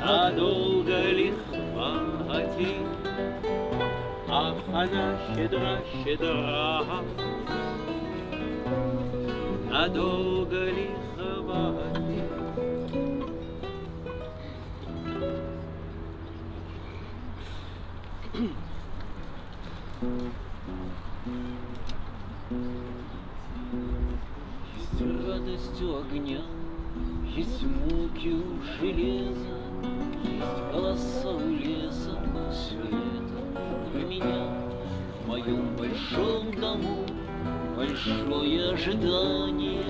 Надолго ли хватит, ах, она щедра, щедра. Надолго ли хватит? Есть радость у огня, есть муки у железа, есть голоса у леса, света. большом дому большое ожидание,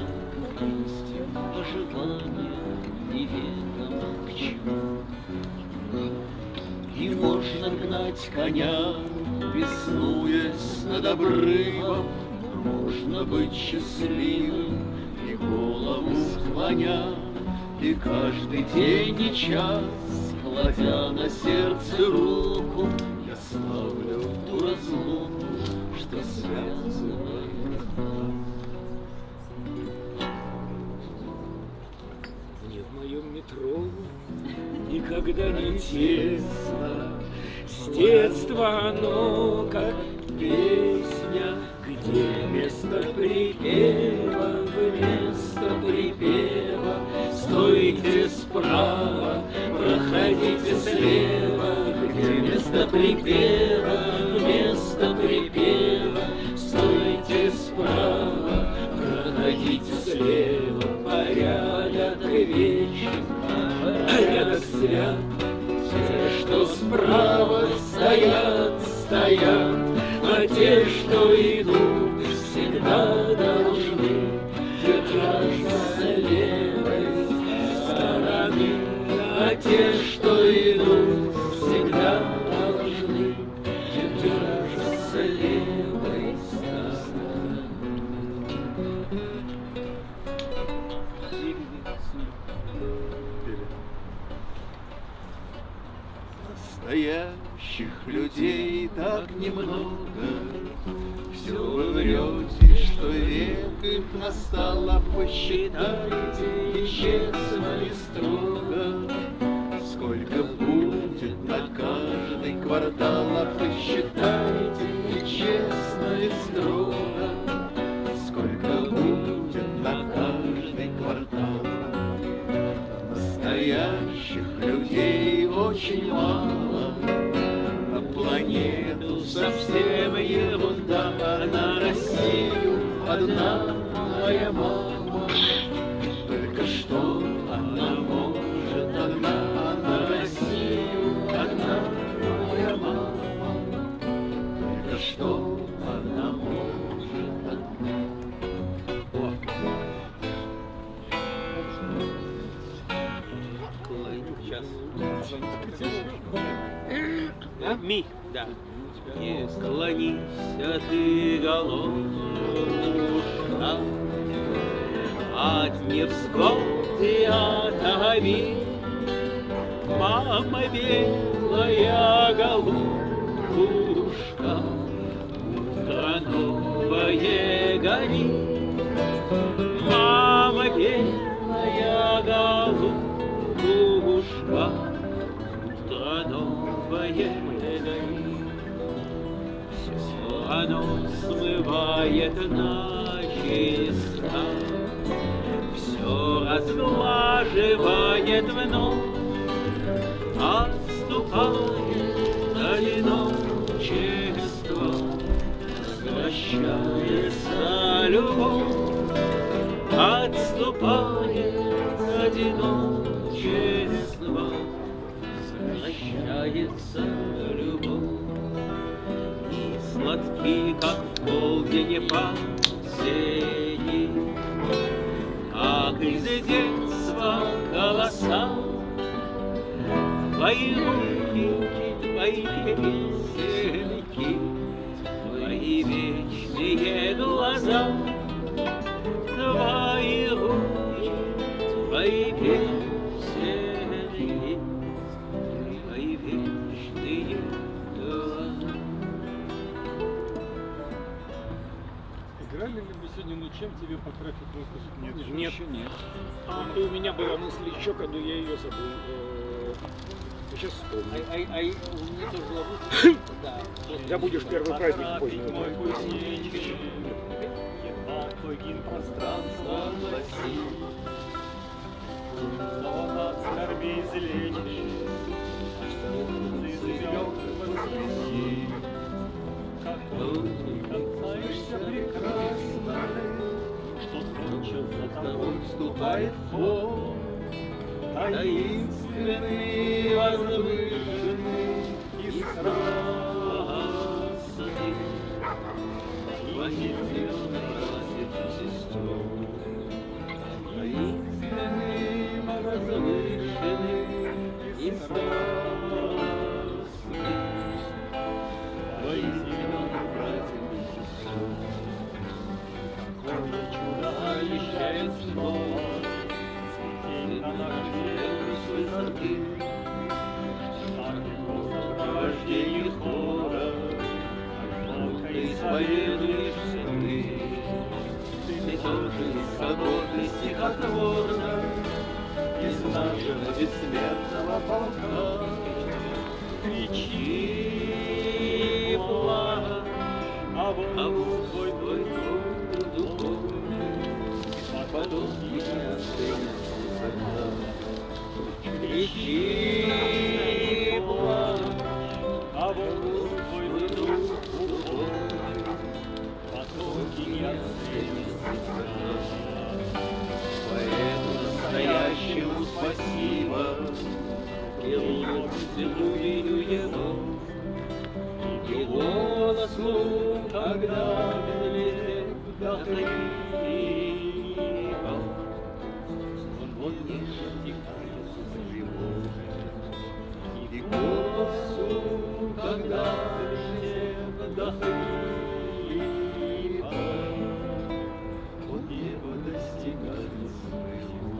истинное ожидание неведомо к чему. И можно гнать коня, беснуясь над обрывом, можно быть счастливым и голову склоня, и каждый день и час, кладя на сердце руку, я славлю ту разлуку, что связывает нас. Мне в моем метро никогда не тесно, с детства оно как песня, где вместо припева, вместо припева, стойте справа, проходите слева, где вместо припева, вместо припева, стойте справа, проходите слева. Порядок вечен, порядок свят, те, что справа стоят, стоят, а те, что идут, всегда должны держаться левой стороны, а те, что идут, всегда должны держаться левой стороны. Настоящих людей так немного, все вы врете, что век их настал, а посчитайте и честно и строго, сколько будет на каждый квартал, а посчитайте и честно и строго, сколько будет на каждый квартал. Настоящих людей очень мало, на планету совсем ерунда, а на Россию одна моя мама. Только что она может одна, а на Россию одна моя мама. Только что она может одна. Ми, да. Не склонися ты, головушка, от невзгоды, от обид. Мама белая голубушка, утро новое горит. Мама белая голубушка, утро новое горит. Все оно смывает начисто, все разглаживает вновь, отступает одиночество, возвращается любовь, отступает одиночество, возвращается любовь. И сладкий, как в полдень осени, как из детства голоса, твои руки, твои песенки, твои вечные глаза, твои руки, твои песенки, твои вечные глаза. Играли ли мы сегодня, ну чем тебе потратить воздух? Нет. Еще нет. И у меня была мысль еще, когда я ее забыл. Сейчас вспомню. У меня тоже была мысль. Да. Забудешь первый праздник позже. Пространство гласит, снова от скорби излечишь, солнце звезд воскреси, как только танцаешься прекрасно, что тотчас за тобой вступает фон, таинственный, возвышенный и страстный. сопровождении хора, исповедуешься ты тоже свободный стихотворно из нашего бессмертного полка. Кричи, пламя, а вот твой духовный, потом не останется. Кричи, пламя, а вот твой духовный, потом не останется. Поэту настоящему спасибо, и луну целую его, и голос лун, когда медлит вдохновива. Он не стихает его, и голос лун, когда медлит вдохновива. Он небо достигает своего.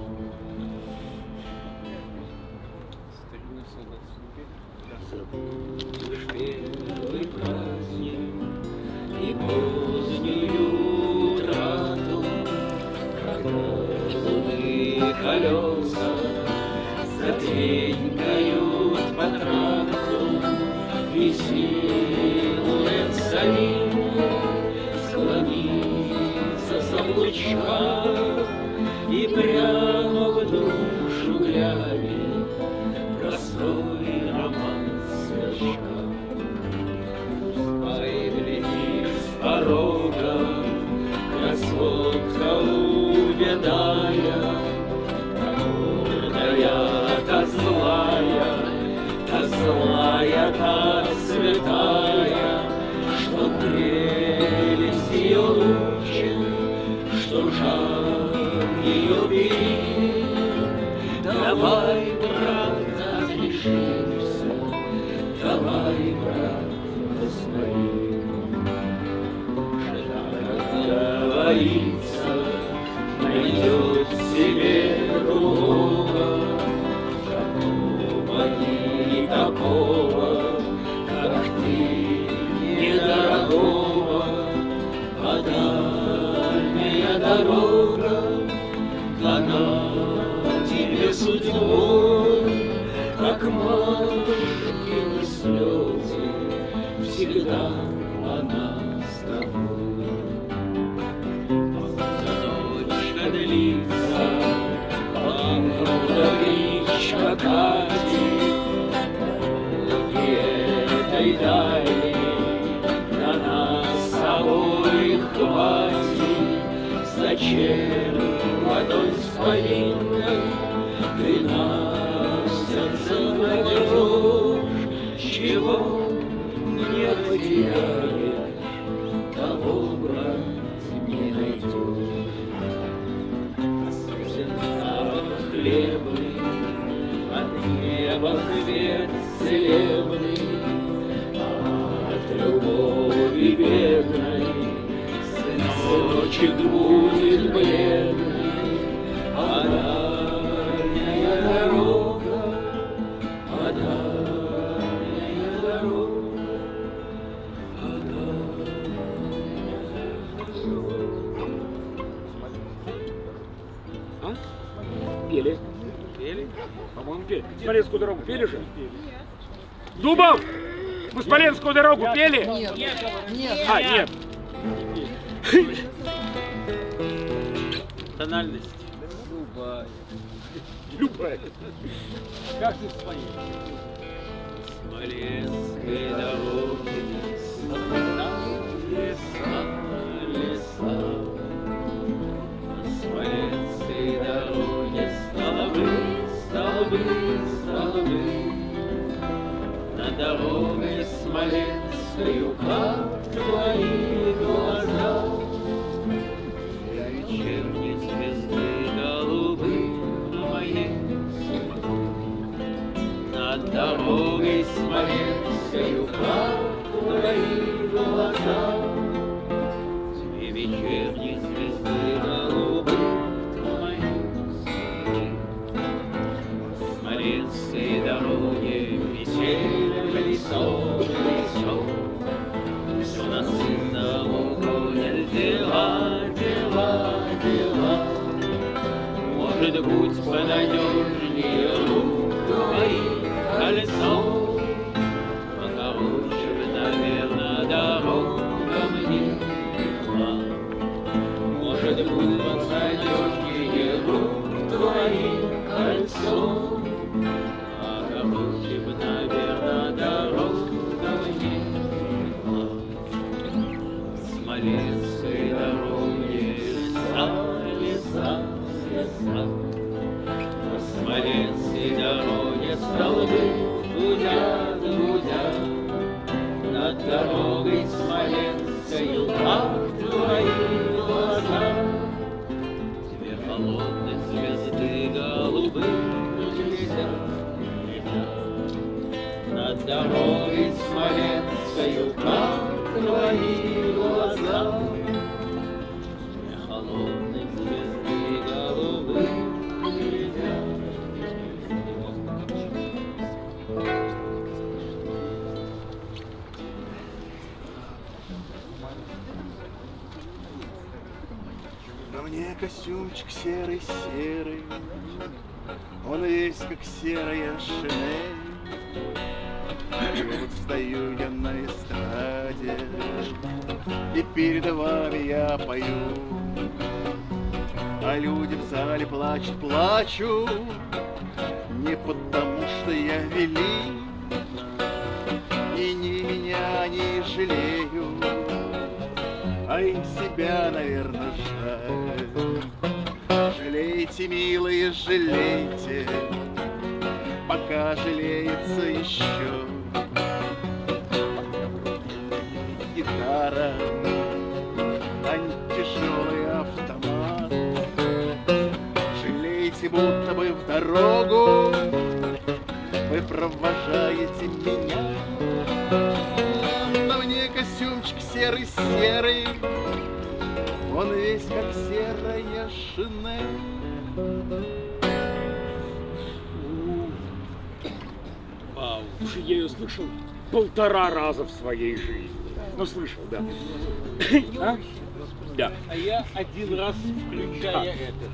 Забудешь первый праздник и позднюю утрату, когда луны колеса затренькают по тракту, и силуэт самим склонится с облучка, и прямо в душу глянет простой роман сверчка. Ай, глядишь с порога, красотка увядая, та гордая, та злая, та святая, что прелесть ее лучше, что жар ее берег. Давай, брат, разрешимся, давай, брат, посмотри. Как говорится, найдет себе другого, такого и такого, как ты, недорогого. А дальняя дорога дана тебе судьбой, как матушкины слезы, всегда она с тобой. Ночка длится, вдовичка катит, и этой дали на нас обоих хватит. Зачем ладонь с повинной ты нам сердце кладешь? Чего не потеряешь, того, брат, не найдешь. Запах хлебный, от неба хлеб целебный, от любови бедной сыночек будет бледный. А дальняя дорога, а дальняя дорога, а А? Пели. Пели? По-моему, пели. Смоленскую дорогу пели же? Дубов! Мы Смоленскую дорогу пели? Нет, нет. А, нет. Тональность. Любая. Любая. Каждый своей. Смоленской дороги леса, леса. На Смоленской дороге столбы, столбы, столбы. На дороге Смоленскою, как твои глаза. Вечерние звезды голубы моей судьбы. Над дорогой Смоленскою, как твои глаза. Две вечерние звезды голубы моей судьбы. Смоленской дороге метель в лесу. знаю, как твои глаза. Две холодных звезды голубым глядят над дорогой смоленскою, как твои глаза. Две холодных звезды голубым глядят. На мне костюмчик серый-серый, он весь как серая шинель. И вот стою я на эстраде, и перед вами я пою, а люди в зале плачут, плачу, не потому что я велик, и не меня не жалею, а им себя, наверное, жаль. Жалейте, милые, жалейте, пока жалеется еще. Гитара, а не тяжелый автомат. Жалейте, будто бы в дорогу вы провожаете меня. На мне костюмчик серый-серый, он весь как серая шинель. Вау. Слушай, я ее слышал 1,5 раза в своей жизни. Ну, слышал, да. А? Да. А я один раз включая этот.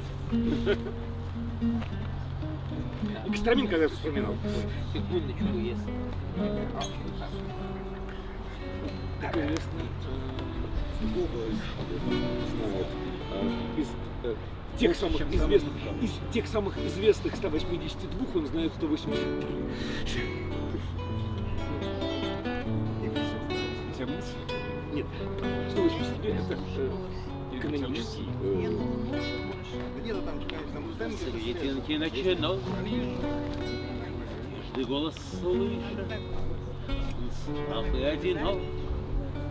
Экстрамин когда вспоминал. Секундочку, если. Конечно, из тех самых известных, из тех самых известных 182 он знает 183. Нет, 182 это канонический. Где-то там, конечно, музыканты. Срединки ночной, каждый голос слышит, слаб и одинок,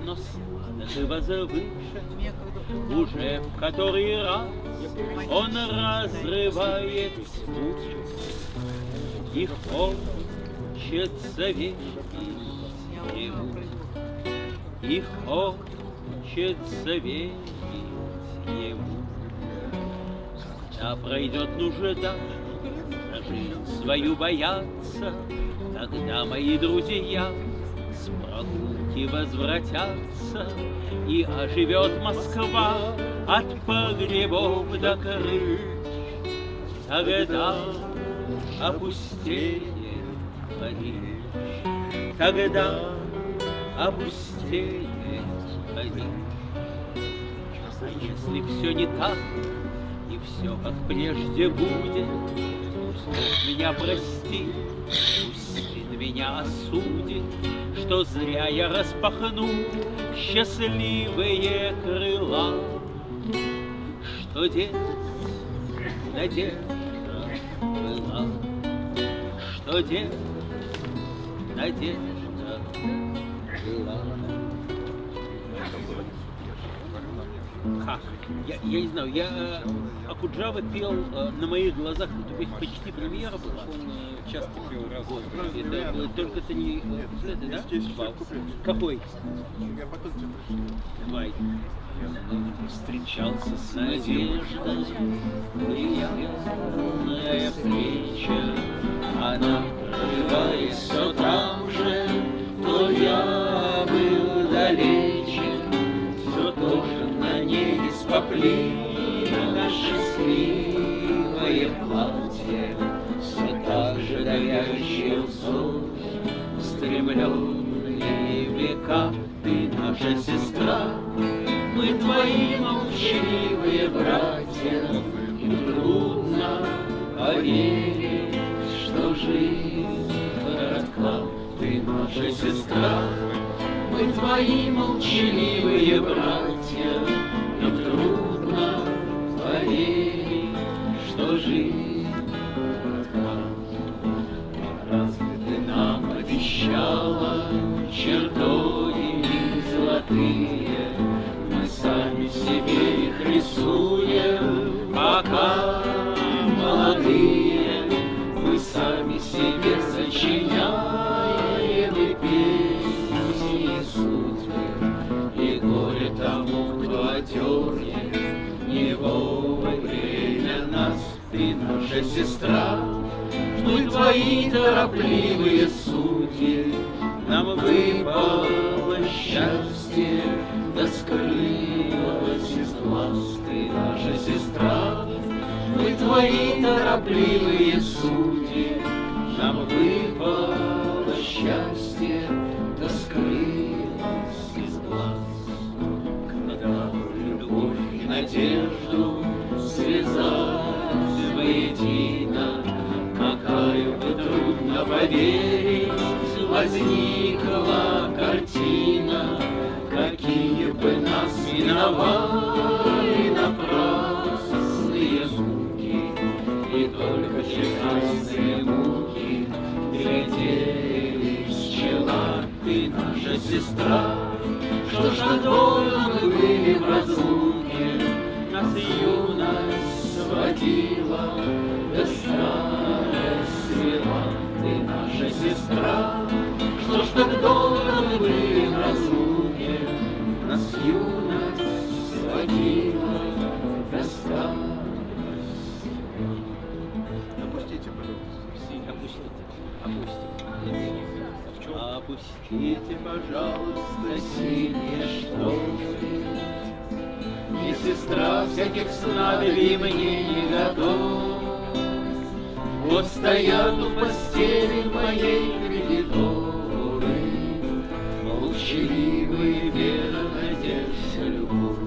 но сладок и возвышен. Уже в который раз он разрывает тьму, и хочется верить ему, и хочется верить ему. Когда пройдет нужда, на жизнь свою бояться, тогда мои друзья с прогулки возвратятся, и оживет Москва от погребов до крыш. Тогда опустеет Париж, тогда опустеет Париж. А если все не так, и все как прежде будет, пусть Бог меня простит, пусть сын меня осудит, что зря я распахну счастливые крыла. Что делать, надежда была, что делать, надежда была. Как? Я не знаю, я Акуджава пел на моих глазах, то есть почти премьера была. Он часто пел разные. Это только это не... Это, да? Вау. Какой? Я потом тебе пришлю. Давай. Встречался с надеждой, приятная встреча. Она, открываясь все там же, то я был далече. Все тоже на ней из поплина счастливое платье, все так же горящий взор, устремленные века. Ты наша сестра, мы твои молчаливые братья, и трудно поверить, что жизнь коротка. Ты наша сестра, мы твои молчаливые братья, и трудно поверить, что жизнь коротка. Разве ты нам обещала чертоги золотые, сочиняем и песни судьбы, и горе тому, кто отдернет его во время нас. Ты наша сестра, мы твои торопливые судьи, нам выпало счастье, да скрылось из глаз. Ты наша сестра, мы твои торопливые судьи, нам выпало счастье, да скрылось из глаз. Когда любовь и надежду связать воедино, какая бы трудно поверить возникла картина, какие бы нас миновали напрасные муки, и только прекрасные муки глядели с чела. Ты наша сестра, что ж долго мы были в разлуке, нас юность сводила, да старость свела. Ты наша сестра, что ж так долго мы были в разлуке, нас юность сводила, да старость. Опустите, пожалуйста. Опустите, пожалуйста, синие шторы. И сестра всяких снадобий мне не готов. Вот стоят у постели моей кредиторы, молчаливые, верно, надежда, любовь.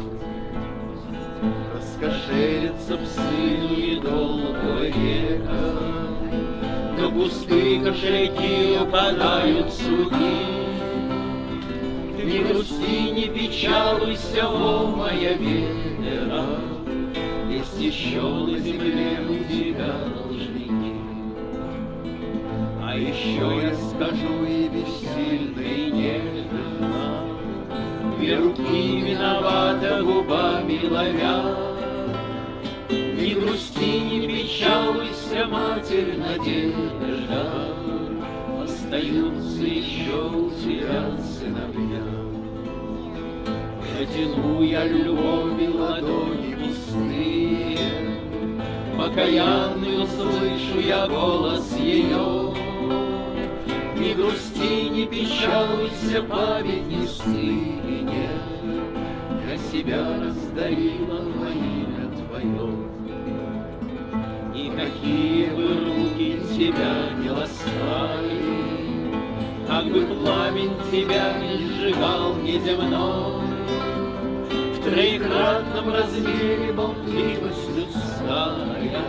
Раскошелятся псы недолгого века, но пустые кошельки упадают в суки. Не грусти, не печалуйся, о моя Венера, есть еще на земле у тебя должники. А еще я скажу и бессильно, и нежно, две руки виновата губами ловя. Не грусти, не печалуйся, Матерь Надежда, остаются еще у тебя сыновья. Протяну я любови ладони пустые, покаянный услышу я голос ее. Не грусти, не печалуйся, память не стынет, я себя раздарила во имя твое. Никакие бы руки тебя не ласкали, как бы пламень тебя не сжигал неземной. В троекратном размере болтливость людская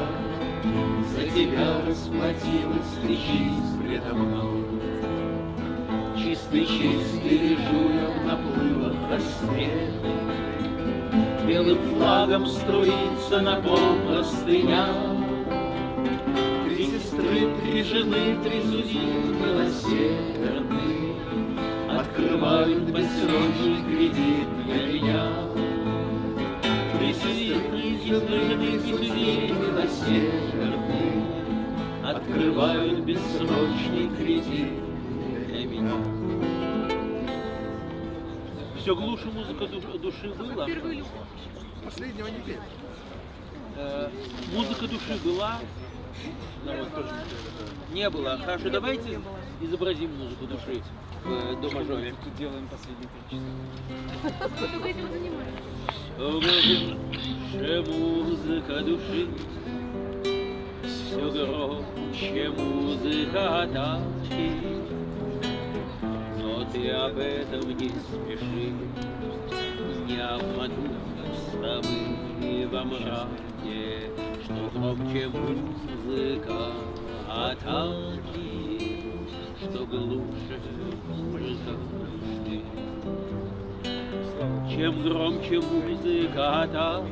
за тебя расплатилась ты жизнь предо мной. Чистый лежу я в наплывах рассветных, белым флагом струится на пол простыня. Три сестры, три жены, три судьи милосердны открывают бессрочный кредит для меня. Три сестры, три жены, три судьи милосердны открывают бессрочный кредит для меня. Все глуше музыка души была. Последнего не петь. Музыка души была. Не было. Хорошо, давайте изобразим музыку души в до мажоре. Тут делаем последний громче музыка души, все громче музыка атаки. Но ты об этом не спеши, не обмануть с тобой во мраке, что громче музыка атаки, что глуше музыка души. Чем громче музыка атаки,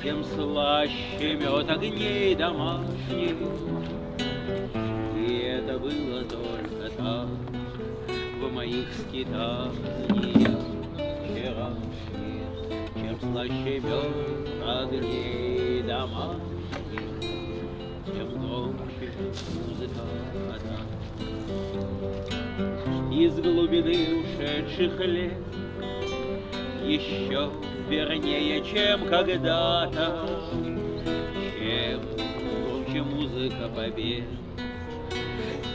тем слаще мед огней домашних. И это было только так в моих скитаниях вчерашних. Чем слаще мед огней домашних, тем громче музыка одна. Из глубины ушедших лет, еще вернее, чем когда-то, чем громче музыка побед,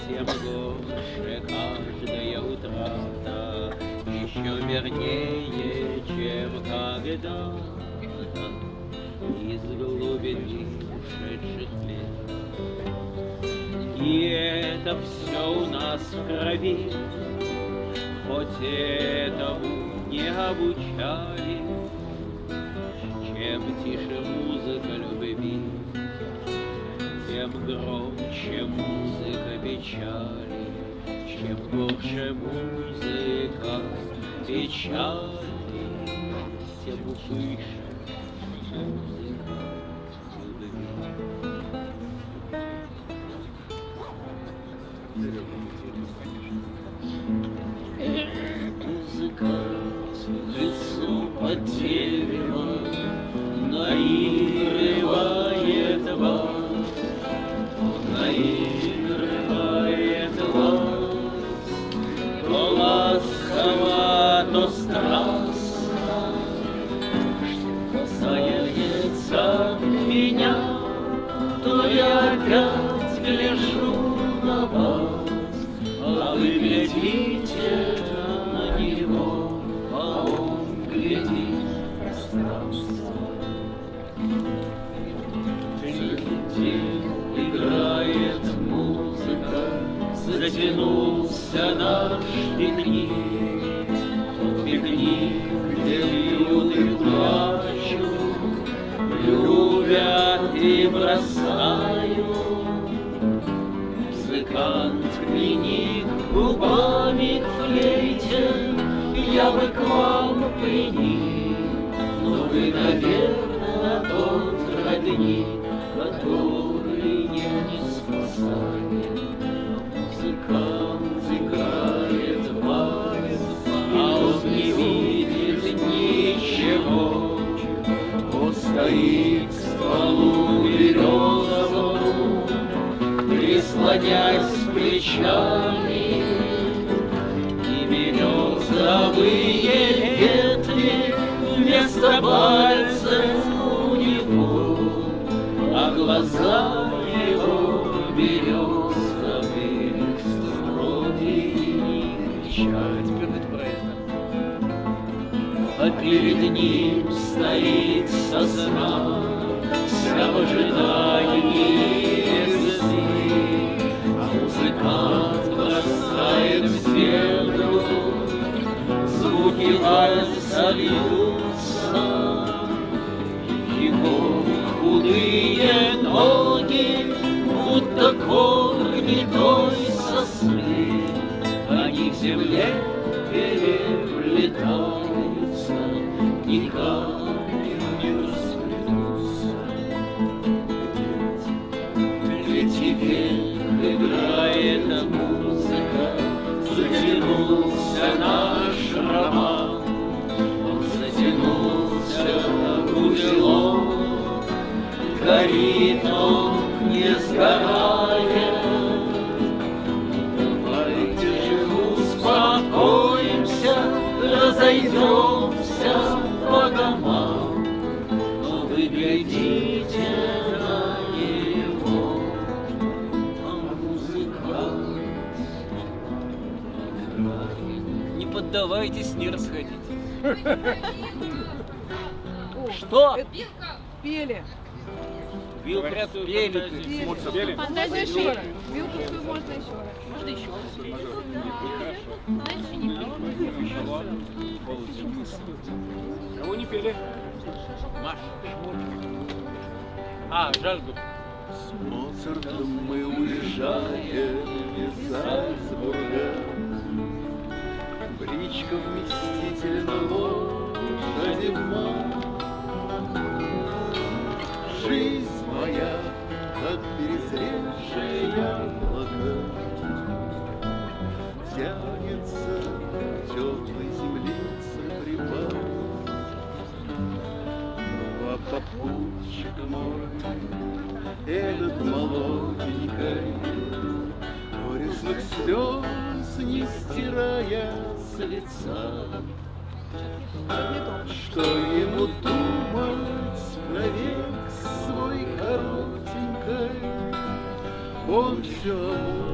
тем горше каждая утрата. Еще вернее, чем когда-то, из глубины ушедших лет. И это все у нас в крови, хоть этому не обучали. Чем тише музыка любви, тем громче музыка печали. Чем горше музыка печали, тем выше музыка любви. Музыкант в лесу под деревом наигрывает вас, наигрывает вас, то ласково, то страстно, что касается меня, то я опять гляжу на вас, а вы глядите на него, а он глядит в пространство. Играет музыка, затянулся наш пикник, тот пикник, где пьют и плачут, любят и бросают. Музыкант приник губами к флейте, я бы к вам приник, но вы, наверное, тот родник, который не спасает. Музыкант играет вальс, а он не видит ничего. Он стоит к стволу березовому, прислонясь плечами, и березовые ветви вместо пальцев у него, а глаза его березовых вроде не кричат. А перед ним стоит сосна, вся в ожидании весны, а музыкант бросает в землю, звуки вальса льются. Его худые ноги, будто корни той сосны, они к земле переплетаются, никак не расплетутся. Ведь теперь играет музыка, затянулся наш роман, он затянулся узелом, горит он, не сгорает. Давайте же успокоимся, разойдемся по домам, но вы глядите на него, а музыкант играет. Не поддавайтесь, не расходитесь. Что? Пели. Говорят, пели. Можно еще раз. Вилку свою можно еще раз. Можно еще? Кого не пели? Маша. А, жажду. С Моцартом мы уезжаем из Зальцбурга. Бричка вместительно лошади в мать. Жизнь моя, как перезревшее яблоко, тянется к теплой землице припав. В попутчик мой, этот молоденький, горестных слез не стирая с лица. Что ему думать про век свой коротенький, он все о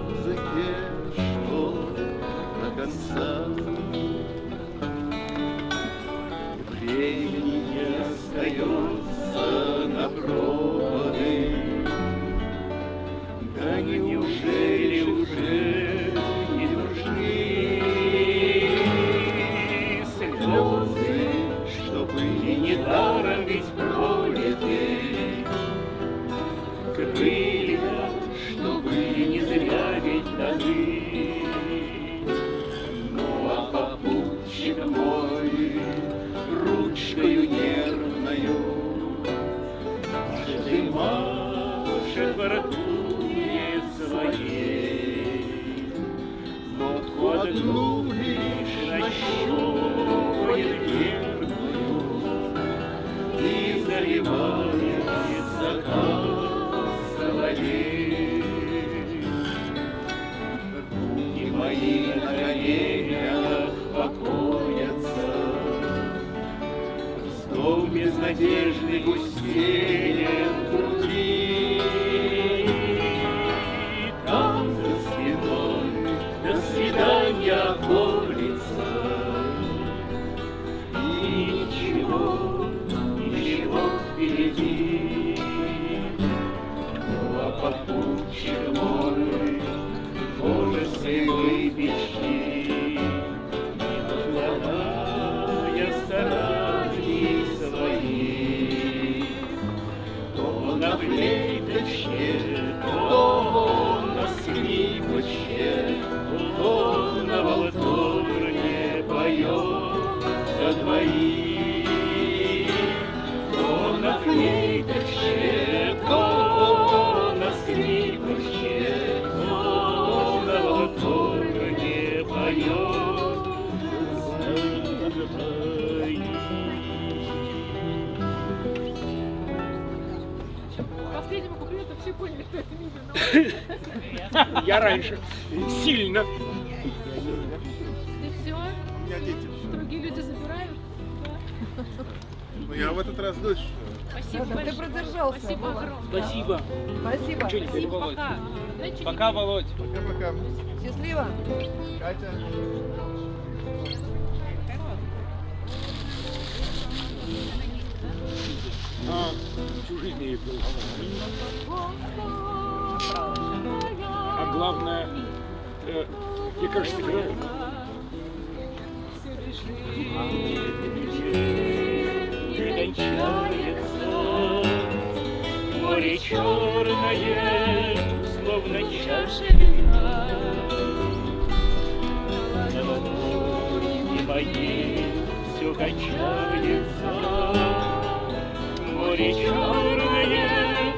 музыке шел до конца. Времени не остается на проводы, да неужели уже не нужны слезы, что были недаром ведь пролиты, крылья, что были не зря ведь даны. Ну а попутчик мой ручкою нервною машет воротуне своей, нотку одну лишь нащупает верную и заливает закат соловей. Руки мои на коленях покоятся, вздох без надежды густеет в груди. Там за спиной до свидания колется, и ничего, ничего впереди. Ну а попутчик мой, Боже, силой печи, не покладая стараний своих, то на флейточке, то на скрипочке, то на валторне поет за двоих. То на флейточке, то на скрипочке, то на валторне поет за двоих. Последнему куплету все поняли, что это видео. Я раньше. Сильно. Ты все? У меня дети. Другие люди забирают? Ну я в этот раз дольше. Спасибо Ты большое. продержался. Спасибо огромное. Спасибо. Спасибо. Че не Спасибо, Володь? пока. Знаете, Пока, Володь. Пока-пока. Счастливо. Катя. Всю жизнь я ее пил. А главное, мне кажется, играет. Кончается море черное, словно чаша вина. На ладони моей все качается, море черное,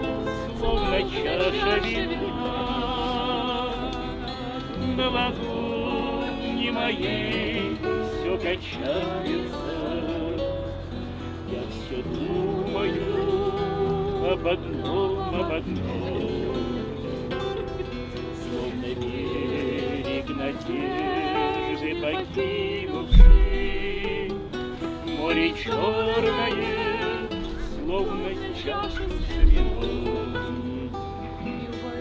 словно чаша вина. На ладони моей все качается. Я все думаю об одном, словно берег надежды покинувший, море черное, словно чаша с вином.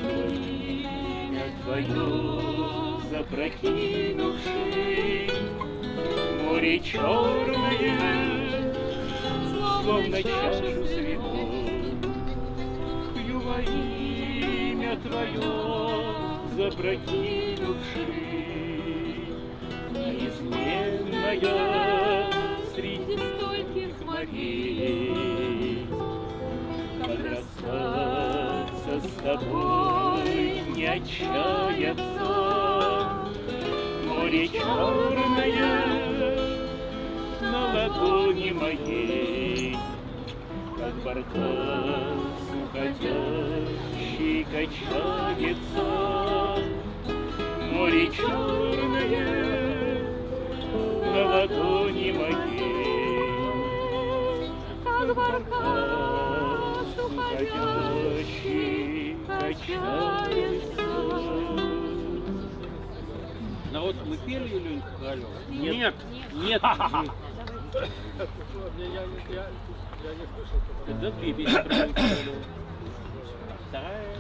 Имя твое запрокинувший, море черное, словно чашу с вином. Пью во имя твое запрокинувший, неизменная среди стольких морей. Как расстаться с тобой не отчаяться, море черное на ладони моей, как баркас уходящий качается, море черное на ладони моей, как баркас кончается. Народ, мы пели Леньку Королёва? Нет. Нет. Тогда две песни про Леньку Королёва. Вторая.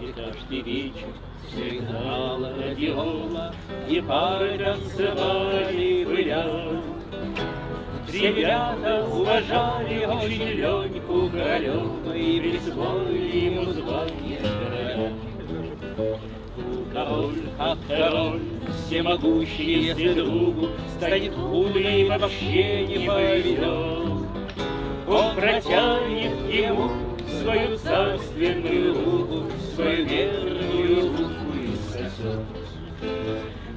И каждый вечер сигнала радиола, и пары танцевали в ряд. Ребята уважали очень Леньку Королёва и присвоили ему звание короля. Король, как король, всемогущий, если другу станет худо и вообще не повезет, он протянет ему свою царственную руку, свою верную руку и сосет.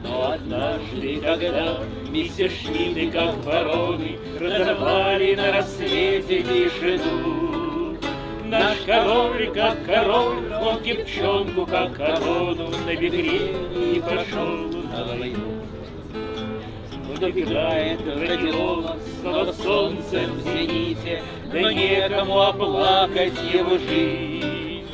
Но однажды, когда мессершмитты, как вороны, разорвали на рассвете тишину, наш король, как король, он девчонку, как корону, на бекре и пошел на войну. Добегает радиола, снова солнце в зените, да некому оплакать его жизнь.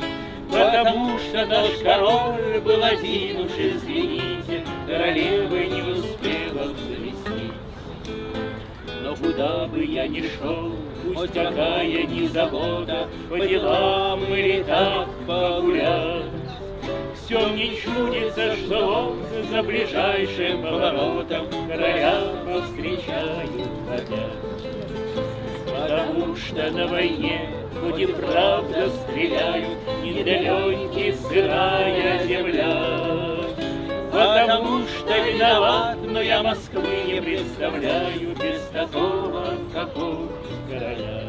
Потому что наш король был один уж, извините, королевы не успела завести. Но куда бы я ни шел, пусть какая ни забота, по делам или так погулять, все мне чудится, что он за ближайшим поворотом короля повстречает опять. Потому что на войне, хоть и правда стреляют, не до Леньки сырая земля. Потому что виноват, но я Москвы не представляю без такого, как он, короля.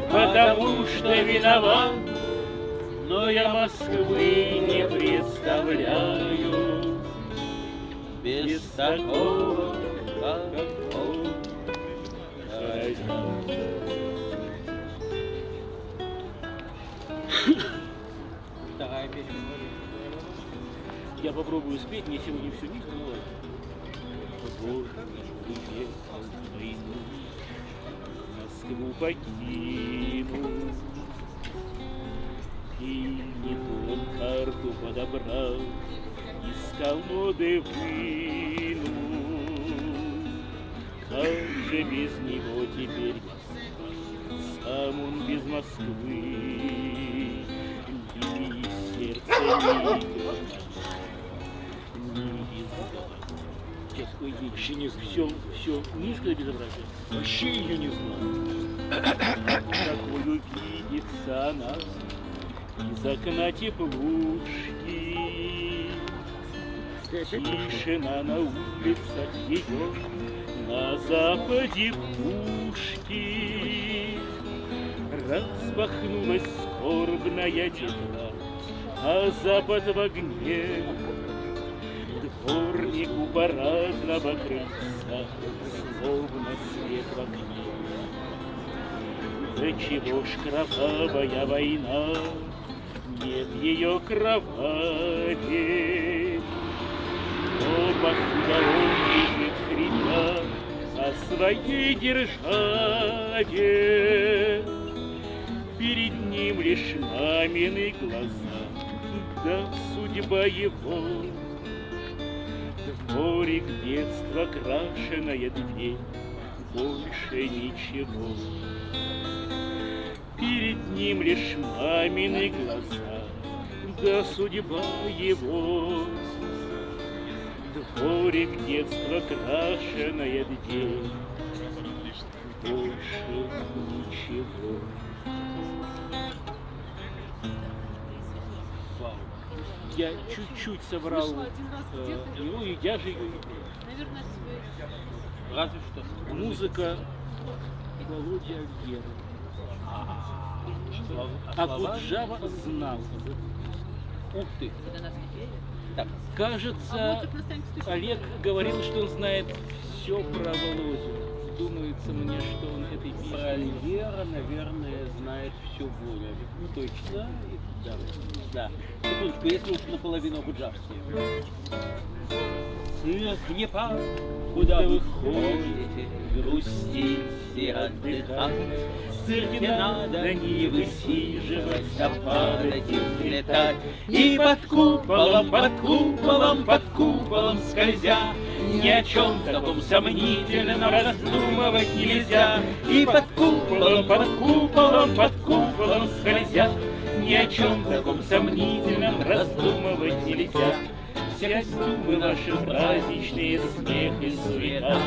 Потому что виноват, но я Москвы не представляю без такого, как он, короля. Вторая песня. Я попробую спеть, мне сегодня все не было. Боже, уехал в войну, Москву покинул, и не он карту подобрал, из колоды вынул. Как же без него теперь, сам он без Москвы, ни сердце, ни Вообще не знаю. все низкое безобразие. Вообще ее не знаю. Какую видится она из окна теплушки, тишина на улицах ее, на западе пушки. Распахнулась скорбная тетрадь, а запад в огне. Дворнику парадного крыльца, словно свет в окне. Да чего ж кровавая война, нет ее кровавей. Оба куда он лежит хрипя о своей державе. Перед ним лишь мамины глаза, да судьба его. Дворик детства, крашеная дверь, больше ничего. Перед ним лишь мамины глаза, да судьба его. Дворик детства, крашеная дверь, больше ничего. Я чуть-чуть соврал его, и я же ее не пел. Наверное, свой. Разве что. Музыка Володя Гера. А Куджава знал. Ух ты. Так, Кажется, Олег говорил, что он знает все про Володю. Думается мне, что он этой про песней... Лера, наверное, знает все более точно. Да. Да. Секундочку, если уж наполовину гуджавские. цирк не парк, куда вы ходите грустить и отдыхать. В цирке надо не высиживать, а падать и взлетать. И под куполом, под куполом, под куполом скользя, ни о чем таком сомнительном раздумывать нельзя. И под куполом, под куполом, под куполом скользя, ни о чем таком сомнительном раздумывать нельзя. Все костюмы наши праздничные, смех и суета,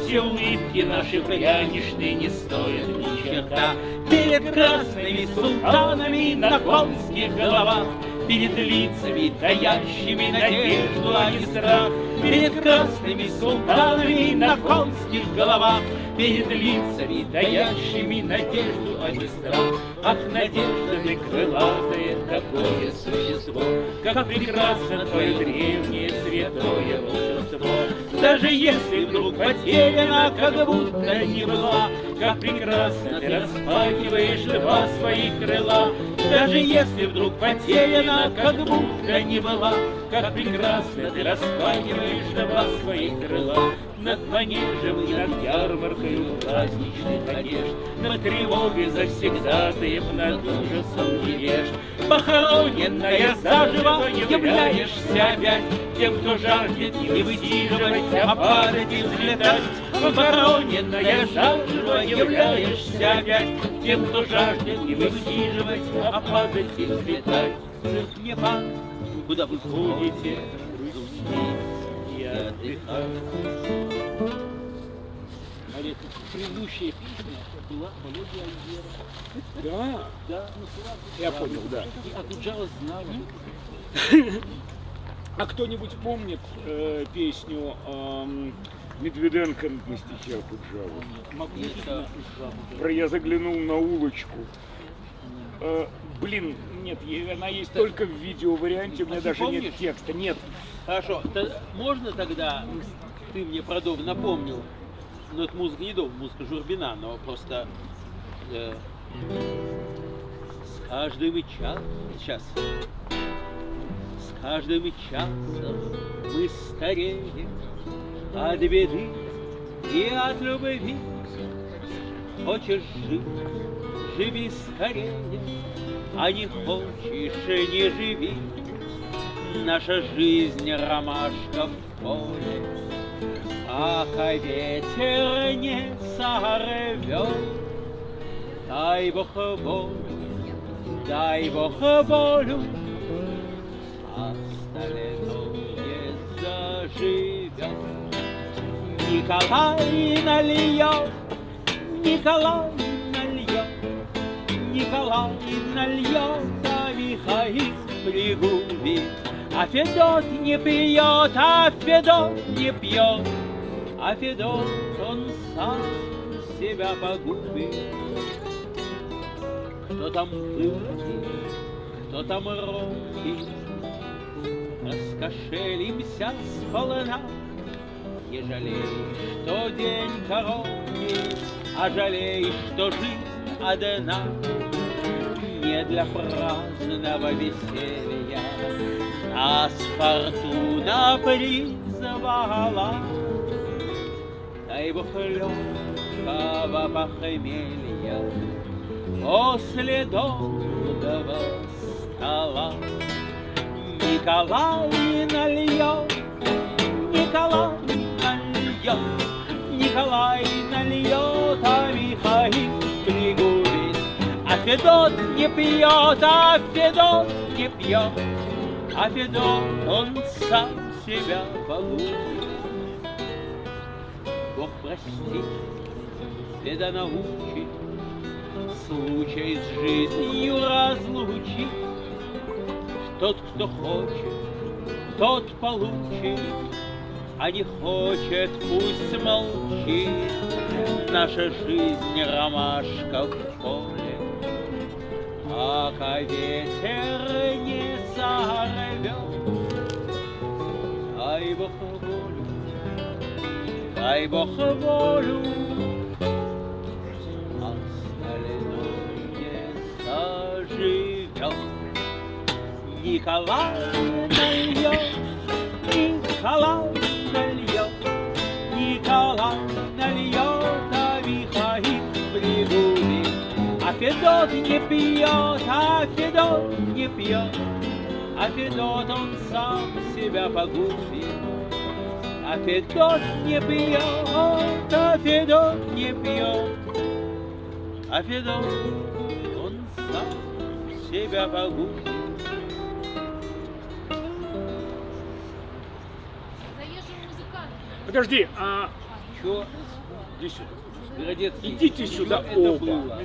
все улыбки наши пряничные не стоят ни черта. Перед красными султанами на конских головах, перед лицами, таящими надежду, а не страх. Перед красными султанами на конских головах, перед лицами, таящими надежду, а не страх. Ах, надежда ты крылатое такое существо, как прекрасно твое древнее святое волшебство. Даже если вдруг потеряна, как будто не была, как прекрасно ты распахиваешь два своих крыла. Даже если вдруг потеряна, как будто не была, как прекрасно ты распахиваешь два своих крыла. Над манежем и над ярмаркой праздничных одежд, над тревогой завсегдатаев, над ужасом невежд. Похороненная заживо являешься опять тем, кто жаждет не высиживать, а падать и взлетать. Похороненная заживо являешься опять тем, кто жаждет не высиживать, а падать и взлетать. Цирк не парк, куда вы ходите грустить и отдыхать. Предыдущая песня была Володя Альбера. Да, Да, ну слава. я понял, да. И Акуджава знала. А кто-нибудь помнит песню Медведенко на стихи Акуджавы? Магнита. Про «Я заглянул на улочку». Блин, нет, она есть только в видеоварианте, у меня А ты даже нет помнишь? текста, нет. Хорошо, можно тогда, ты мне про дом напомнил, но это музыка не дом, музыка Журбина, но просто с каждым и час, с каждым и часом мы стареем от беды и от любви. Хочешь жить, живи скорее, а не хочешь, не живи. Наша жизнь ромашка в поле, пока ветер не сорвет. Дай Бог волю, дай Бог волю, остальное заживет. Николай нальет, Николай нальет, Николай нальет, а Михаил пригубит. А Федот не пьет, а Федот не пьет, а Федот он сам себя погубит. Кто там пылки, кто там роки, раскошелимся сполна. Не жалей, что день короткий, а жалей, что жизнь одна. Не для праздного веселья нас фортуна призвала. Дай Бог легкого похмелья после долгого стола. Николай нальет, Николай нальет, Николай нальет, а Михаил пригубит. А Федот не пьет, а Федот не пьет, а Федот он сам себя погубит. Бог простит, беда научит, случай с жизнью разлучит. Тот, кто хочет, тот получит, а не хочет, пусть молчит. Наша жизнь ромашка в поле, пока ветер не сорвет. Дай Бог волю, дай Бог волю, остальное заживет. Николай нальет, Николай не пьет, а Федот не пьет, а Федот он сам себя погубит. А Федот не пьет, а Федот не пьет, а Федот он сам себя погубит. Заезжий музыкант. Подожди, Чё? иди сюда. Городецкий, Идите сюда что это оба. было?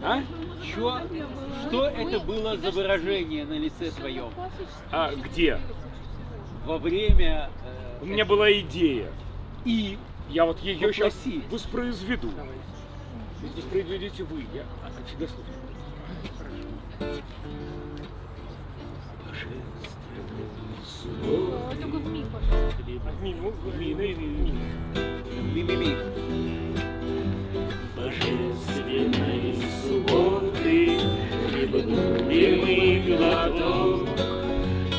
А? Что это было за выражение на лице твоем Где? во время... У меня была идея. И Я вот ее сейчас Попроси. воспроизведу. Воспроизведите вы, я как всегда слушаю. Только в ми, пожалуйста. Ми-ми-ми. Божественной субботы хлебнули мы глоток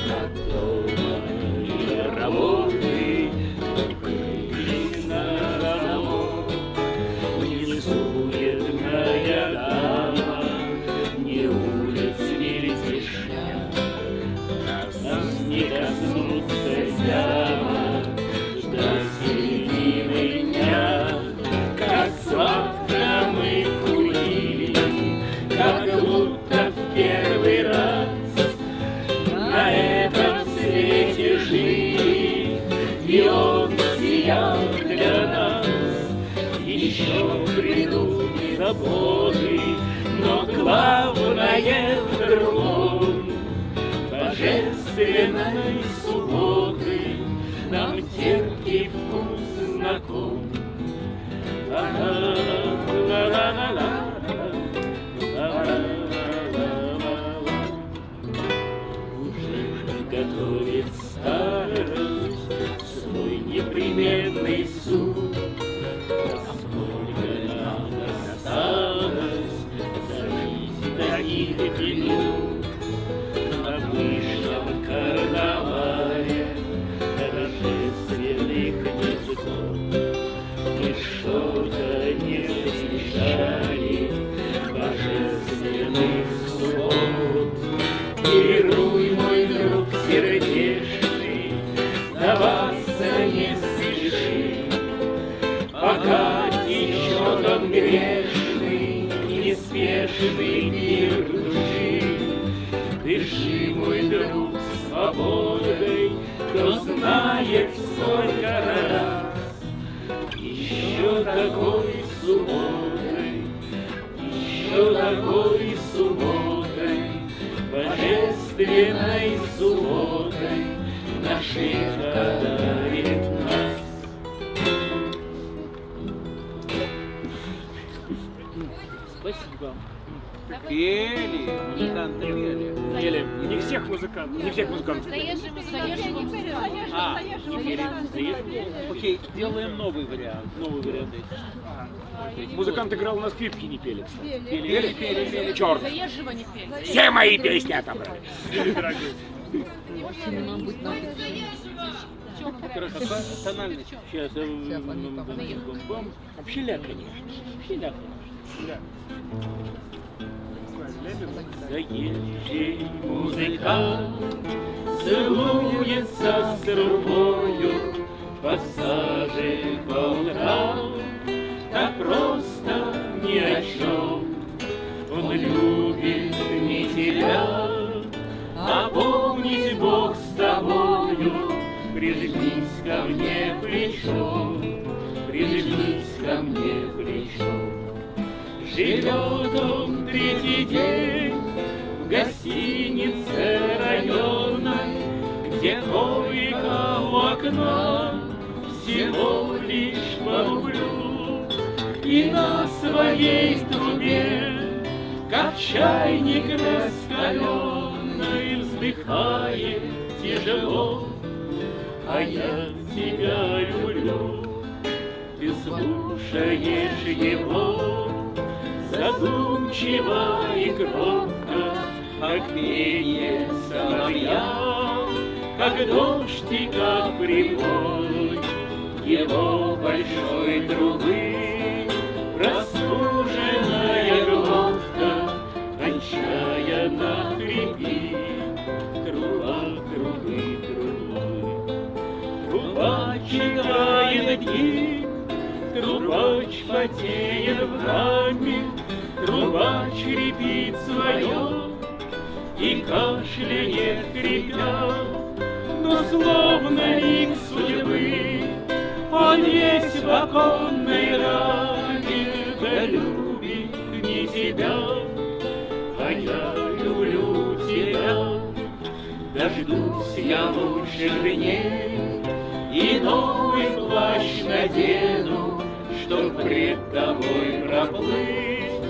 от дома и работы, прыгли на замок. Не суетная дама, ни улиц, ни летишня, нас не коснутся зяма до середины дня. Как сладко мы курили, как будто в первый раз на этом свете жили, и он сиял для нас. Еще придут заботы, но главное в другом. Божественной субботы нам терпкий вкус знаком. Уже готовит старость свой непременный суд. Сколько нам осталось за жизнь таких минут на пышном карнавале торжественных языков. Мы что-то не встречали божественных суббот. Мируй, мой друг сердечный, сдаваться не спеши, пока течет он грешный, неспешный мир души. Дыши, мой друг, свободой, кто знает, сколько раз еще такой субботой, еще такой субботой, божественной субботой нашей одарит нас. Спасибо. Пели, музыканты пели. Или не всех музыкантов. Заезжий музыкант. Окей, делаем новый вариант. Музыкант играл на скрипке, не пели, кстати. Пели. Черт. Заезжего не пели. Все мои песни отобрали. Хорошо, тональность. Сейчас вообще ля, конечно. Заезжий музыкант целуется с другою в пассаже по утрам. Так просто ни о чем он любит не тебя, а помнить Бог с тобою. Прижмись ко мне плечом, прижмись ко мне плечом. Живет он третий день в гостинице районной, где койка у окна всего лишь по рублю. И на своей трубе, как чайник раскаленный, вздыхает тяжело. А я тебя люблю, ты слушаешь его задумчиво и кротко, как пение соловья, как дождь и как прибой его большой трубы. Простуженная глотка читает гимн, трубач потеет в раме, трубач репит свое и кашляет, хрипя, но словно лик судьбы он весь в оконной раме, да любит не тебя, а я люблю тебя. Дождусь я лучших дней и новый плащ надену, чтоб пред тобой проплыть,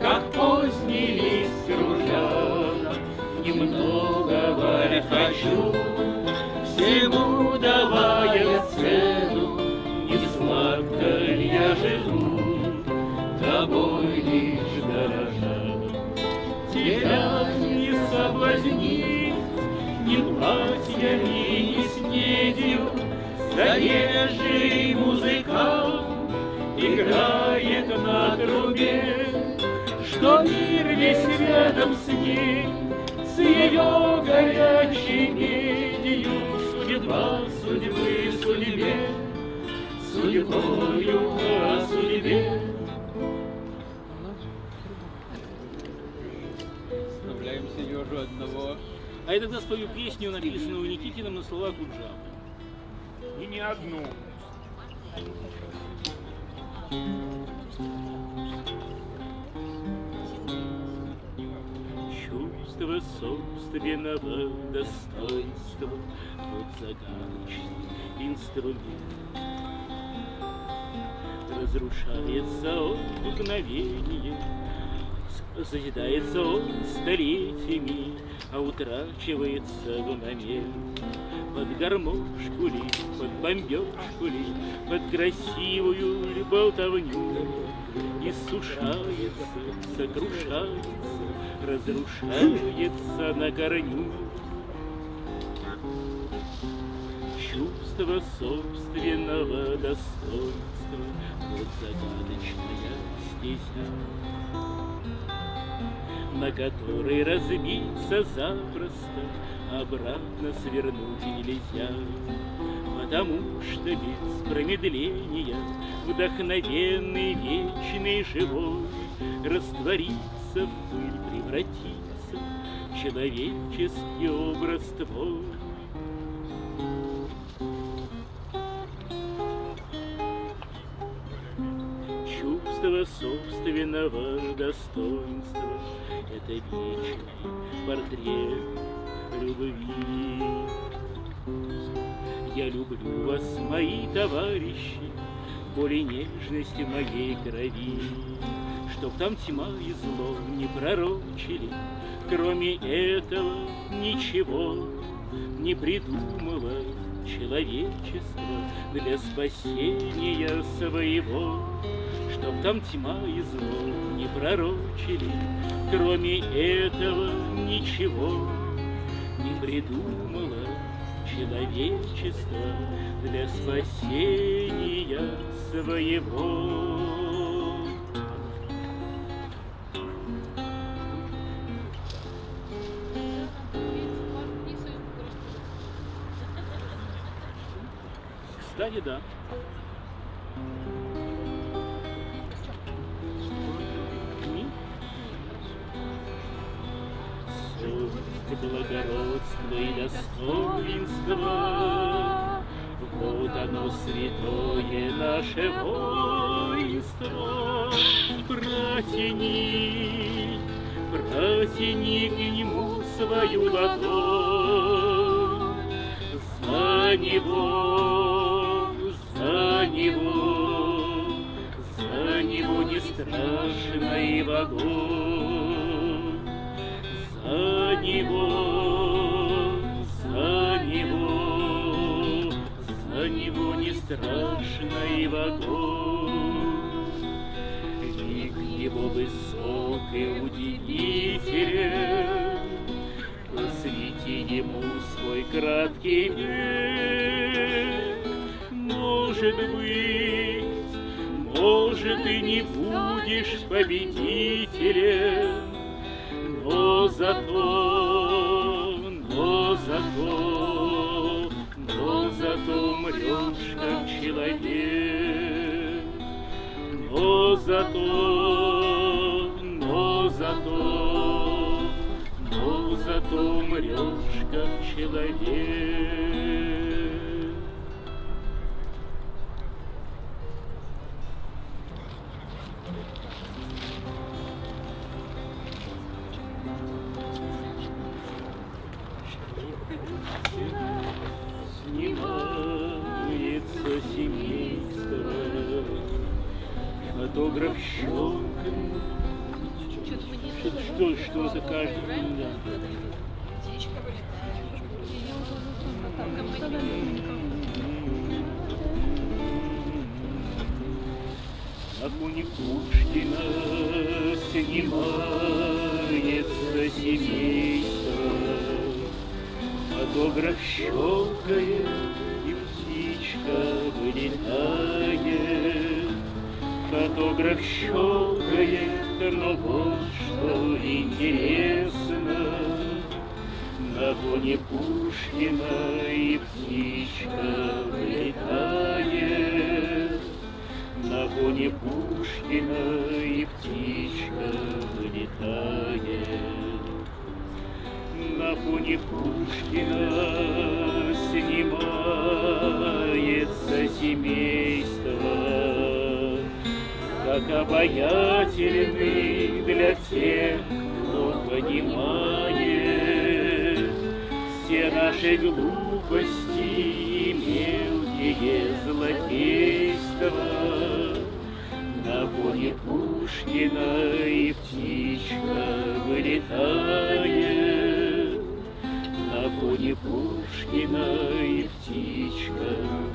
как поздний лист кружа. Немногого ли хочу, всему давая цену, и сладко ли я живу, тобой лишь дорожа. Тебя не соблазнить ни платьями, ни снедью, заезжий музыкант играет на трубе, что мир весь рядом с ней, с ее горячей медью. Судьба судьбы судьбе, судьбою о судьбе. Оставляем Сережу одного. А я тогда спою песню, написанную Никитиным на слова Куджава. И не одну. Чувство собственного достоинства, вот загадочный инструмент. Разрушается он в мгновение, созидается он столетиями, а утрачивается в момент. Под гармошку ли, под бомбежку ли, под красивую ли болтовню иссушается, сокрушается, разрушается на корню. Чувство собственного достоинства, вот загадочная стезя, на которой разбиться запросто, обратно свернуть нельзя, потому что без промедления вдохновенный, вечный, живой растворится в пыль, превратится человеческий образ твой. Чувство собственного достоинства — это вечный портрет любви. Я люблю вас, мои товарищи, более нежности моей крови, чтоб там тьма и зло не пророчили, кроме этого ничего не придумало человечество для спасения своего. Чтоб там тьма и зло не пророчили, кроме этого ничего не придумало человечество для спасения своего. Кстати, да. Благородство и достоинство, вот оно святое наше воинство. Протяни, протяни к нему свою ладонь, за него, за него, за него не страшно и в огонь. За него, за него, за него не страшно и в огонь. Лик его высок и удивителен, посвяти ему свой краткий век. Может быть, может, и не будешь победителем, но зато умрешь человек, но зато умрешь как человек. Снимается семейство, фотограф щелкает. Что за каждый день? На фоне Пушкина снимается семейство, фотограф щелкает, и птичка вылетает. Фотограф щелкает, но вот что интересно, на фоне Пушкина и птичка вылетает. На фоне Пушкина и птичка вылетает. На фоне Пушкина снимается семейство, как обаятельный для тех, кто понимает все наши глупости и мелкие злодейства. На фоне Пушкина и птичка вылетает. На фоне Пушкина и птичка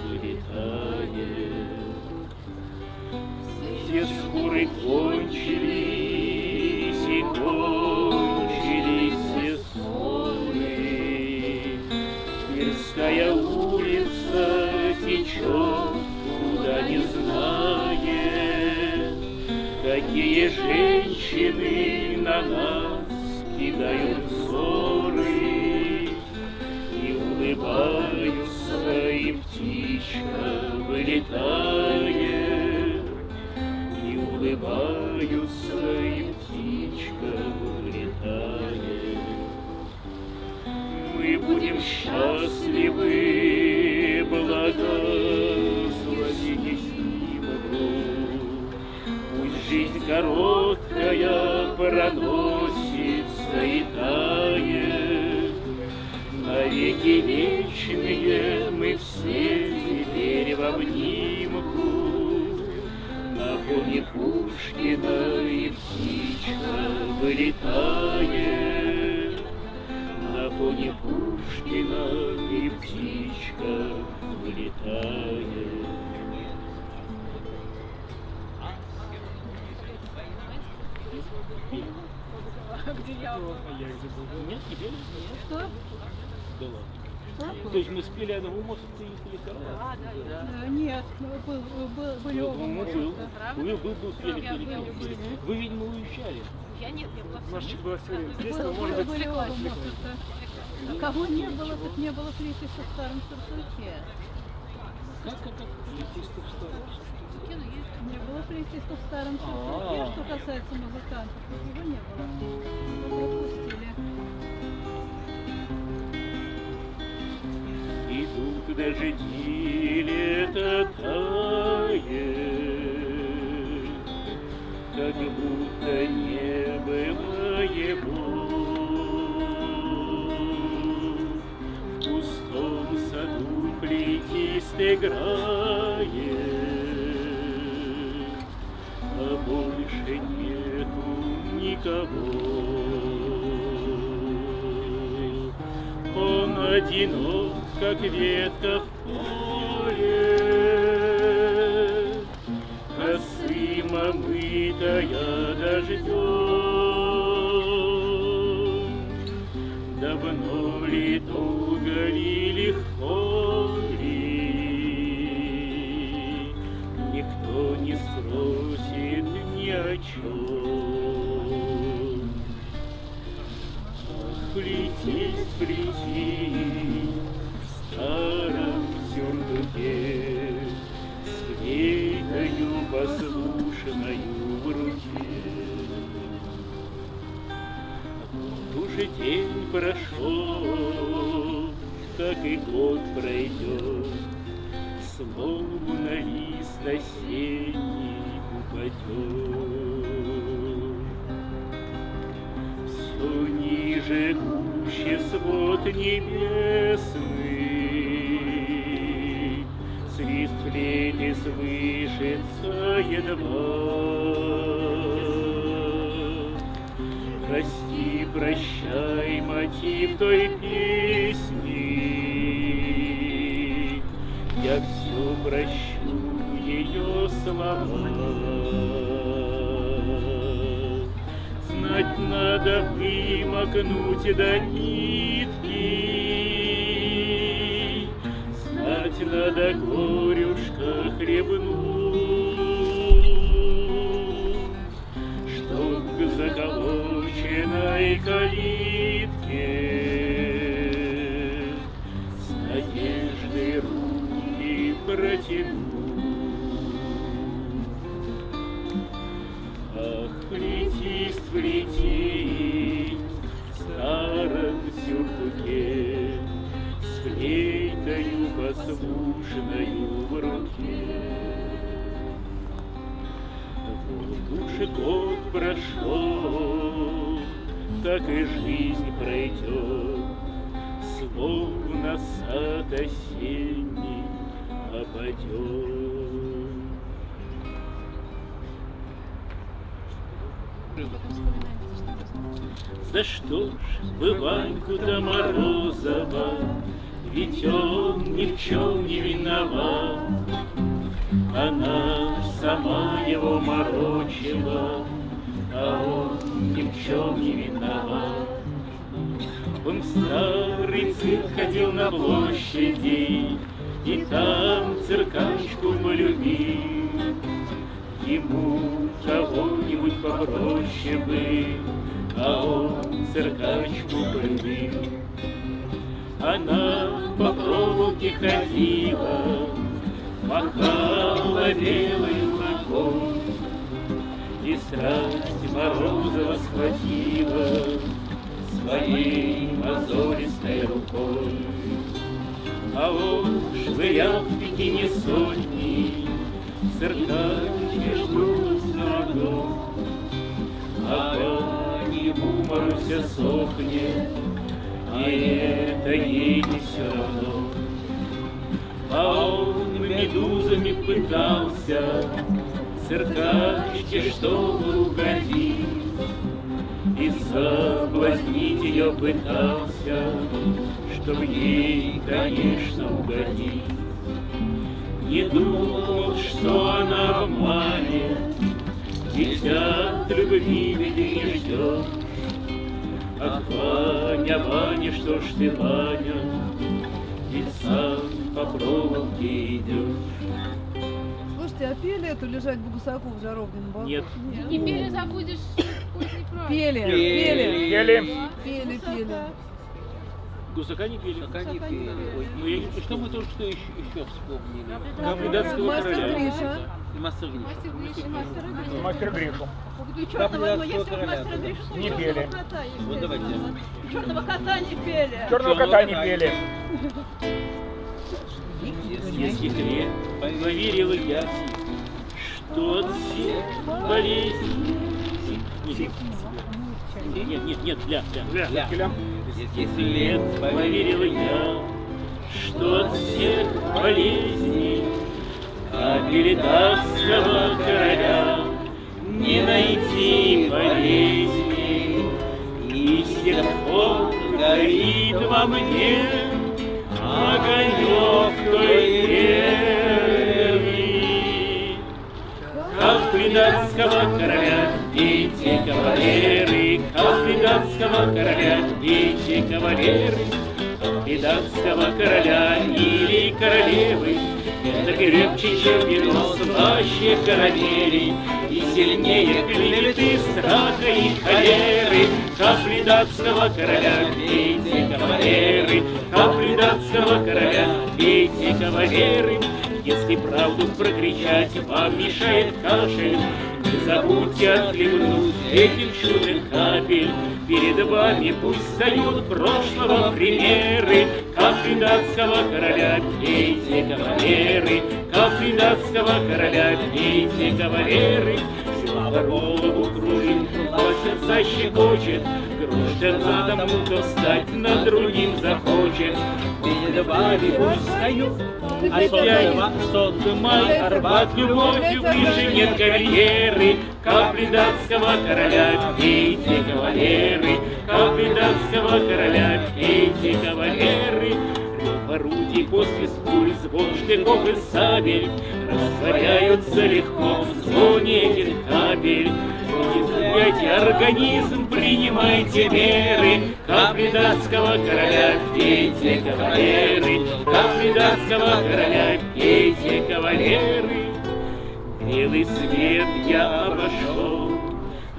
вылетает. Все споры кончились и кончились все ссоры. Тверская улица течет, куда не знает. Какие женщины на нас кидают взоры. И улыбаются, и птичка вылетает. Улыбаются, и птичка вылетает. Мы будем счастливы, благослови Симову. Пусть жизнь короткая проносится и тает. Навеки вечные мы все теперь в обнимку. На фоне Пушкина и птичка вылетает. На фоне Пушкина и птичка вылетает. Где я? Нет, не пели? Что? Да ладно. То есть мы спели одного моста и хорошо? Нет, были оба. Был, пели. Вы, видимо, уезжали. Я нет, я была. Машечка была все время здесь, но может быть... Были оба моста. Кого не было, так не было флейты со старым сурсуке. Как? Флейтистов старых. Не было флейтиста в старом сурсуке, что касается музыкантов. Его не было. Пропустили. И тут дожди лето тает, как будто не было его. В пустом саду флейтист играет, а больше нету никого. Он одинок, как ветка в поле, косыма мытая дождем. Давно ли, долго ли, легко ли, никто не спросит ни о чем. Флейтист, флейтист в старом сюртуке, послушною в руке. Уже день прошел, как и год пройдет, словно лист осенний упадет. Все ниже гуще свод небесный, свист флейты слышится едва. Прости, прощай, мотив той песни, я все прощу ее слова. Знать надо вымокнуть до нитки, знать надо горюшка хлебнуть, чтоб к заколоченной калитке с надеждой руки протянуть. Ах, летист, летит в старом сюртуке с флейтою послушною в руке. Вот уже год прошел, так и жизнь пройдет, словно сад осенний опадет. За что ж вы Ваньку-то Морозова, ведь он ни в чем не виноват. Она сама его морочила, а он ни в чем не виноват. Он в старый цирк ходил на площади, и там циркачку полюбил. Ему кого-нибудь попроще бы, а он циркачку полюбил. Она по проволоке ходила, махала белою рукой, и страсть Морозова схватила своей мозолистой рукой. А он швырял в Пекине сотни, циркачки ждут ногой, а по нему Маруся сохнет, и это ей не все равно. А он медузами пытался циркачке, чтобы угодить, и соблазнить ее пытался, чтоб ей, конечно, угодить. Не думал, что она обманет, ведь от любви ведь не ждешь. Ах, Ваня, Ваня, что ж ты, Ваня, ведь сам по проволоке идешь. Слушайте, а пели эту «Лежать Богусаку в жаровнем балу»? Нет. Не пели, забудешь вкусный край. Пели. Гусака не пели. Пока не пели. Ой, Ну, я не что мы только что еще вспомнили? Капридатского Мастер короля. Гриша. И мастер Гриша. Мастер Гришу. Капридатского короля. Не пели. Вот давайте. Черного кота не пели. Черного кота не пели. Если секрет, поверила я, что от всех болезней... Нет, ля. Если поверила я, что от всех болезней Капридатского короля не найти болезни, и с тех пор горит во мне огонек той веры. Капридатского короля пейте, кавалеры, Капридатского короля пейте, кавалеры, Капридатского короля или королевы. Это крепче, чем вино, слаще карамели, и сильнее клеветы страха и холеры. Капридатского короля пейте, кавалеры, Капридатского короля пейте, кавалеры, Если правду прокричать вам мешает кашель, не забудьте отхлебнуть этих чудных капель. Перед вами пусть встают прошлого примеры, капли датского короля пейте, кавалеры, капли датского короля пейте, кавалеры. Слава голову кружит, вас сердца щекочет, грудь за тому, кто встать над другим захочет. Перед вами пусть встают опять май, Арбат любовью ближе нет карьеры. Капли датского короля пейте, кавалеры, капли датского короля пейте, кавалеры. Рев орудий после пуль, звон штыков и сабель растворяются легко в звоне этих капель. Изумляйте организм, принимайте меры. Капли датского короля пейте, кавалеры, капли датского короля пейте, кавалеры. Белый свет я обошел,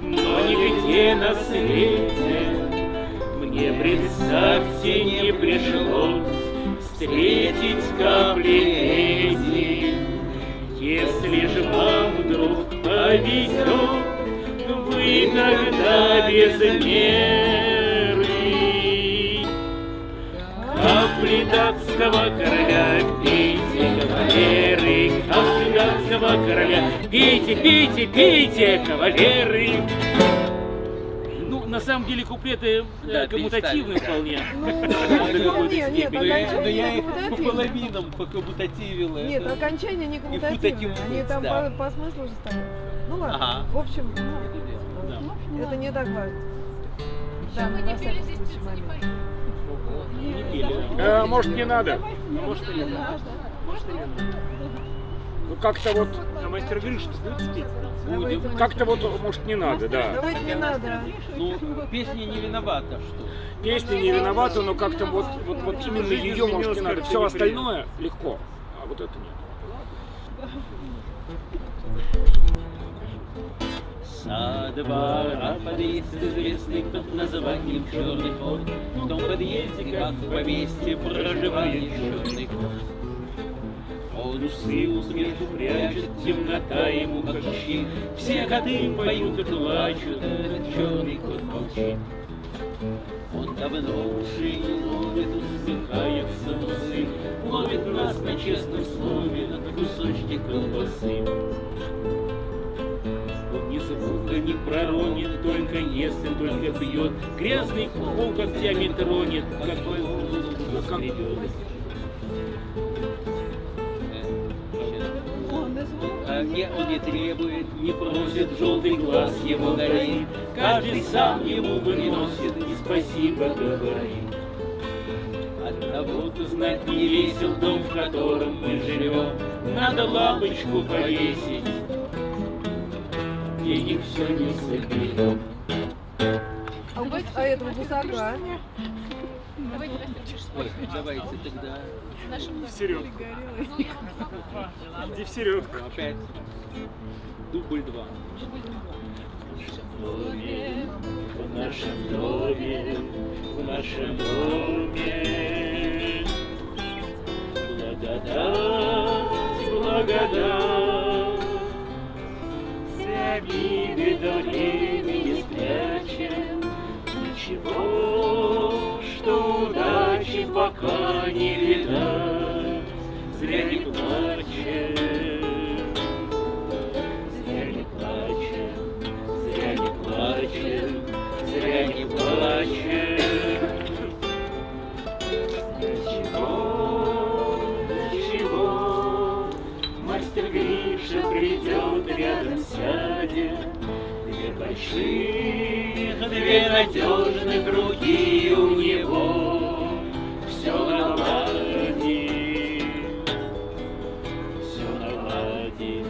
но нигде на свете мне, представьте, не пришлось встретить капли эти. Если же вам вдруг повезет, вы тогда без меры капли датского короля пейте, кавалеры, капли датского короля пейте, пейте, пейте, кавалеры. Ну, на самом деле куплеты коммутативны вполне. Но я их по половинам покоммутативила. Нет, окончания не коммутативные, они там по смыслу же стоят. Ну ладно, в общем, это не так важно. Да, Вы не пели здесь А, может, не надо? Может, и не надо. Может, и не надо. Ну, как-то вот... А мастер Гриш будет спеть? Как-то вот, может, не надо, да. Давайте не надо. Ну, песня не виновата, что? Песня не виновата, но как-то вот именно ее, может, не надо. Все остальное легко, а вот это нет. Со двора подъезд известный под названием Черный ход. В том подъезде, как в поместье, проживает черный кот. Он усы усмех прячет, темнота ему как щит. Все коты поют и плачут, этот черный кот молчит. Он давно уже не ловит, усмехается усы, ловит нас на честном слове, на кусочки колбасы. Он ни звука не проронит, только ест и только пьет, грязный пол когтями тронет, какой он скребет. Он не требует, не просит, желтый глаз его горит, каждый сам ему выносит и спасибо говорит. Одного-то знать не весел дом, в котором мы живем, надо лампочку повесить, денег все не соберем. А этого гусака? Давайте тогда В середку. Иди в середку. опять дубль 2. В нашем доме, в нашем доме, благодать, благодать, за обиды до времени спрячем, ничего, что удачи пока не видать, зря не плачем, зря не плачем, зря не плачем, зря не плачем. Ничего, мастер Гриша придет, рядом сядет, две больших, две надежных руки у него, все наладит, все наладит,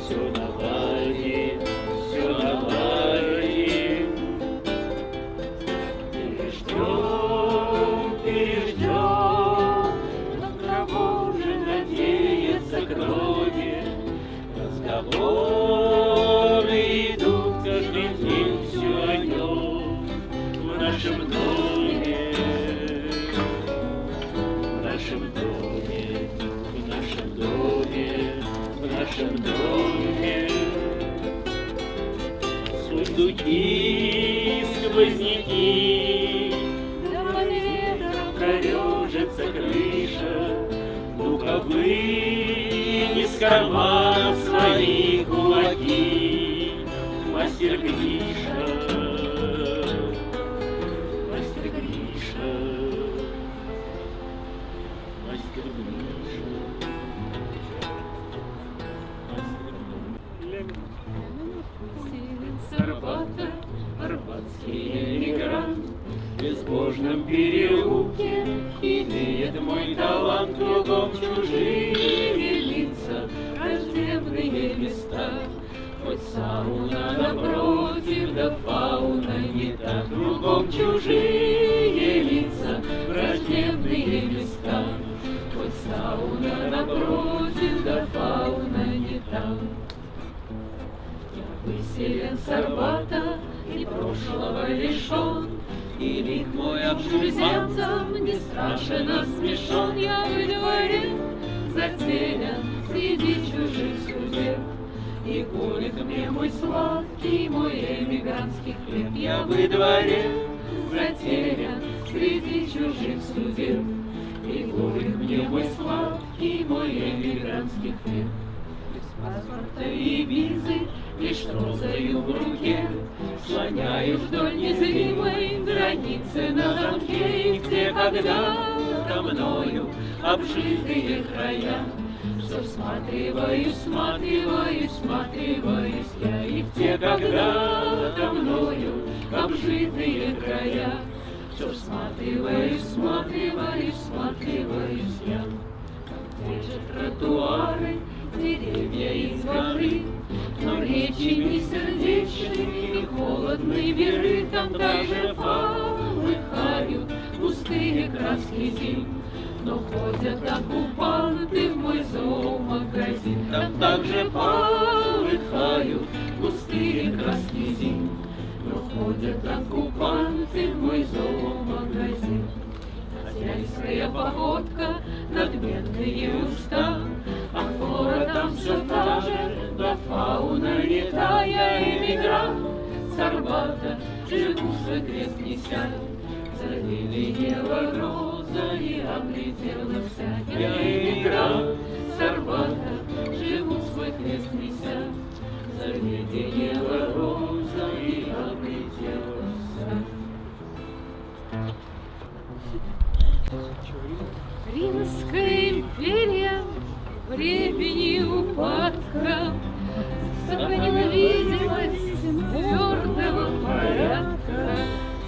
все наладит, все наладит. Переждем, на кого же надеяться кроме? Разговоры идут каждый день все о нем в нашем доме, в нашем доме, в нашем доме. нашем доме. Сундуки, сквозняки, корежится крыша. Ну-ка вынь из кармана свои кулаки, мастер Гриша, мастер Гриша, мастер Гриша, мастер Арбата, арбатский эмигрант, в безбожном переулке имеет мой талант. Кругом чужие лица, враждебные места, хоть сауна напротив, да фауна не та. Кругом чужие лица, враждебные места, хоть сауна напротив, да фауна не та. Я выселен с Арбата и прошлого лишен, и лик мой чужеземцам не страшен, а смешон. Я в дворе затерян среди чужих судеб, и колет мне мой сладкий, мой эмигрантский хлеб. Я в дворе затерян среди чужих судеб, и колет мне мой сладкий, мой эмигрантский хлеб. Без паспорта и визы, лишь розою в руке, слоняюсь вдоль незримой границы на замке. И где когда-то мною обжитые края, что всматриваюсь, всматриваюсь, всматриваюсь я. И где когда-то мною обжитые края, что всматриваюсь, всматриваюсь, всматриваюсь я. Где же тротуары, деревья и дворы, но речи не сердечные, холодные миры. Там также полыхают пустые краски зим, но ходят оккупанты в мой зоомагазин. Там также полыхают пустые краски зим, но ходят оккупанты в мой зоомагазин. Хозяйская походка, надменные уста, а флора там все та же, да фауна не та. Я эмигрант с Арбата, живу свой крест неся, заледенела роза и облетела вся. Я эмигрант с Арбата, живу свой крест неся, заледенела роза и облетела вся. Римская империя времени упадка сохранила видимость твердого порядка.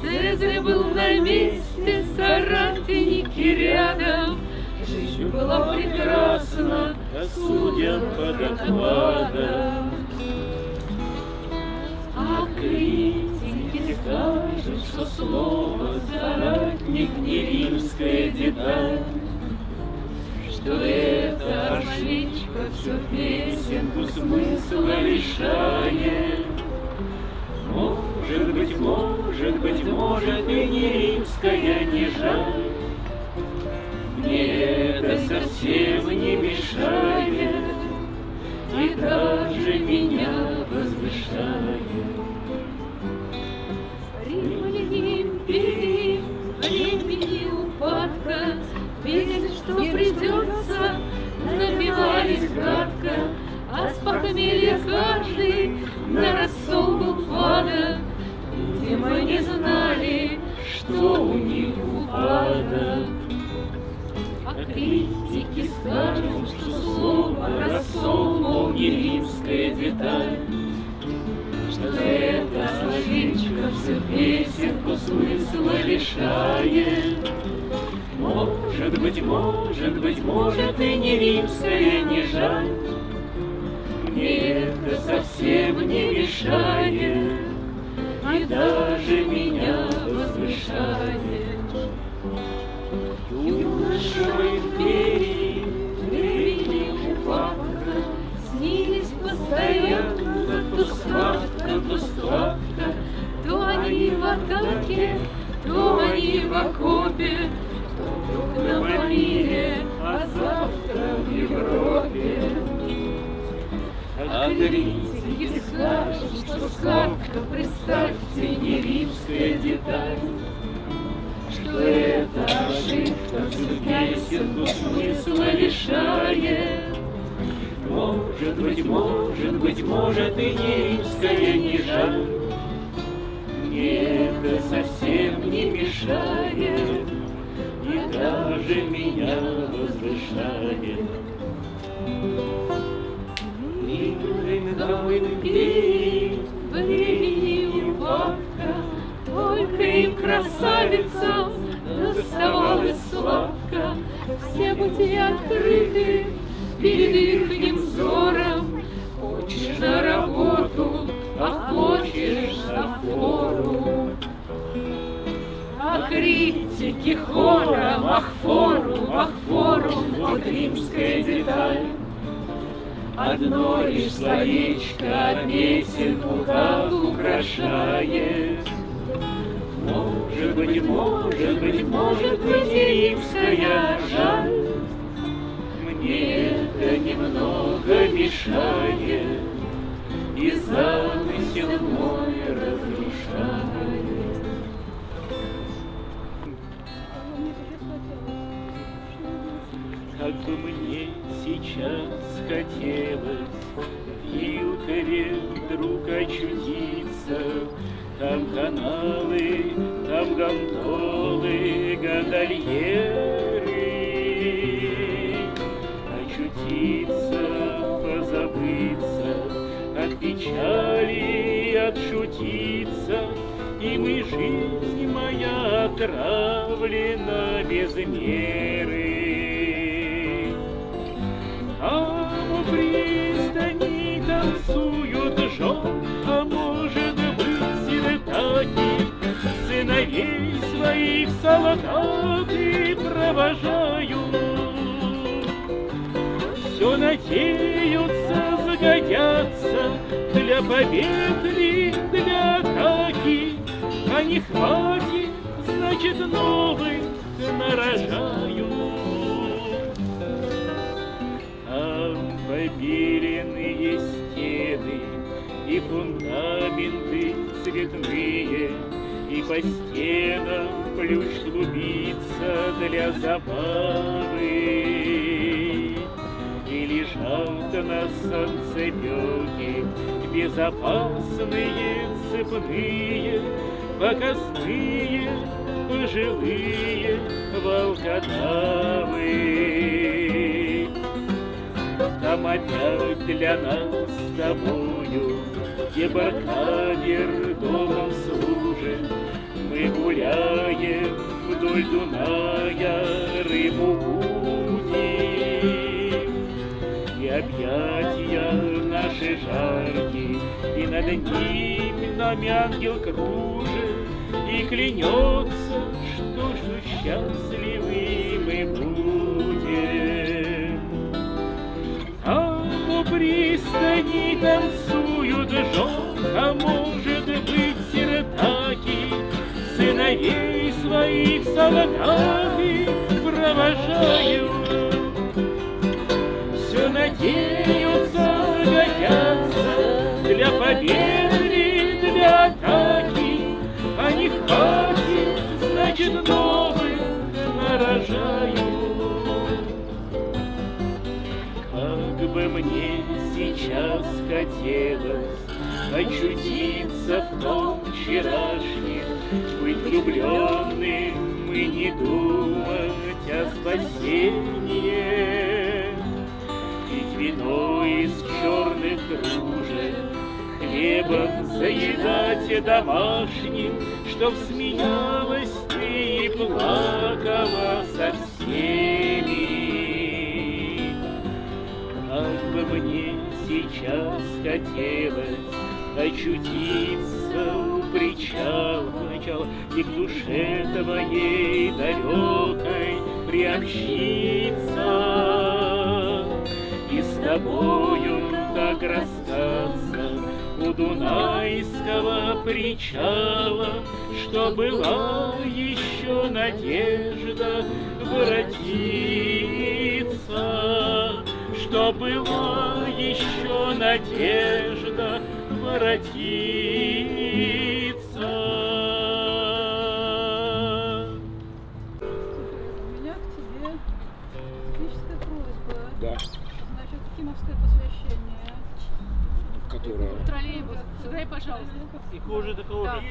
Цезарь был на месте, соратники рядом. Жизнь была прекрасна, судя по докладам. а критики скажут, что слово «соратник» не римская деталь, что эта ошибка всю песенку смысла лишает. Может быть, и не римская, не жаль. Мне это совсем не мешает, и даже меня возвышает. Римляне империи времени упадка верили, что придется, напивались гадко, а с похмелья каждый на рассол был падок. Видимо, не знали, что у них упадок. А критики скажут, что слово «рассол» мол не римская деталь, что эта словечко всю песенку смысла лишает. Может быть, и не римская, не жаль. Мне это совсем не мешает, и даже меня возвышает. Юноша империи времени упадка снились постоянно то схватка, то схватка, то они в атаке, то они в окопе, то вдруг на Памире, а завтра в Европе. А критики скажут, что сказка, представьте, не римская деталь, что это ошибка всю песенку смысла лишает. Может быть, и не римская, не жаль. Мне это совсем не мешает, и даже меня возвышает. Времени убавка, только им, красавицам, доставалось сладко. Все пути открыты перед ихним взором. Хочешь на работу, а хочешь на форум. А критики хором, ах форум, вот римская деталь. Одно лишь словечко песенку как украшает. Может быть, и римская, жаль. Мне это немного мешает, и замысел мой разрушает. Как бы мне сейчас хотелось в Вилкове вдруг очутиться. Там каналы, там гондолы, гондольеры. Очутиться, позабыться, от печали отшутиться. И мы, жизнь моя, отравлена без меры. А у пристани танцуют жен, а может быть сиротаки, сыновей своих солдаты провожают. Все надеются, загодятся для побед ли, для атаки, а не хватит, значит, новых нарожают. Побеленные стены и фундаменты цветные, и по стенам плющ клубится для забавы. И лежат на солнцепёке безопасные цепные, показные пожилые волкодавы. Там опять для нас с тобою дебаркадер домом служит. Мы гуляем вдоль Дуная, рыбу будем, и объятия наши жаркие, и над ними нами ангел кружит, и клянется, что счастливы мы будем. А по пристани танцуют жен, а может быть сиротаки, сыновей своих солдаты провожают. Все надеются, годятся для победы, для атаки, а не хватит, значит, новых нарожают. Как бы мне сейчас хотелось очутиться в том вчерашнем, быть влюбленным и не думать о спасении. Пить вино из черных кружек, хлебом заедать домашним, чтоб смеялась ты и плакала со всеми. Как бы мне сейчас хотелось очутиться у причала и к душе твоей далекой приобщиться, и с тобою так расстаться у Дунайского причала, что была еще надежда воротиться, что была еще надежда воротится. У меня к тебе техническая просьба. Да. Значит, кимовское посвящение. Которая... Троллейбус. Сыграй, пожалуйста. И хуже такого. Да.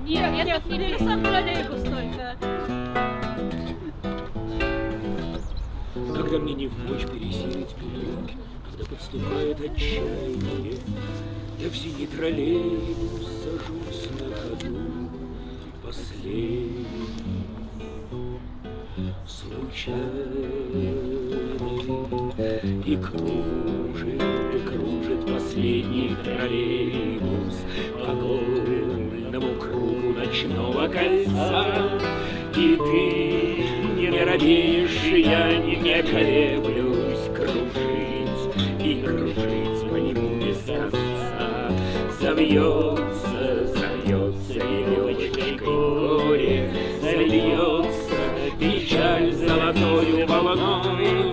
Нет, я тут не Или сам троллейбус только. Когда мне не в мочь пересилить беду, когда подступает отчаяние, я в синий троллейбус сажусь на ходу, последний, случайный, и кружит последний троллейбус по гольному кругу ночного кольца, и ты не робеешь, я не колеблюсь кружить и кружить по нему без конца. Завьется веревочкой горе, зальется печаль золотою волной,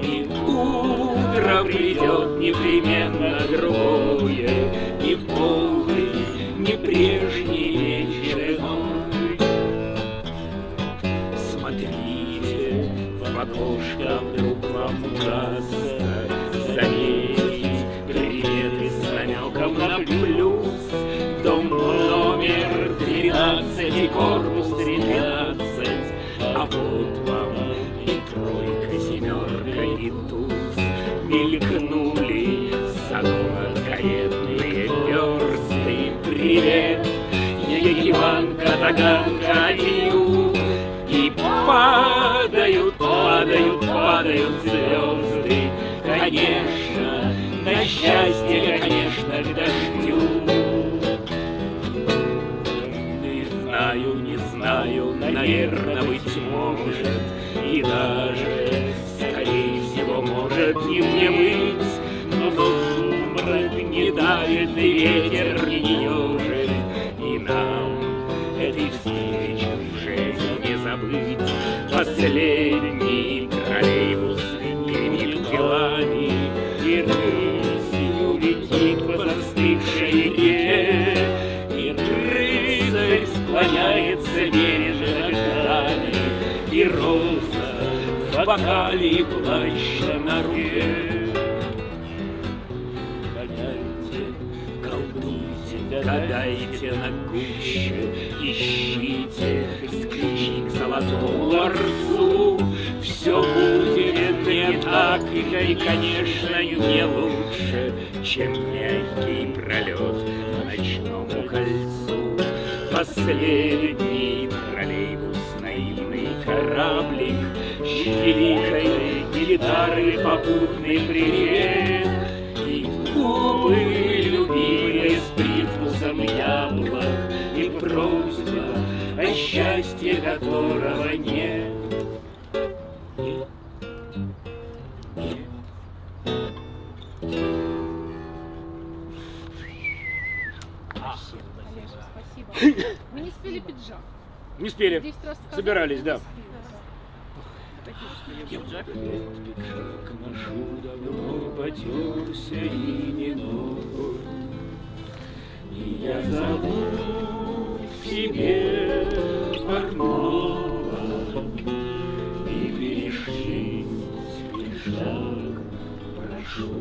и утро придет непременно другое, не полный, не прежний вечер иной. Смотрите, в окошко вдруг вам удастся заметить приметы с намеком на плюс. Дом номер 13, корпус 13, а вот вам и тройка, семерка, и туз. Мелькнули с окна каретные версты. Привет, Иванка, Таганка, адью. И падают звезды, конечно, на счастье, конечно, к дождю. Не знаю, наверное, быть может, и даже, скорее всего, может и мне быть, но сумрак не давит, и ветер не ежит, и нам этой встречи уже не забыть. Последний троллейбус гремит делами, и рысью летит по застывшей реке, и рыцарь склоняется бережно к даме, и роза в бокале и плащ на руке. Гадайте, колдуйте, гадайте на гуще, ищите ключи к золотому ларцу. Все будет не так, и, конечно, не лучше, чем мягкий пролет по ночному кольцу. Последний троллейбус, наивный кораблик, с великой гитары попутный привет, и губы любимые с привкусом яблок, и просьба, о счастье которого нет. Нет. Спасибо. Мы не спели пиджак. Не спели. 10 раз сказали, Собирались, да. не спели. Пиджак ношу давно, потерся и не новый. И я зову к себе портного, и перешить пиджак прошу.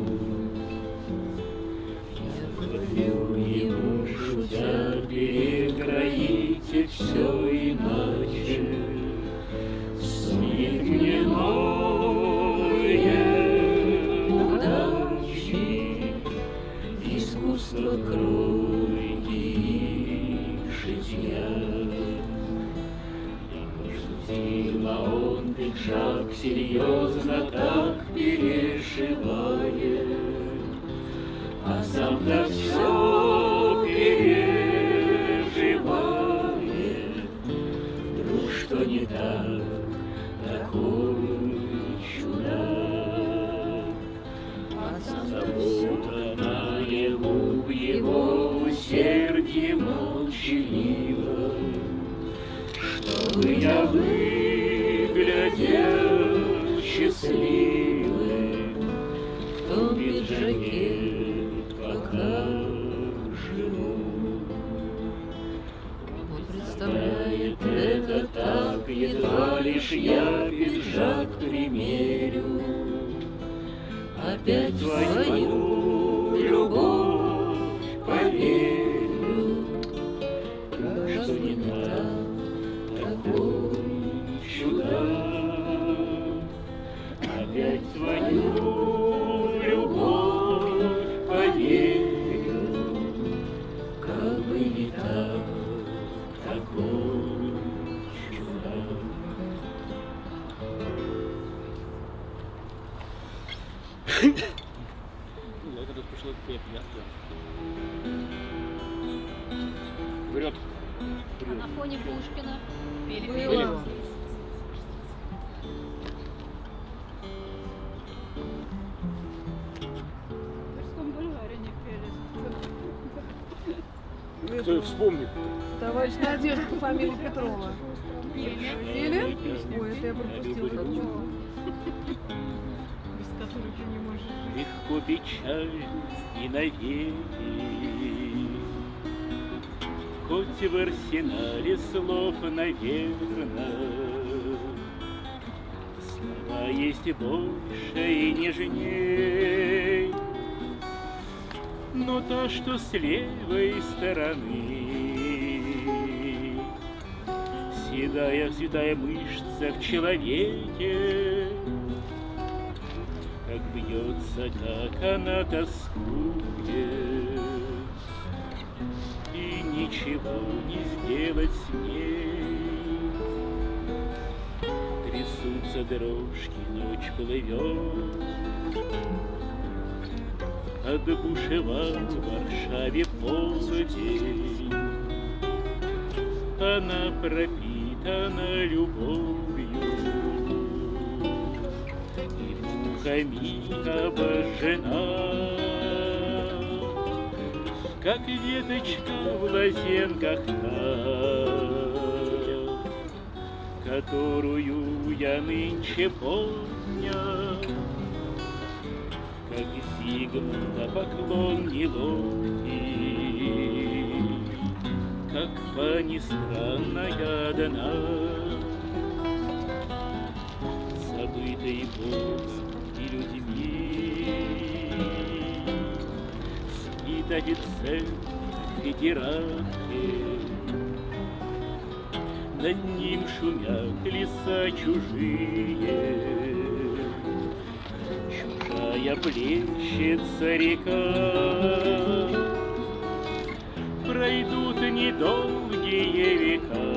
Я говорю ему, шутя, перекроите все иначе. Снит мне новые удачи, искусство кройки и шитья. Шутил, а он пиджак серьезно так перешивает, а сам-то все переживает. Вдруг что не так, такой чудак, а забота наяву в его усердье молчаливо, чтобы я выглядел счастливым в том пиджаке. хочешь, я пиджак примерю, опять твою любовь поверю, что не так такой чудак, опять твою любовь поверю, как бы не так такой чудак. Это тут пришло приятно. Вперед. А на фоне Пушкина. Было. В Тверском бульваре не пели. Кто вспомнит? Товарищ Надежда, фамилия Петрова. Или? Ой, это я пропустила. Без которых ты не можешь жить. Легко печаль и навеки, хоть в арсенале слов, наверно, слова есть больше и нежней, но та, что с левой стороны, седая, седая мышца в человеке, как бьется, как она тоскует, и ничего не сделать с ней. Трясутся дорожки, ночь плывет, отбушевал в Варшаве полдень. Она пропитана любовью и мухами обожжена, как веточка в лозенках та, которую я нынче поднял, как фигма на поклон неловкий, как пани странная одна, забытой Богом и людьми, спит офицер в федералке, над ним шумят леса чужие, чужая плещется река. Пройдут недолгие века,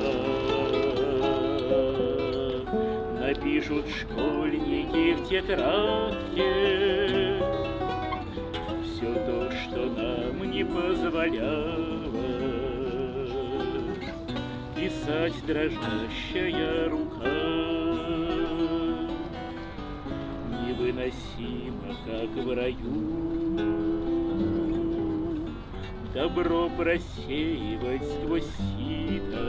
напишут школьники в тетрадке все то, что нам не позволяло писать дрожащая рука. Невыносимо, как в раю, добро просеивать сквозь сито,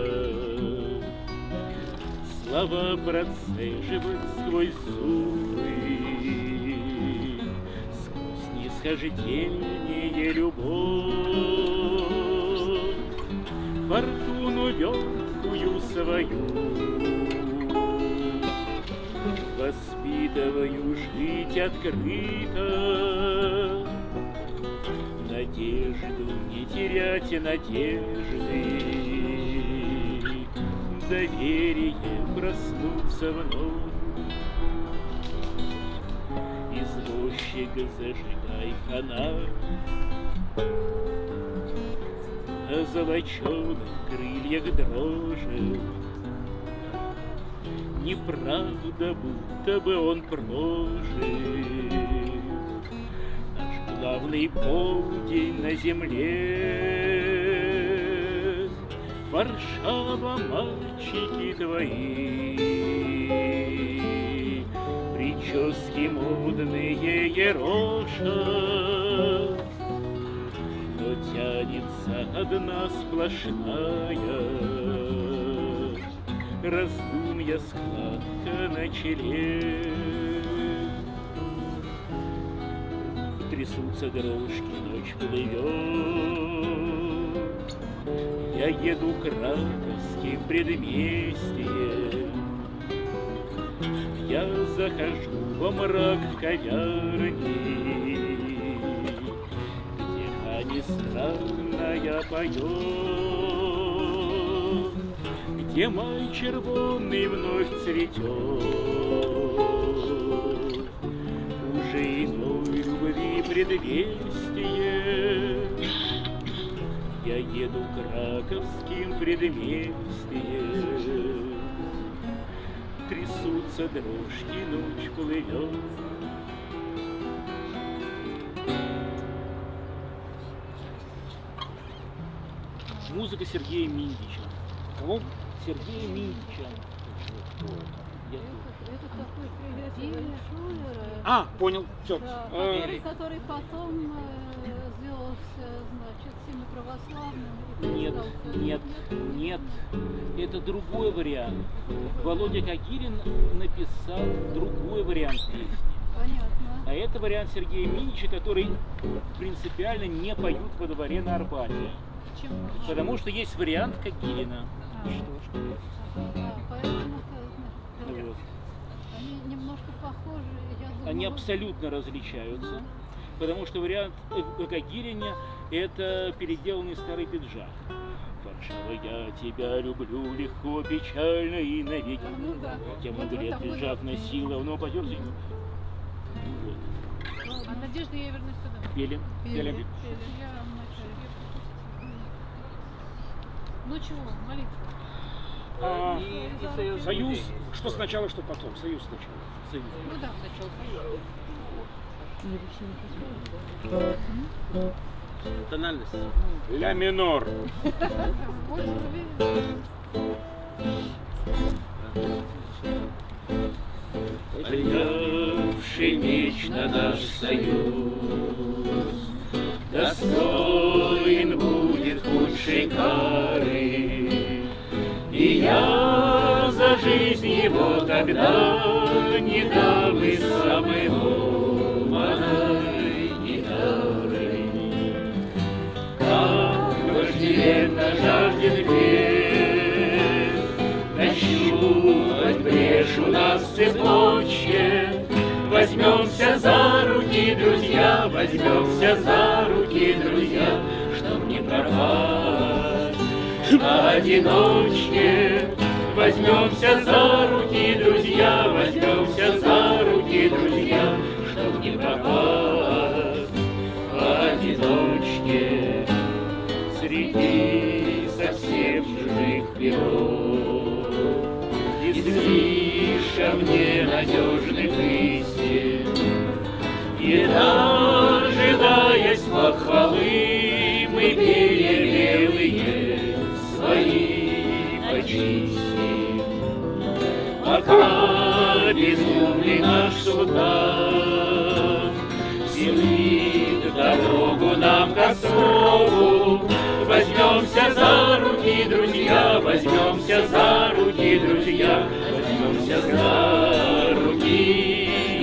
слова процеживать сквозь зубы, сквозь нисхождение любовь, фортуну вёрткую свою воспитываю жить открыто, надежду не терять надежды, доверие проснуться вновь. Извозчик, зажигай фонарь, на золочёных крыльях дрожит. Неправда, будто бы он прожил наш главный полдень на земле. Варшава, мальчики твои, прически модные ерошат, но тянется одна сплошная раздумья, складка на челе. Трясутся дорожки, ночь плывет, я еду к Краковским предместьям, я захожу во мрак в кавярни, где Аня странная поет, где май червонный вновь цветет, уже иной любви предвестие. Я еду краковским предместьем, трясутся дрожки, ночь плывет. Музыка Сергея Миндича. Кого? Сергея Миндича. Это такой приятель Шулера. А, понял, все. Да, который потом сделался, значит, всеми православным. Нет. Это другой вариант. Володя Кагирин написал другой вариант песни. Понятно. А это вариант Сергея Миндича, который принципиально не поют во дворе на Арбате. Почему? Потому что есть вариант Кагирина. Поэтому Вот. они немножко похожи. Я думала, Они абсолютно различаются, потому что вариант Кагирина – это переделанный старый пиджак. Варшава, я тебя люблю легко, печально и навеки. Ну да. Тем Вот лет такой пиджак вот. носила, но потерся. Вот. А Надежда, я вернусь туда. Пели. Я вначале. Ну чего, молитва. Союз, что сначала, что потом. Союз сначала. Союз. Ну да, сначала союз. Тональность. Ля минор. Больше уверен. Принявший вечно наш союз, достоин будет худшей кары. И я за жизнь его тогда не дам и самой ломаной гитары. Как вожделенно жаждет век нащупать брешь у нас в цепочке. Возьмемся за руки, друзья, возьмемся за руки, друзья, чтоб не пропасть поодиночке. Возьмемся за руки, друзья, возьмемся за руки, друзья, чтоб не пропасть поодиночке среди совсем чужих миров. И слишком ненадежных истин, и дожидаясь похвалы, мы перебелые свои почистим. Пока безумный наш султан силит дорогу нам к Острову, возьмемся за руки, друзья, возьмемся за руки, друзья, возьмемся за руки,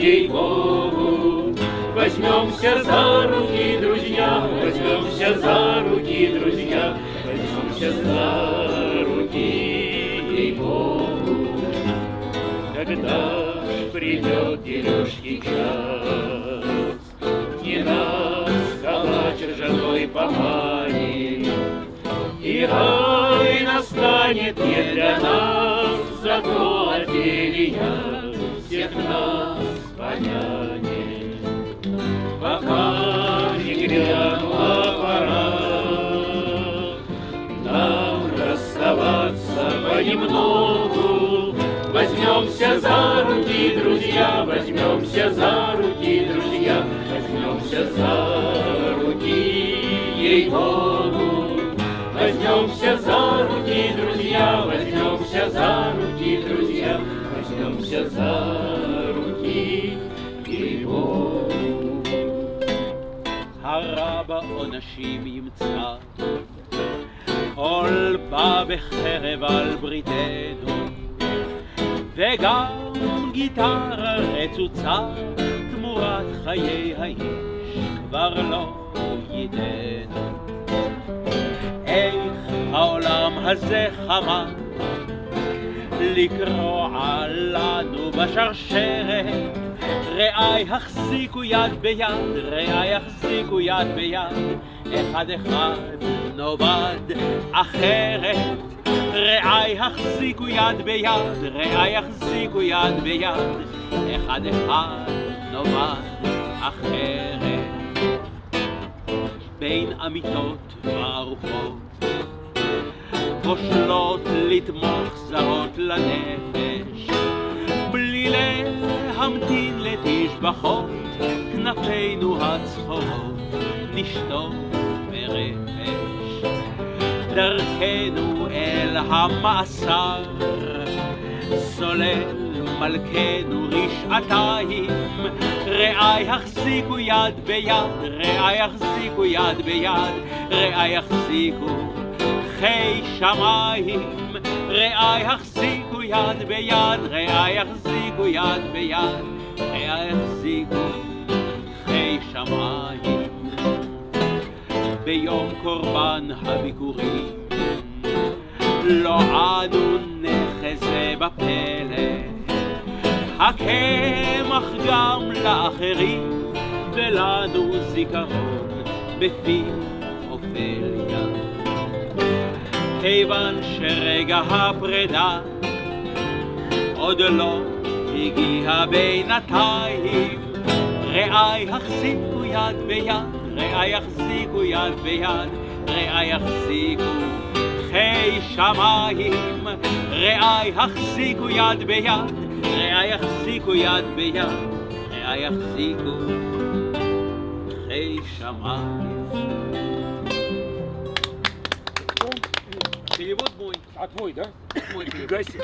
ей-богу. Возьмемся за руки, друзья, возьмемся за руки, друзья, возьмемся за руки, ей-богу. Когда ж придет дележки час, не нас калач ржаной поманит, и рай настанет не для нас, зато Офелия всех нас помянет. Пока не грянула пора нам расставаться понемногу, возьмемся за руки, друзья, возьмемся за руки, друзья, возьмемся за руки, ей-богу. Возьмемся за руки, друзья, возьмемся за руки, друзья, возьмемся за руки, ей-богу. הרע בעונשים ימצא, כל בא בחרב על בריתנו, וגם גיטרה רצוצה תמורת חיי האיש כבר לא ייתנו. איך העולם הזה חמק לקרוע לנו בשרשרת. רעי החזיקו יד ביד, רעי החזיקו יד ביד, אחד אחד נאבד אחרת. רעי החזיקו יד ביד, רעי החזיקו יד ביד, אחד אחד נאבד אחרת. בין אמיתות וארוחות כושלות לתמוך זרות לנפש, בלי להמתין לתשבחות כנפינו הצחורות נשטוף ברפש. דרכנו אל המאסר סולל מלכנו רשעתיים. רעי החזיקו יד ביד, רעי החזיקו יד ביד, רעי החזיקו חי שמיים. רעי החזיקו יד ביד, רעי החזיקו יד ביד, רעי החזיקו חי שמיים. ביום קורבן הביקורים לא אנו נחזה בפלא, הקמח גם לאחרים ולנו זיכרון בפי אופליה. כיוון שרגע הפרידה עוד לא הגיע בינתיים, רעי החזיקו יד ביד, רעי יחזיקו יד ביד, רעי יחזיקו חי שמיים. רעי יחזיקו יד ביד, רעי יחזיקו יד ביד, רעי יחזיקו חי שמיים. Перевод мой. А твой, да? Мой перевод. Фига себе.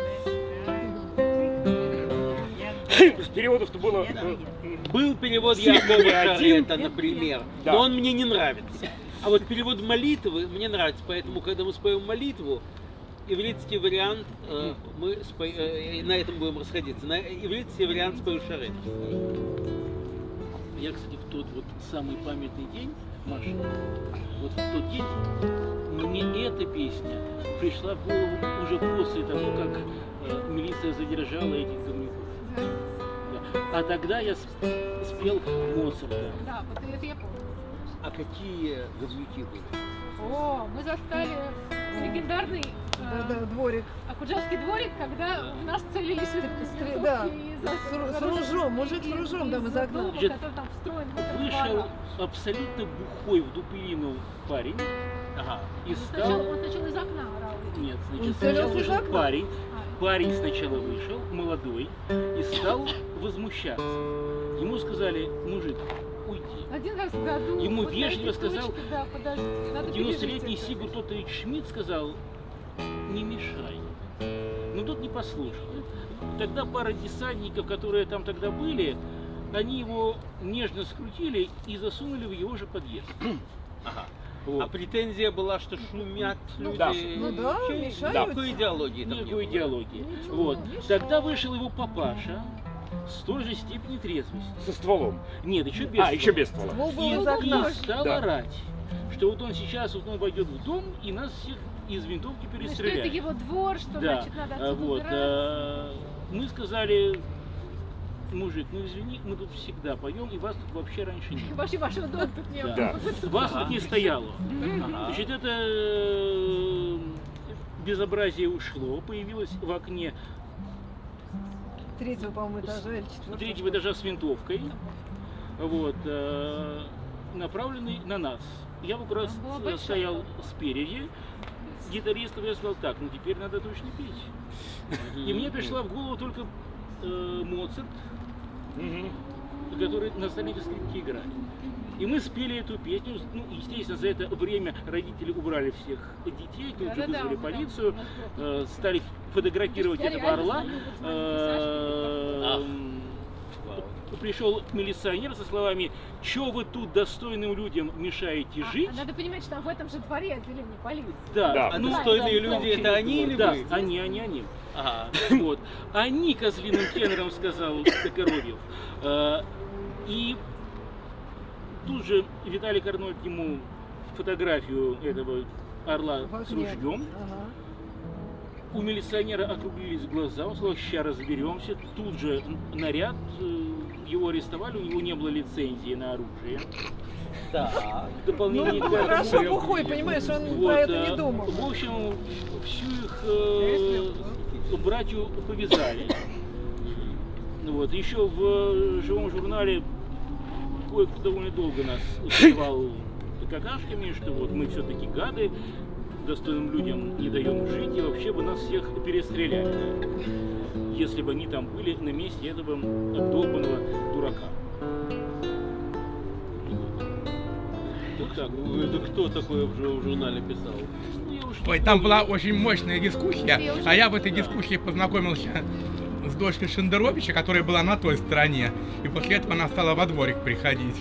Переводов-то было... Был перевод Сильно Якова не один. Шарета, например, Да. но он мне не нравится. А вот перевод молитвы мне нравится, поэтому, когда мы споем молитву, ивритский вариант, на этом будем расходиться, на ивритский вариант спою Шарет. Я, кстати, в тот вот самый памятный день, Маша, вот в тот день мне эта песня пришла в голову уже после того, как милиция задержала этих говнюков. Да. А тогда я спел Моцарта. Да, вот это я помню. А какие говнюки были? О, мы застали легендарный дворик. Акуджавский дворик, когда в нас целились Да, из с ружом, мужик с ружом там из окна. Значит, который там встроен в этот Вышел барак. абсолютно бухой в дуплину парень Ага. и Он стал... сначала из окна орал. Нет, Он значит, сначала целился из вышел окна? парень. Парень сначала вышел, молодой, и стал возмущаться. Ему сказали: мужик, уйди. Один раз в году. Ему вот на вежливо этой сказал, точке, да, подождите, надо 90-летний пережить это. Сигурд Отович Шмидт сказал: не мешай. Но тот не послушал. Тогда пара десантников, которые там тогда были, они его нежно скрутили и засунули в его же подъезд. Ага. Вот. А претензия была, что шумят люди. Да. Ну да, Чё, мешают. Никакой идеологии там не Никакой было. идеологии. Ничего, Вот. мешают. Тогда вышел его папаша с той же степени трезвости. Со стволом. Нет, еще без А, еще ствола. без ствола. Ствол был И, из окна. и стал Да. орать, что вот он сейчас вот он войдет в дом и нас всех из винтовки Ну, что это перестреляет. его двор, что Да, значит надо отсюда вот. убираться. Мы сказали: мужик, ну извини, мы тут всегда поем, и вас тут вообще раньше не было. Вообще вашего дома тут не было. Да. Вас тут не стояло. Ага. Значит, это безобразие ушло, появилось в окне Третьего, по-моему, этажа или четвертого. третьего этажа с винтовкой, вот, направленный на нас. Я как раз Была большая. стоял спереди гитаристов, я сказал: так, ну теперь надо точно петь. И мне пришла в голову только Моцарт, который на столе скрипке играет. И мы спели эту песню. Ну, естественно, за это время родители убрали всех детей, тут же Да-да-да, вызвали да. полицию, стали фотографировать Я этого реально орла. знаю, вот Вау. Пришел милиционер со словами: "Чё вы тут достойным людям мешаете жить?" Надо понимать, что в этом же дворе отделение полиции. Да, Да. А ну, достойные да, люди да. это они или да, вы? они. Ага. Вот. Они козлиным тенором, сказал Коровьев. И тут же Виталик Арнольд ему фотографию этого орла В с окне. ружьем. Ага. У милиционера округлились глаза, он сказал, сейчас разберемся. Тут же наряд, его арестовали, у него не было лицензии на оружие. Так. В дополнение к этому- Хорошо глухой, понимаешь, он Вот, про это не думал. В общем, всю их братью повязали. Вот. Еще в живом журнале кое-кто довольно долго нас называл какашками, что вот мы все-таки гады, достойным людям не даем жить, и вообще бы нас всех перестреляли, если бы они там были на месте этого долбанного дурака. Вот так. Это кто такое в журнале писал? Ну, я уж не Ой, там помню. была очень мощная дискуссия, а я в этой дискуссии познакомился с дочкой Шендеровича, которая была на той стороне, и после этого она стала во дворик приходить.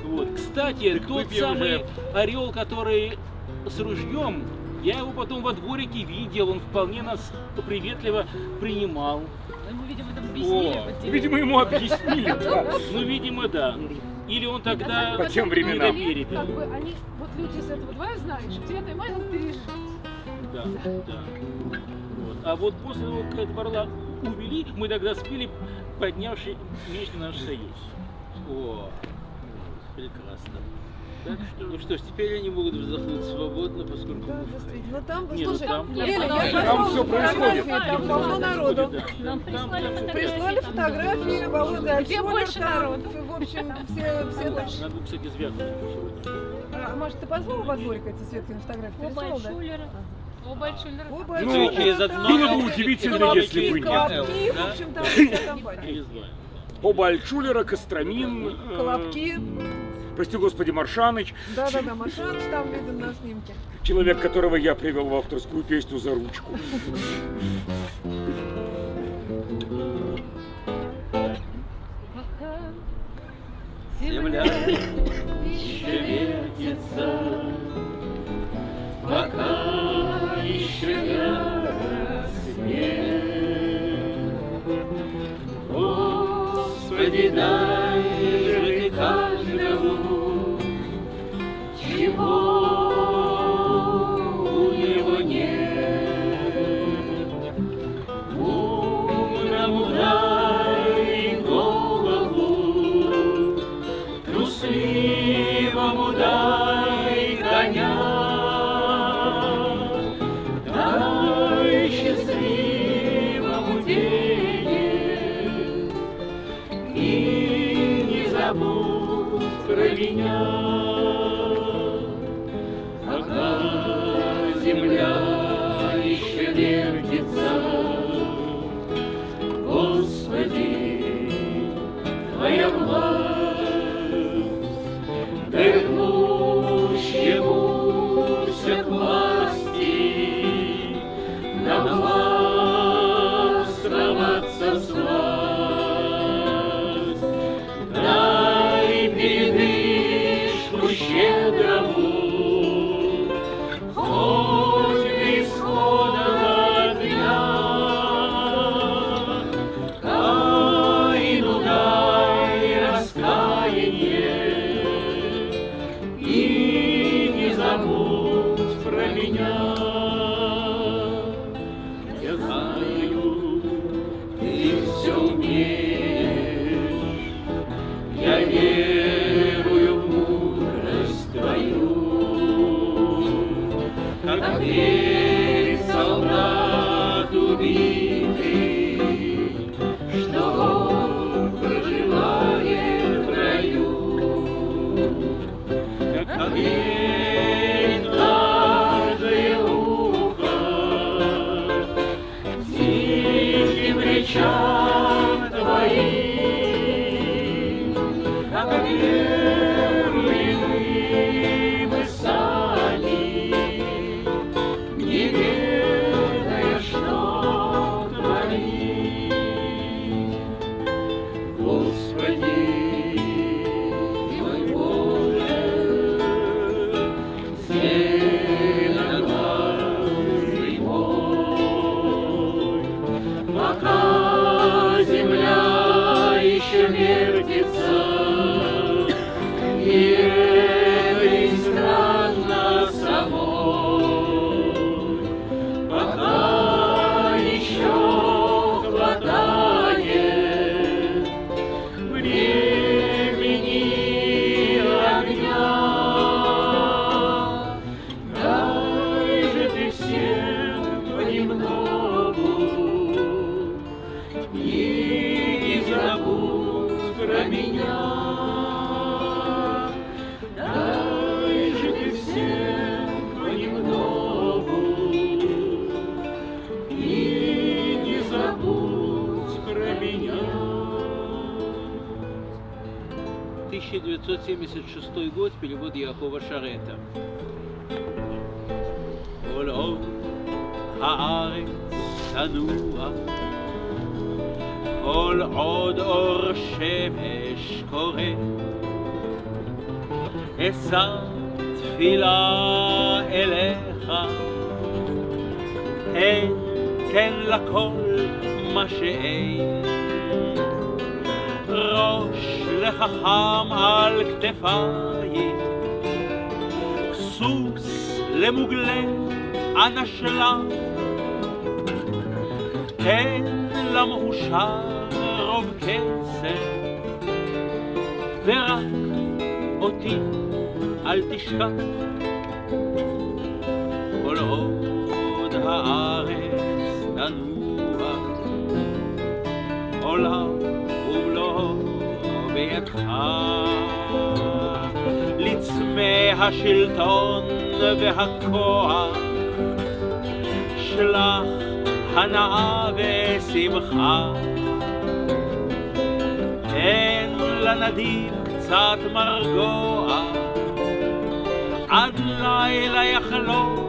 Вот. Кстати, тот самый орел, который с ружьем, я его потом во дворике видел, он вполне нас приветливо принимал. Ему, видимо, это объяснили. Видимо, ему объяснили, да. Ну, видимо, да. Или он тогда По тем временам перепил. Как бы они, вот люди из этого двора знают, что 9 мая надо пережить. Да, да. Вот. А вот после того, как этого орла увели, мы тогда спели, поднявший меч на наш союз. О, прекрасно. Так что... Ну что ж, теперь они могут вздохнуть свободно, поскольку Да, мы действительно. Ну там, Не, ну слушай, там- Лена, там- я там пошла всё происходит. фотографии, там полно народу. Нам прислали фотографии. Прислали там фотографии, Володя Где Альшулер больше там, народу? в общем, все там. Надо, кстати, звякнуть сегодня. А, может, ты позвал во дворик эти Светкины фотографии? Оба Переслал, да? Шулера. Оба Шулера. Оба Ну, Альшулера, через там одно Было бы клапки, удивительно, клапки, если бы нет. клапки, в Да? общем, там вся компания. Через два. Оба Альтшулера, Костромин, Колобки. прости господи, Маршаныч, Да-да-да, Машаныч там виден на снимке. человек, которого я привел в авторскую песню за ручку. Пока Земля еще вертится, пока еще я рассвет. Господи, дай же ты каждому, чего у него нет. Умному дай голову, трусливому дай коня, дай счастливому денег и не забудь про меня. Пока земля еще вертится, Господи, Твоя власть, дай рвущемуся к власти нам властвоваться всласть. Дай передышку щедрому, хоть до исхода дня. Каину дай раскаяние и не забудь про меня. Я знаю, ты все умеешь, я верую в мудрость твою. Как верит солдат убитый, что он проживает в раю. Как верит каждое ухо тихим речам твоим. Как веруем и мы сами, не ведая, что творить. Господи, мой Боже, зеленоглазый мой, пока земля еще вертится, и это и страшно самой. меня. Дай же ты всем понемногу, и не забудь про меня. 1976 год, перевод Яакова Шарета. כל עוד הארץ תנוע, כל עוד אור שמש קורא, אשא תפילה אליך, תן לכל מה שאין, ראש לחכם על כתפיים, סוס למוגלה אנשלה, תן למאושר רוב כסף, ורק אותי אל תשכח. כל עוד הארץ תנוע, עולם ומלואו בידך, לצמא השלטון והכוח, שלח הנאה ושמחה, תן לנדיב קצת מרגוע, עד לילה יחלוף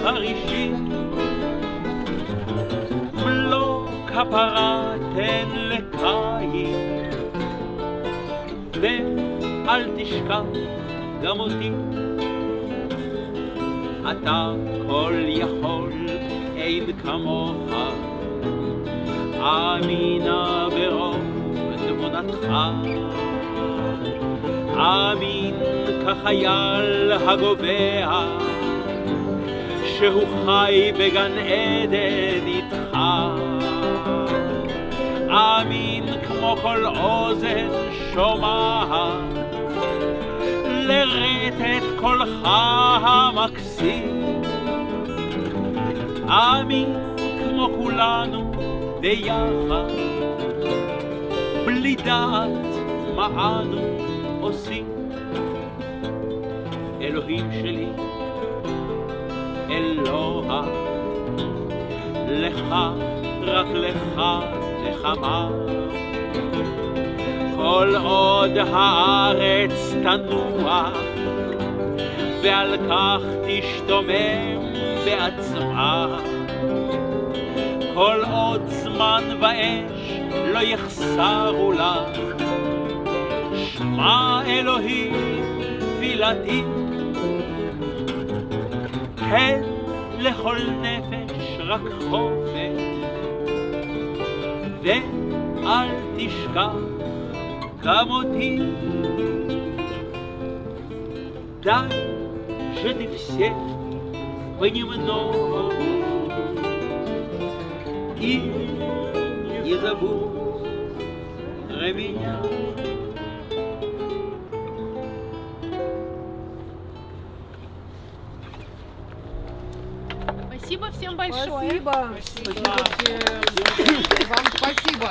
חרישי, מלוא כפרה תן לקין, ואל תשכח גם אותי. אתה כל יכול, אין כמוך, אמינה ברוב תמונתך, אמין כחייל הגובע, שהוא חי בגן עדן איתך, אמין כמו כל אוזן שומעת, לרטט קולך המקסים, אמין כמו כולנו ביחד, בלי דעת מה אנו עושים. אלוהים שלי, אלוה, לך, רק לך נחמה, כל עוד הארץ תנוע, ועל כך תשתומם בעצמה, כל עוד זמן ואש לא יחסרו לך, שמע אלוהים תפילתי, תן לכל נפש רק חופש, ואל תשכח גם אותי. Дай же ты всех понемногу, и не забудь про меня. Спасибо всем большое. Спасибо. Вам спасибо.